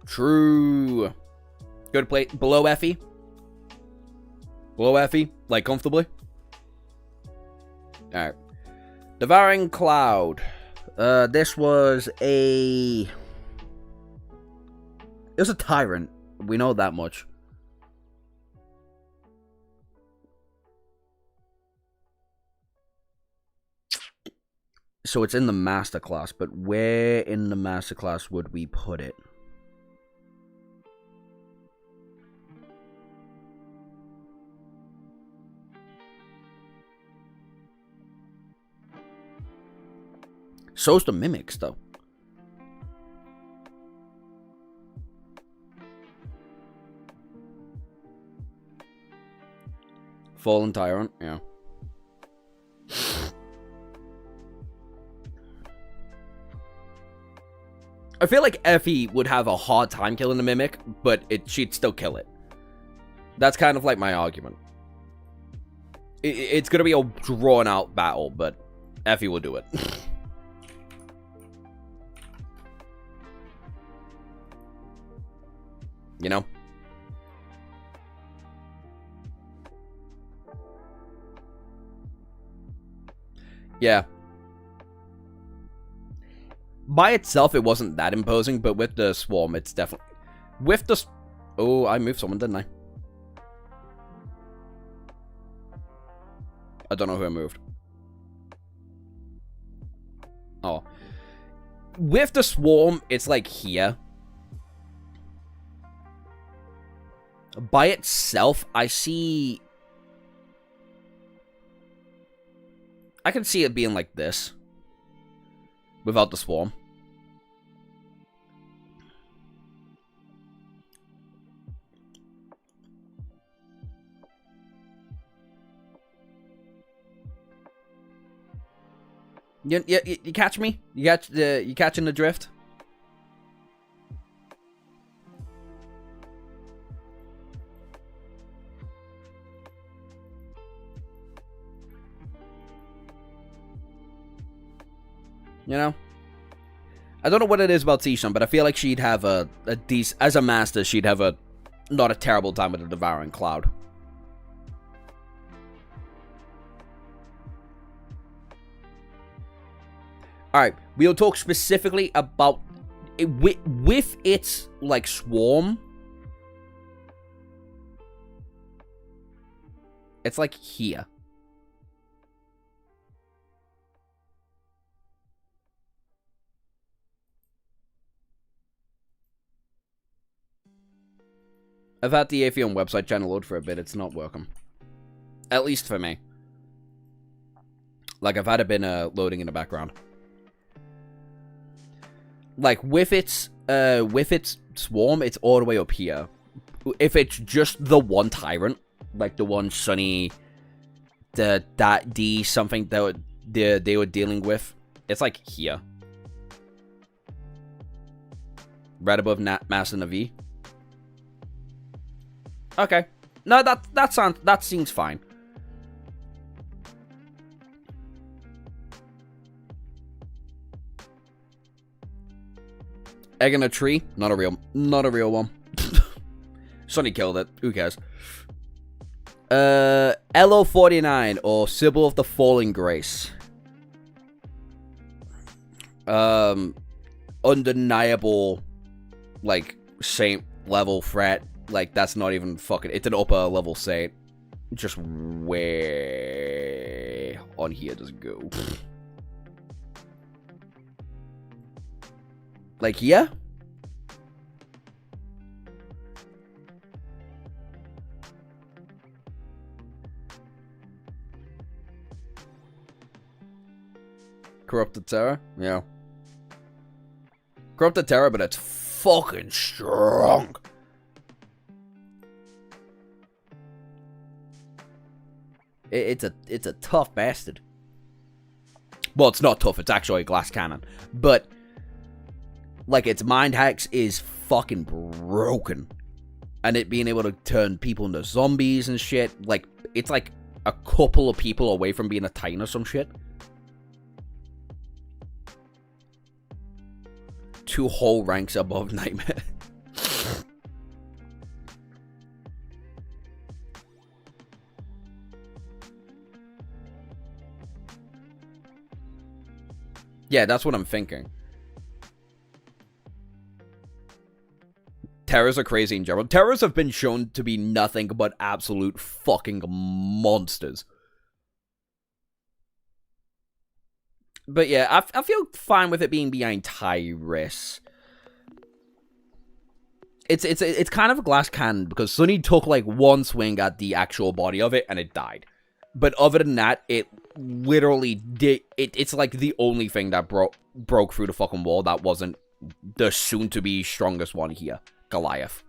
True. Go to play below Effie. Below Effie, like comfortably. Alright. Devouring Cloud. This was a... It was a tyrant. We know that much. So it's in the masterclass, but where in the masterclass would we put it? So's the Mimics, though. Fallen Tyrant, yeah. I feel like Effie would have a hard time killing the Mimic, but she'd still kill it. That's kind of like my argument. It's gonna be a drawn-out battle, but Effie will do it. You know? Yeah. By itself, it wasn't that imposing, but with the swarm, it's definitely... With the... Oh, I moved someone, didn't I? I don't know who I moved. Oh. With the swarm, it's like here. By itself, I see... I can see it being like this. Without the swarm. You catch me? You catching the drift? You know? I don't know what it is about T-Shun, but I feel like she'd have a decent... As a master, she'd have a... Not a terrible time with the Devouring Cloud. Alright, we'll talk specifically about it with its, like, swarm. It's, like, here. I've had the Atheon website channel load for a bit. It's not working. At least for me. Like, I've had it been loading in the background. Like, with its swarm, it's all the way up here. If it's just the one tyrant, like the one Sunny, that D something that they were dealing with, it's like here. Right above Mass and the V. Okay. No, that seems fine. Egg in a tree? Not a real one. Sonny killed it. Who cares? LO49 or Sybil of the Falling Grace. Undeniable, like, saint level threat. Like, that's not even fucking... It's an upper level saint. Just where on here does it go? Like here? Corrupted Terror? Yeah. Corrupted Terror, but it's fucking strong. It's a tough bastard. Well, it's not tough. It's actually a glass cannon. But, like, its mind hacks is fucking broken. And it being able to turn people into zombies and shit. Like, it's like a couple of people away from being a Titan or some shit. 2 whole ranks above Nightmare. Yeah, that's what I'm thinking. Terrors are crazy in general. Terrors have been shown to be nothing but absolute fucking monsters. But yeah, I feel fine with it being behind Tyrus. It's kind of a glass cannon because Sunny took like one swing at the actual body of it and it died. But other than that, it literally did. It's like the only thing that broke through the fucking wall that wasn't the soon-to-be strongest one here, Goliath.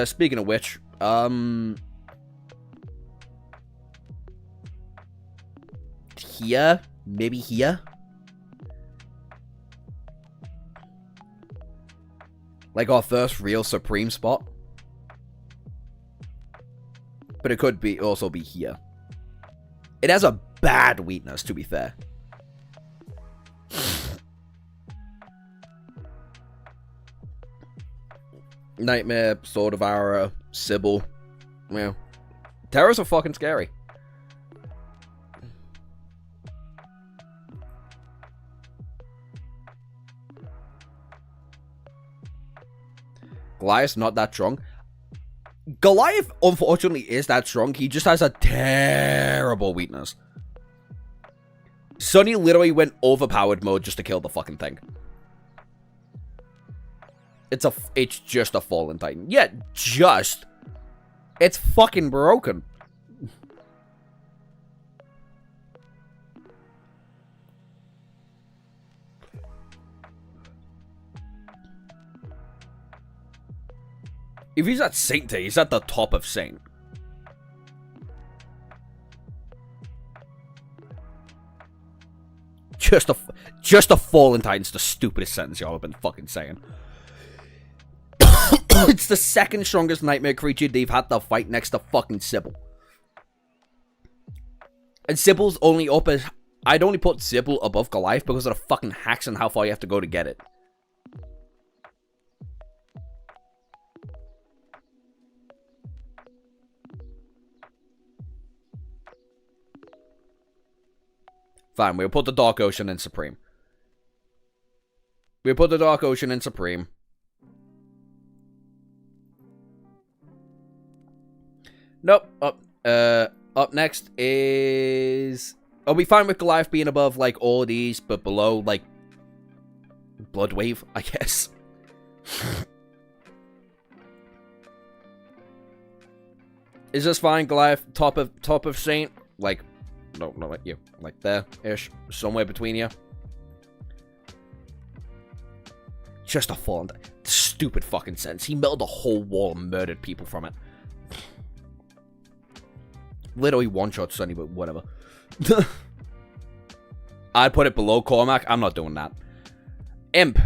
Speaking of which, here, maybe here. Like our first real Supreme spot. But it could be also be here. It has a bad weakness, to be fair. Nightmare, Sword Devourer, Sybil. Well, terrors are fucking scary. Goliath's not that strong. Goliath, unfortunately, is that strong. He just has a terrible weakness. Sunny literally went overpowered mode just to kill the fucking thing. It's just a fallen titan. Yeah, just. It's fucking broken. If he's at Saint tier, he's at the top of Saint. Just a fallen titan's the stupidest sentence y'all have been fucking saying. It's the second strongest nightmare creature they've had to fight next to fucking Sybil. And Sybil's only up as... I'd only put Sybil above Goliath because of the fucking hacks and how far you have to go to get it. Fine, we'll put the Dark Ocean in Supreme. We'll put the Dark Ocean in Supreme. Nope. Up next is... Are we fine with Goliath being above, like, all of these, but below, like, Bloodwave, I guess? Is this fine, Goliath? Top of Saint? Like, no, not like you. Like there-ish. Somewhere between you. Just a fallen... Stupid fucking sentence. He melted a whole wall and murdered people from it. Literally one-shot Sunny, but whatever. I'd put it below Cormac. I'm not doing that. Imp.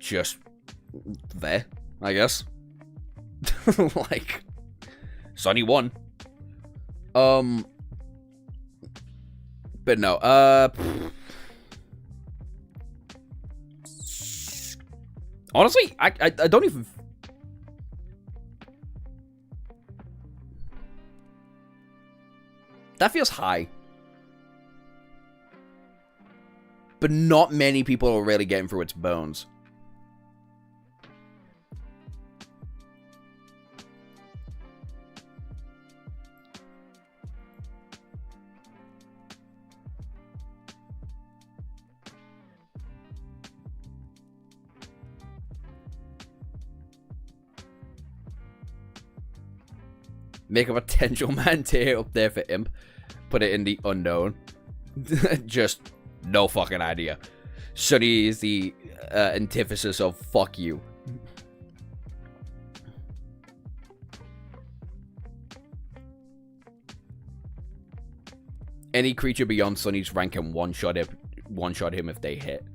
Just there, I guess. Like, Sunny won. But no, honestly, I don't even... That feels high. But not many people are really getting through its bones. Make a potential man tier up there for Imp. Put it in the unknown. Just no fucking idea. Sunny is the antithesis of fuck you. Any creature beyond Sunny's rank can one-shot him if they hit.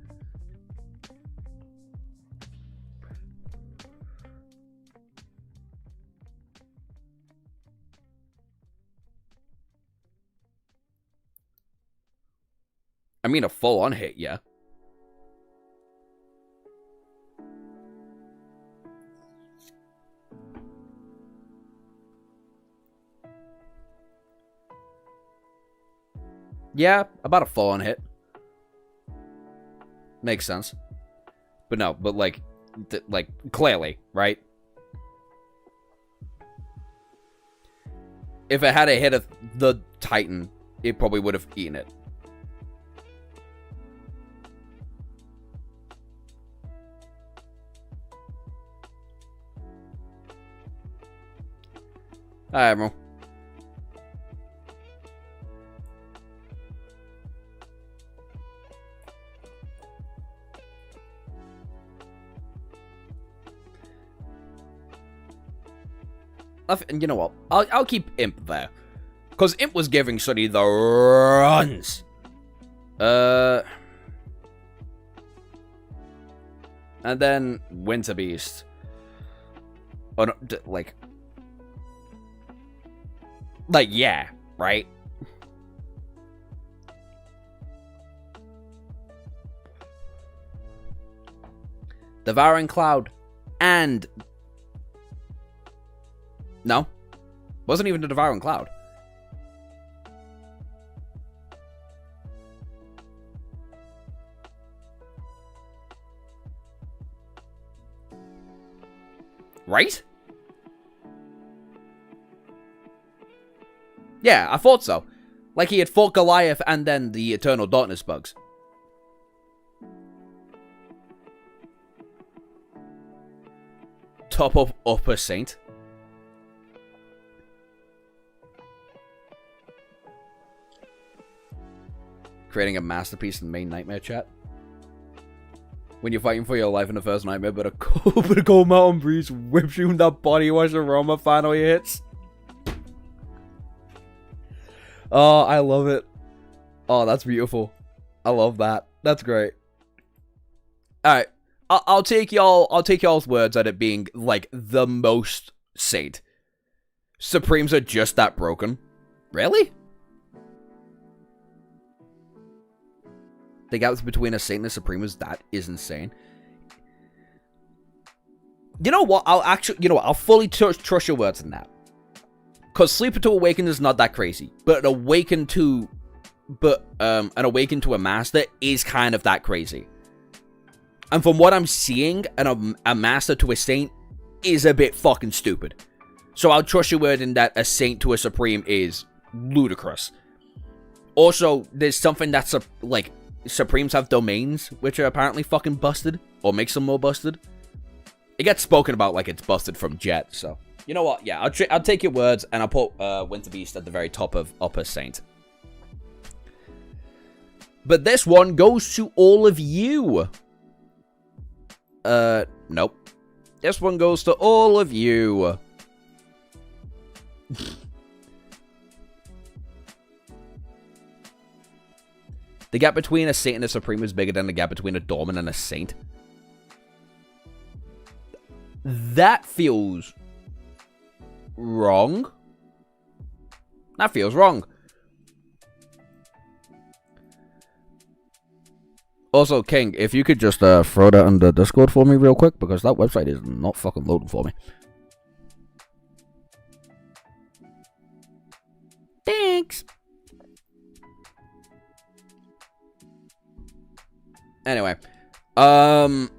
I mean, a full-on hit, yeah. Yeah, about a full-on hit. Makes sense. But no, but like, clearly, right? If it had a hit of the Titan, it probably would have eaten it. Hi, Admiral. You know what? I'll keep Imp there. Because Imp was giving Sunny the runs. And then Winter Beast. Oh, no, like, yeah, right? Devouring Cloud and... No. Wasn't even the Devouring Cloud. Right? Yeah, I thought so. Like he had fought Goliath and then the Eternal Darkness bugs. Top of Upper Saint. Creating a masterpiece in main nightmare chat. When you're fighting for your life in the first nightmare, but a cold mountain breeze whips you in the body once aroma finally hits. Oh, I love it. Oh, that's beautiful. I love that. That's great. Alright. I'll take y'all's words at it being like the most Saint. Supremes are just that broken. Really? The gap between a Saint and a Supreme that is insane. You know what? I'll fully trust your words in that. Because Sleeper to Awaken is not that crazy. But Awaken to but an awakened to a master is kind of that crazy. And from what I'm seeing, a master to a saint is a bit fucking stupid. So I'll trust your word in that a saint to a supreme is ludicrous. Also, there's something that's, like, supremes have domains, which are apparently fucking busted, or makes them more busted. It gets spoken about like it's busted from Jet, so... You know what? Yeah, I'll take your words, and I'll put Winter Beast at the very top of Upper Saint. But this one goes to all of you. Nope. This one goes to all of you. The gap between a saint and a supreme is bigger than the gap between a dormant and a saint. That feels wrong. That feels wrong. Also, King, if you could just throw that on the Discord for me real quick, because that website is not fucking loading for me. Thanks. Anyway, from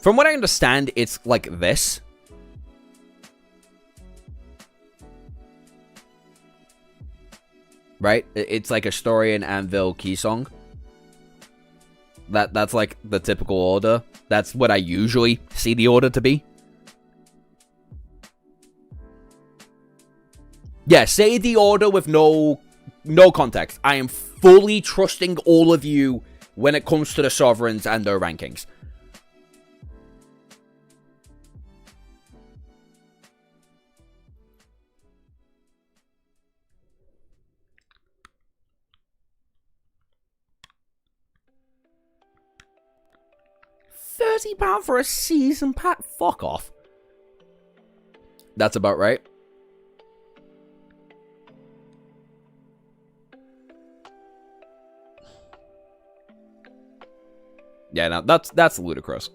what I understand, it's like this. Right? It's like a Historian, Anvil, Keysong. That's like the typical order. That's what I usually see the order to be. Yeah, say the order with no context. I am fully trusting all of you when it comes to the sovereigns and their rankings. £30 for a season pack? Fuck off. That's about right. Yeah, no, that's ludicrous.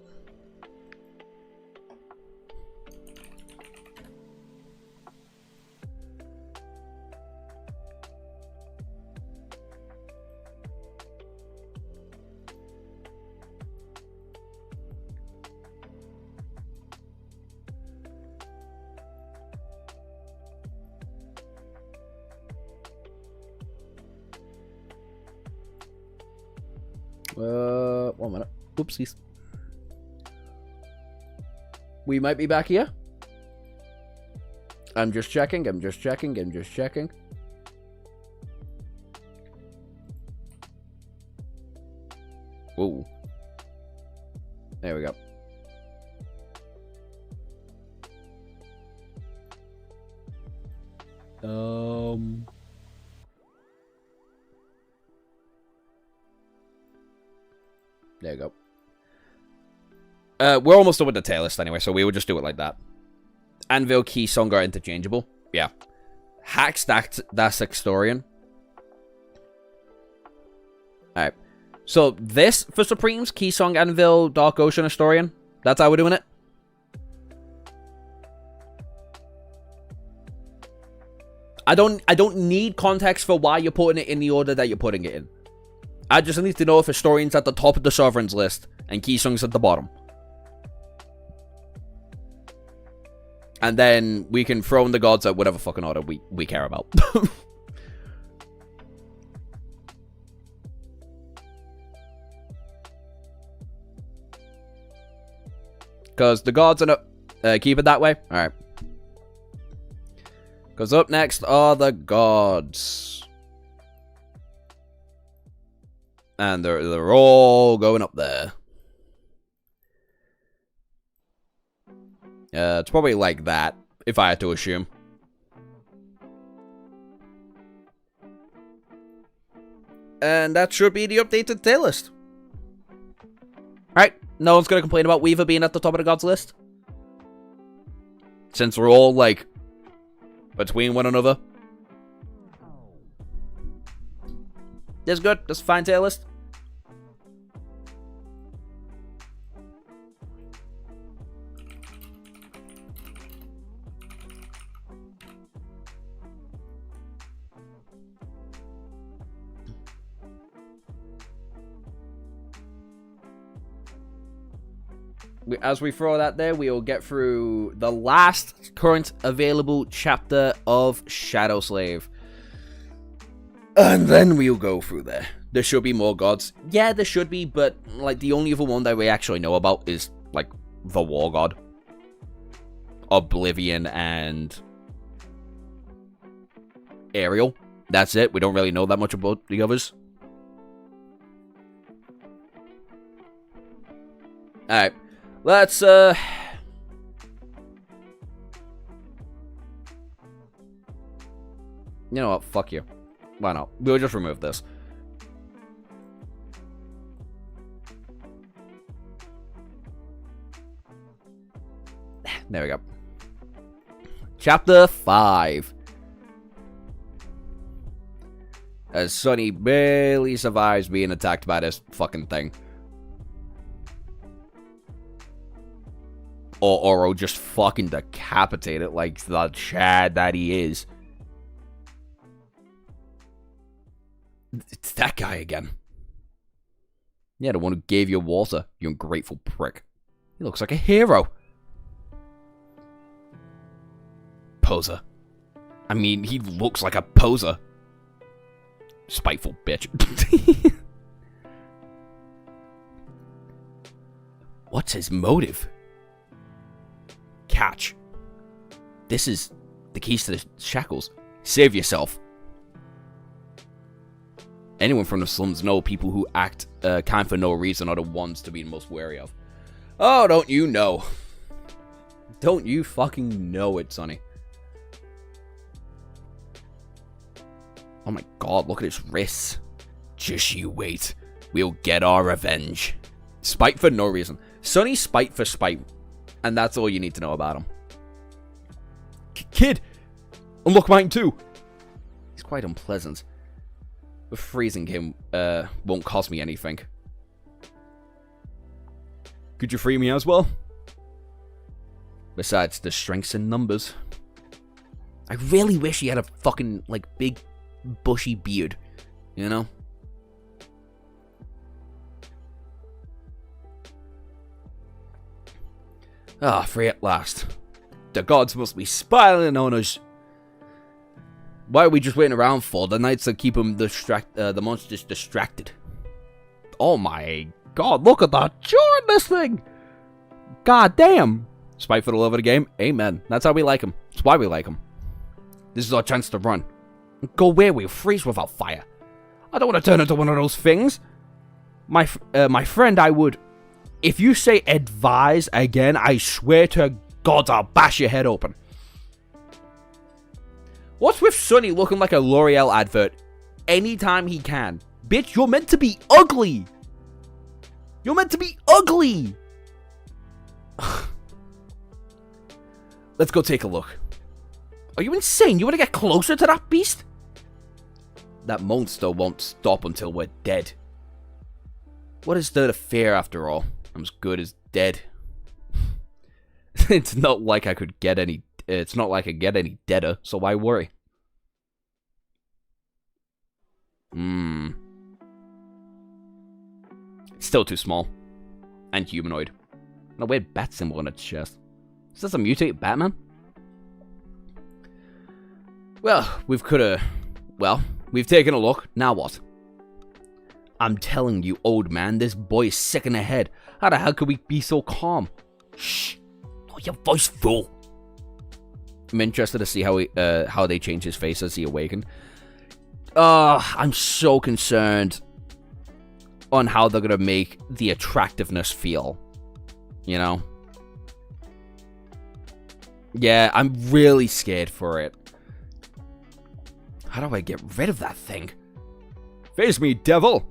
One minute. Oopsies. We might be back here. I'm just checking. Whoa. There we go. There you go. We're almost done with the tail list anyway, so we would just do it like that. Anvil, Keysong are interchangeable. Yeah. Hacks, that's Historian. Alright. So this for Supremes, Keysong, Anvil, Dark Ocean, Historian. That's how we're doing it. I don't need context for why you're putting it in the order that you're putting it in. I just need to know if Historian's at the top of the Sovereign's list and Keysong's at the bottom. And then we can throw in the gods at whatever fucking order we care about. Because the gods are not... keep it that way? Alright. Because up next are the gods. And they're all going up there. It's probably like that, if I had to assume. And that should be the updated tier list. Right? No one's gonna complain about Weaver being at the top of the gods list. Since we're all, like, between one another. That's good. That's a fine tier list. as we throw that there, we'll get through the last current available chapter of Shadow Slave. And then we'll go through there. There should be more gods. Yeah, there should be, but, like, the only other one that we actually know about is, like, the War God. Oblivion and Ariel. That's it. We don't really know that much about the others. Alright. Let's, You know what? Fuck you. Why not? We'll just remove this. There we go. Chapter 5. As Sunny barely survives being attacked by this fucking thing. Or Oro just fucking decapitate it like the Chad that he is. It's that guy again. Yeah, the one who gave you water, you ungrateful prick. He looks like a hero. Poser. I mean, he looks like a poser. Spiteful bitch. What's his motive? Catch. This is the keys to the shackles. Save yourself. Anyone from the slums know people who act kind for no reason are the ones to be most wary of. Oh, don't you know? Don't you fucking know it, Sonny? Oh my god, look at his wrists. Just you wait. We'll get our revenge. Spite for no reason. Sonny spite for spite. And that's all you need to know about him. Kid! Unlock mine too! He's quite unpleasant. But freezing him won't cost me anything. Could you free me as well? Besides, the strength's in numbers. I really wish he had a fucking, like, big, bushy beard. You know? Ah, free at last. The gods must be smiling on us. Why are we just waiting around for? The knights that keep them the monsters distracted. Oh my god, look at that jaw in this thing! God damn! Spite for the love of the game? Amen. That's how we like him. That's why we like him. This is our chance to run. Go where we'll freeze without fire. I don't want to turn into one of those things. My friend, I would. If you say advise again, I swear to God I'll bash your head open. What's with Sonny looking like a L'Oreal advert anytime he can? Bitch, you're meant to be ugly. You're meant to be ugly. Let's go take a look. Are you insane? You want to get closer to that beast? That monster won't stop until we're dead. What is there to fear after all? I'm as good as dead. It's not like I could get any. It's not like I get any deader, so why worry? It's still too small. And humanoid. And a weird bat symbol on its chest. Is this a mutated Batman? Well, we've taken a look. Now what? I'm telling you, old man, this boy is sick in the head. How the hell could we be so calm? Shh. Lower your voice, fool. I'm interested to see how they change his face as he awakened. I'm so concerned on how they're gonna make the attractiveness feel. You know? Yeah, I'm really scared for it. How do I get rid of that thing? Face me, devil!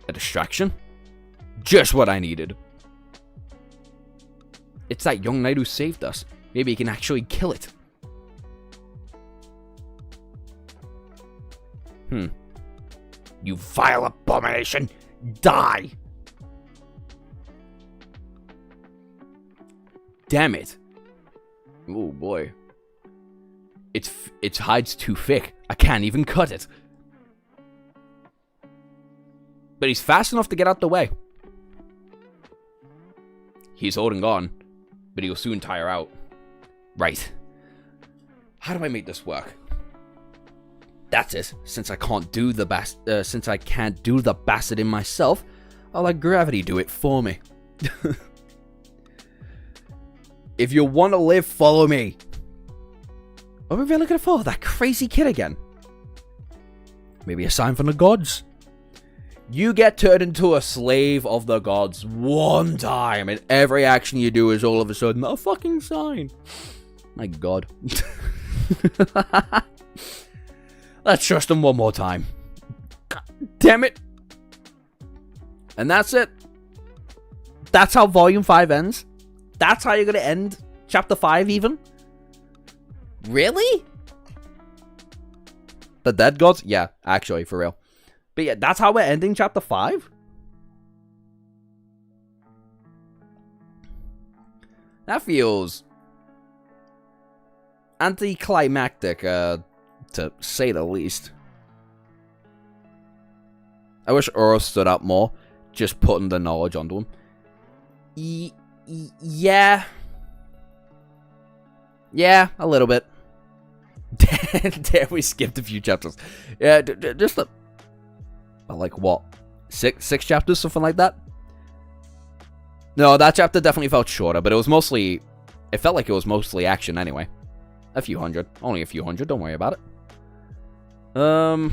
A distraction? Just what I needed. It's that young knight who saved us. Maybe he can actually kill it. You vile abomination! Die! Damn it. Oh boy. Its hide's too thick. I can't even cut it. But he's fast enough to get out the way. He's holding on, but he'll soon tire out. Right. How do I make this work? That's it. Since I can't do the bastard in myself, I'll let gravity do it for me. If you want to live, follow me. Are we really gonna follow that crazy kid again? Maybe a sign from the gods? You get turned into a slave of the gods one time, and every action you do is all of a sudden a fucking sign. My god. Let's trust him one more time. God damn it. And that's it. That's how Volume 5 ends. That's how you're going to end Chapter 5 even? Really? The dead gods? Yeah, actually, for real. But yeah, that's how we're ending Chapter 5? That feels anticlimactic, to say the least. I wish Oro stood out more, just putting the knowledge onto him. Yeah. Yeah, a little bit. Damn, we skipped a few chapters. Yeah, just like what? Six chapters, something like that? No, that chapter definitely felt shorter, but it was mostly... It felt like it was mostly action anyway. A few hundred. Only a few hundred, don't worry about it. But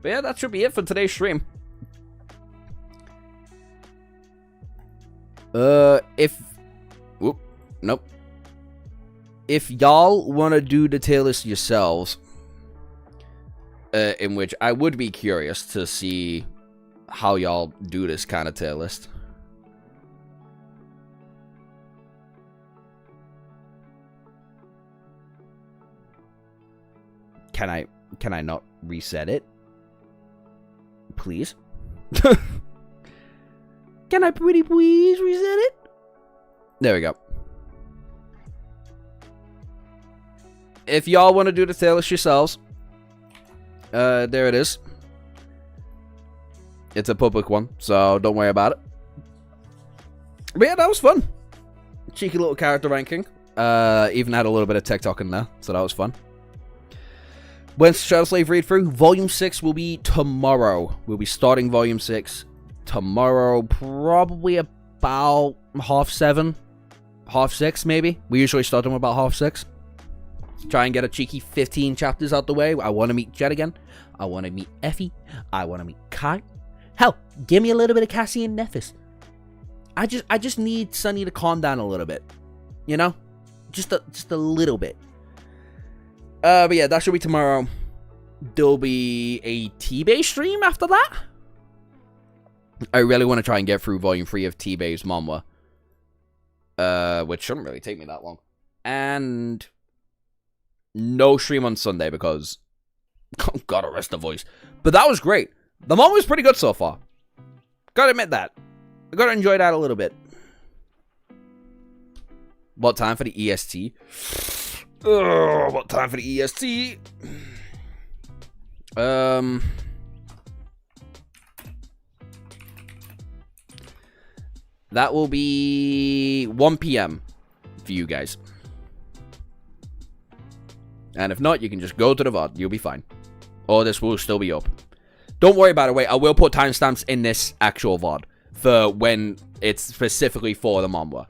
yeah, that should be it for today's stream. Nope. If y'all want to do the tier list yourselves, in which I would be curious to see how y'all do this kind of tier list. Can I not reset it? Please? Can I pretty please reset it? There we go. If y'all want to do the tier list yourselves, there it is. It's a public one, so don't worry about it. But yeah, that was fun. Cheeky little character ranking. Even had a little bit of TikTok in there, so that was fun. When's Shadow Slave read through? Volume 6 will be tomorrow. We'll be starting Volume 6 tomorrow, probably about 7:30, 6:30 maybe. We usually start them about 6:30. Try and get a cheeky 15 chapters out the way. I want to meet Jet again. I want to meet Effie. I want to meet Kai. Hell, give me a little bit of Cassie and Nephis. I just need Sunny to calm down a little bit. You know? Just a little bit. But yeah, that should be tomorrow. There'll be a T-Base stream after that. I really want to try and get through Volume 3 of T-Base MANHWA. Which shouldn't really take me that long. And no stream on Sunday because... gotta rest the voice. But that was great. The MANHWA was pretty good so far. Gotta admit that. I gotta enjoy that a little bit. What time for the EST? What time for the EST? That will be 1 PM for you guys. And if not, you can just go to the VOD. You'll be fine. Or this will still be up. Don't worry, by the way. I will put timestamps in this actual VOD for when it's specifically for the MANHWA.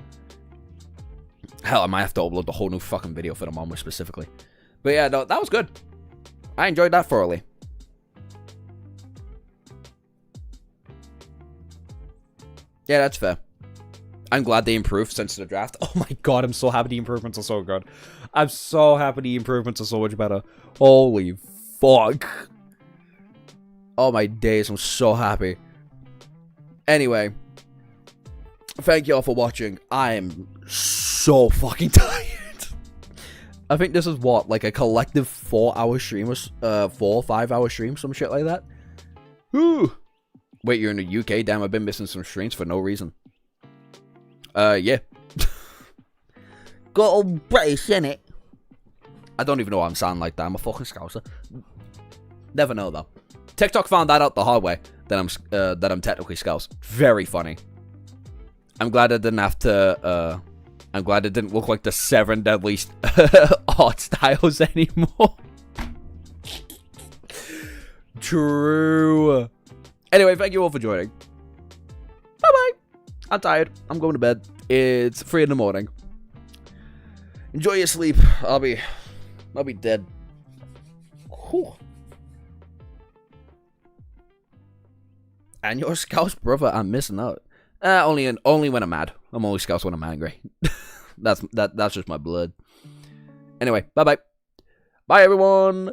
Hell, I might have to upload the whole new fucking video for the MANHWA specifically. But yeah, no, that was good. I enjoyed that thoroughly. Yeah, that's fair. I'm glad they improved since the draft. Oh my god, I'm so happy the improvements are so good. I'm so happy the improvements are so much better. Holy fuck. Oh my days, I'm so happy. Anyway. Thank you all for watching. I am so fucking tired. I think this is what, like a collective 4-hour stream or 4 or 5-hour stream, some shit like that. Whew. Wait, you're in the UK? Damn, I've been missing some streams for no reason. Yeah. Got all British, innit? I don't even know why I'm sounding like that. I'm a fucking Scouser. Never know, though. TikTok found that out the hard way, that I'm technically Scouse. Very funny. I'm glad I didn't have to, I'm glad it didn't look like the 7 deadly art styles anymore. True. Anyway, thank you all for joining. Bye-bye. I'm tired. I'm going to bed. It's 3 in the morning. Enjoy your sleep. I'll be dead. Whew. And your Scouse brother, I'm missing out. Only when I'm mad. I'm only Scouse when I'm angry. That's just my blood. Anyway, bye-bye. Bye, everyone.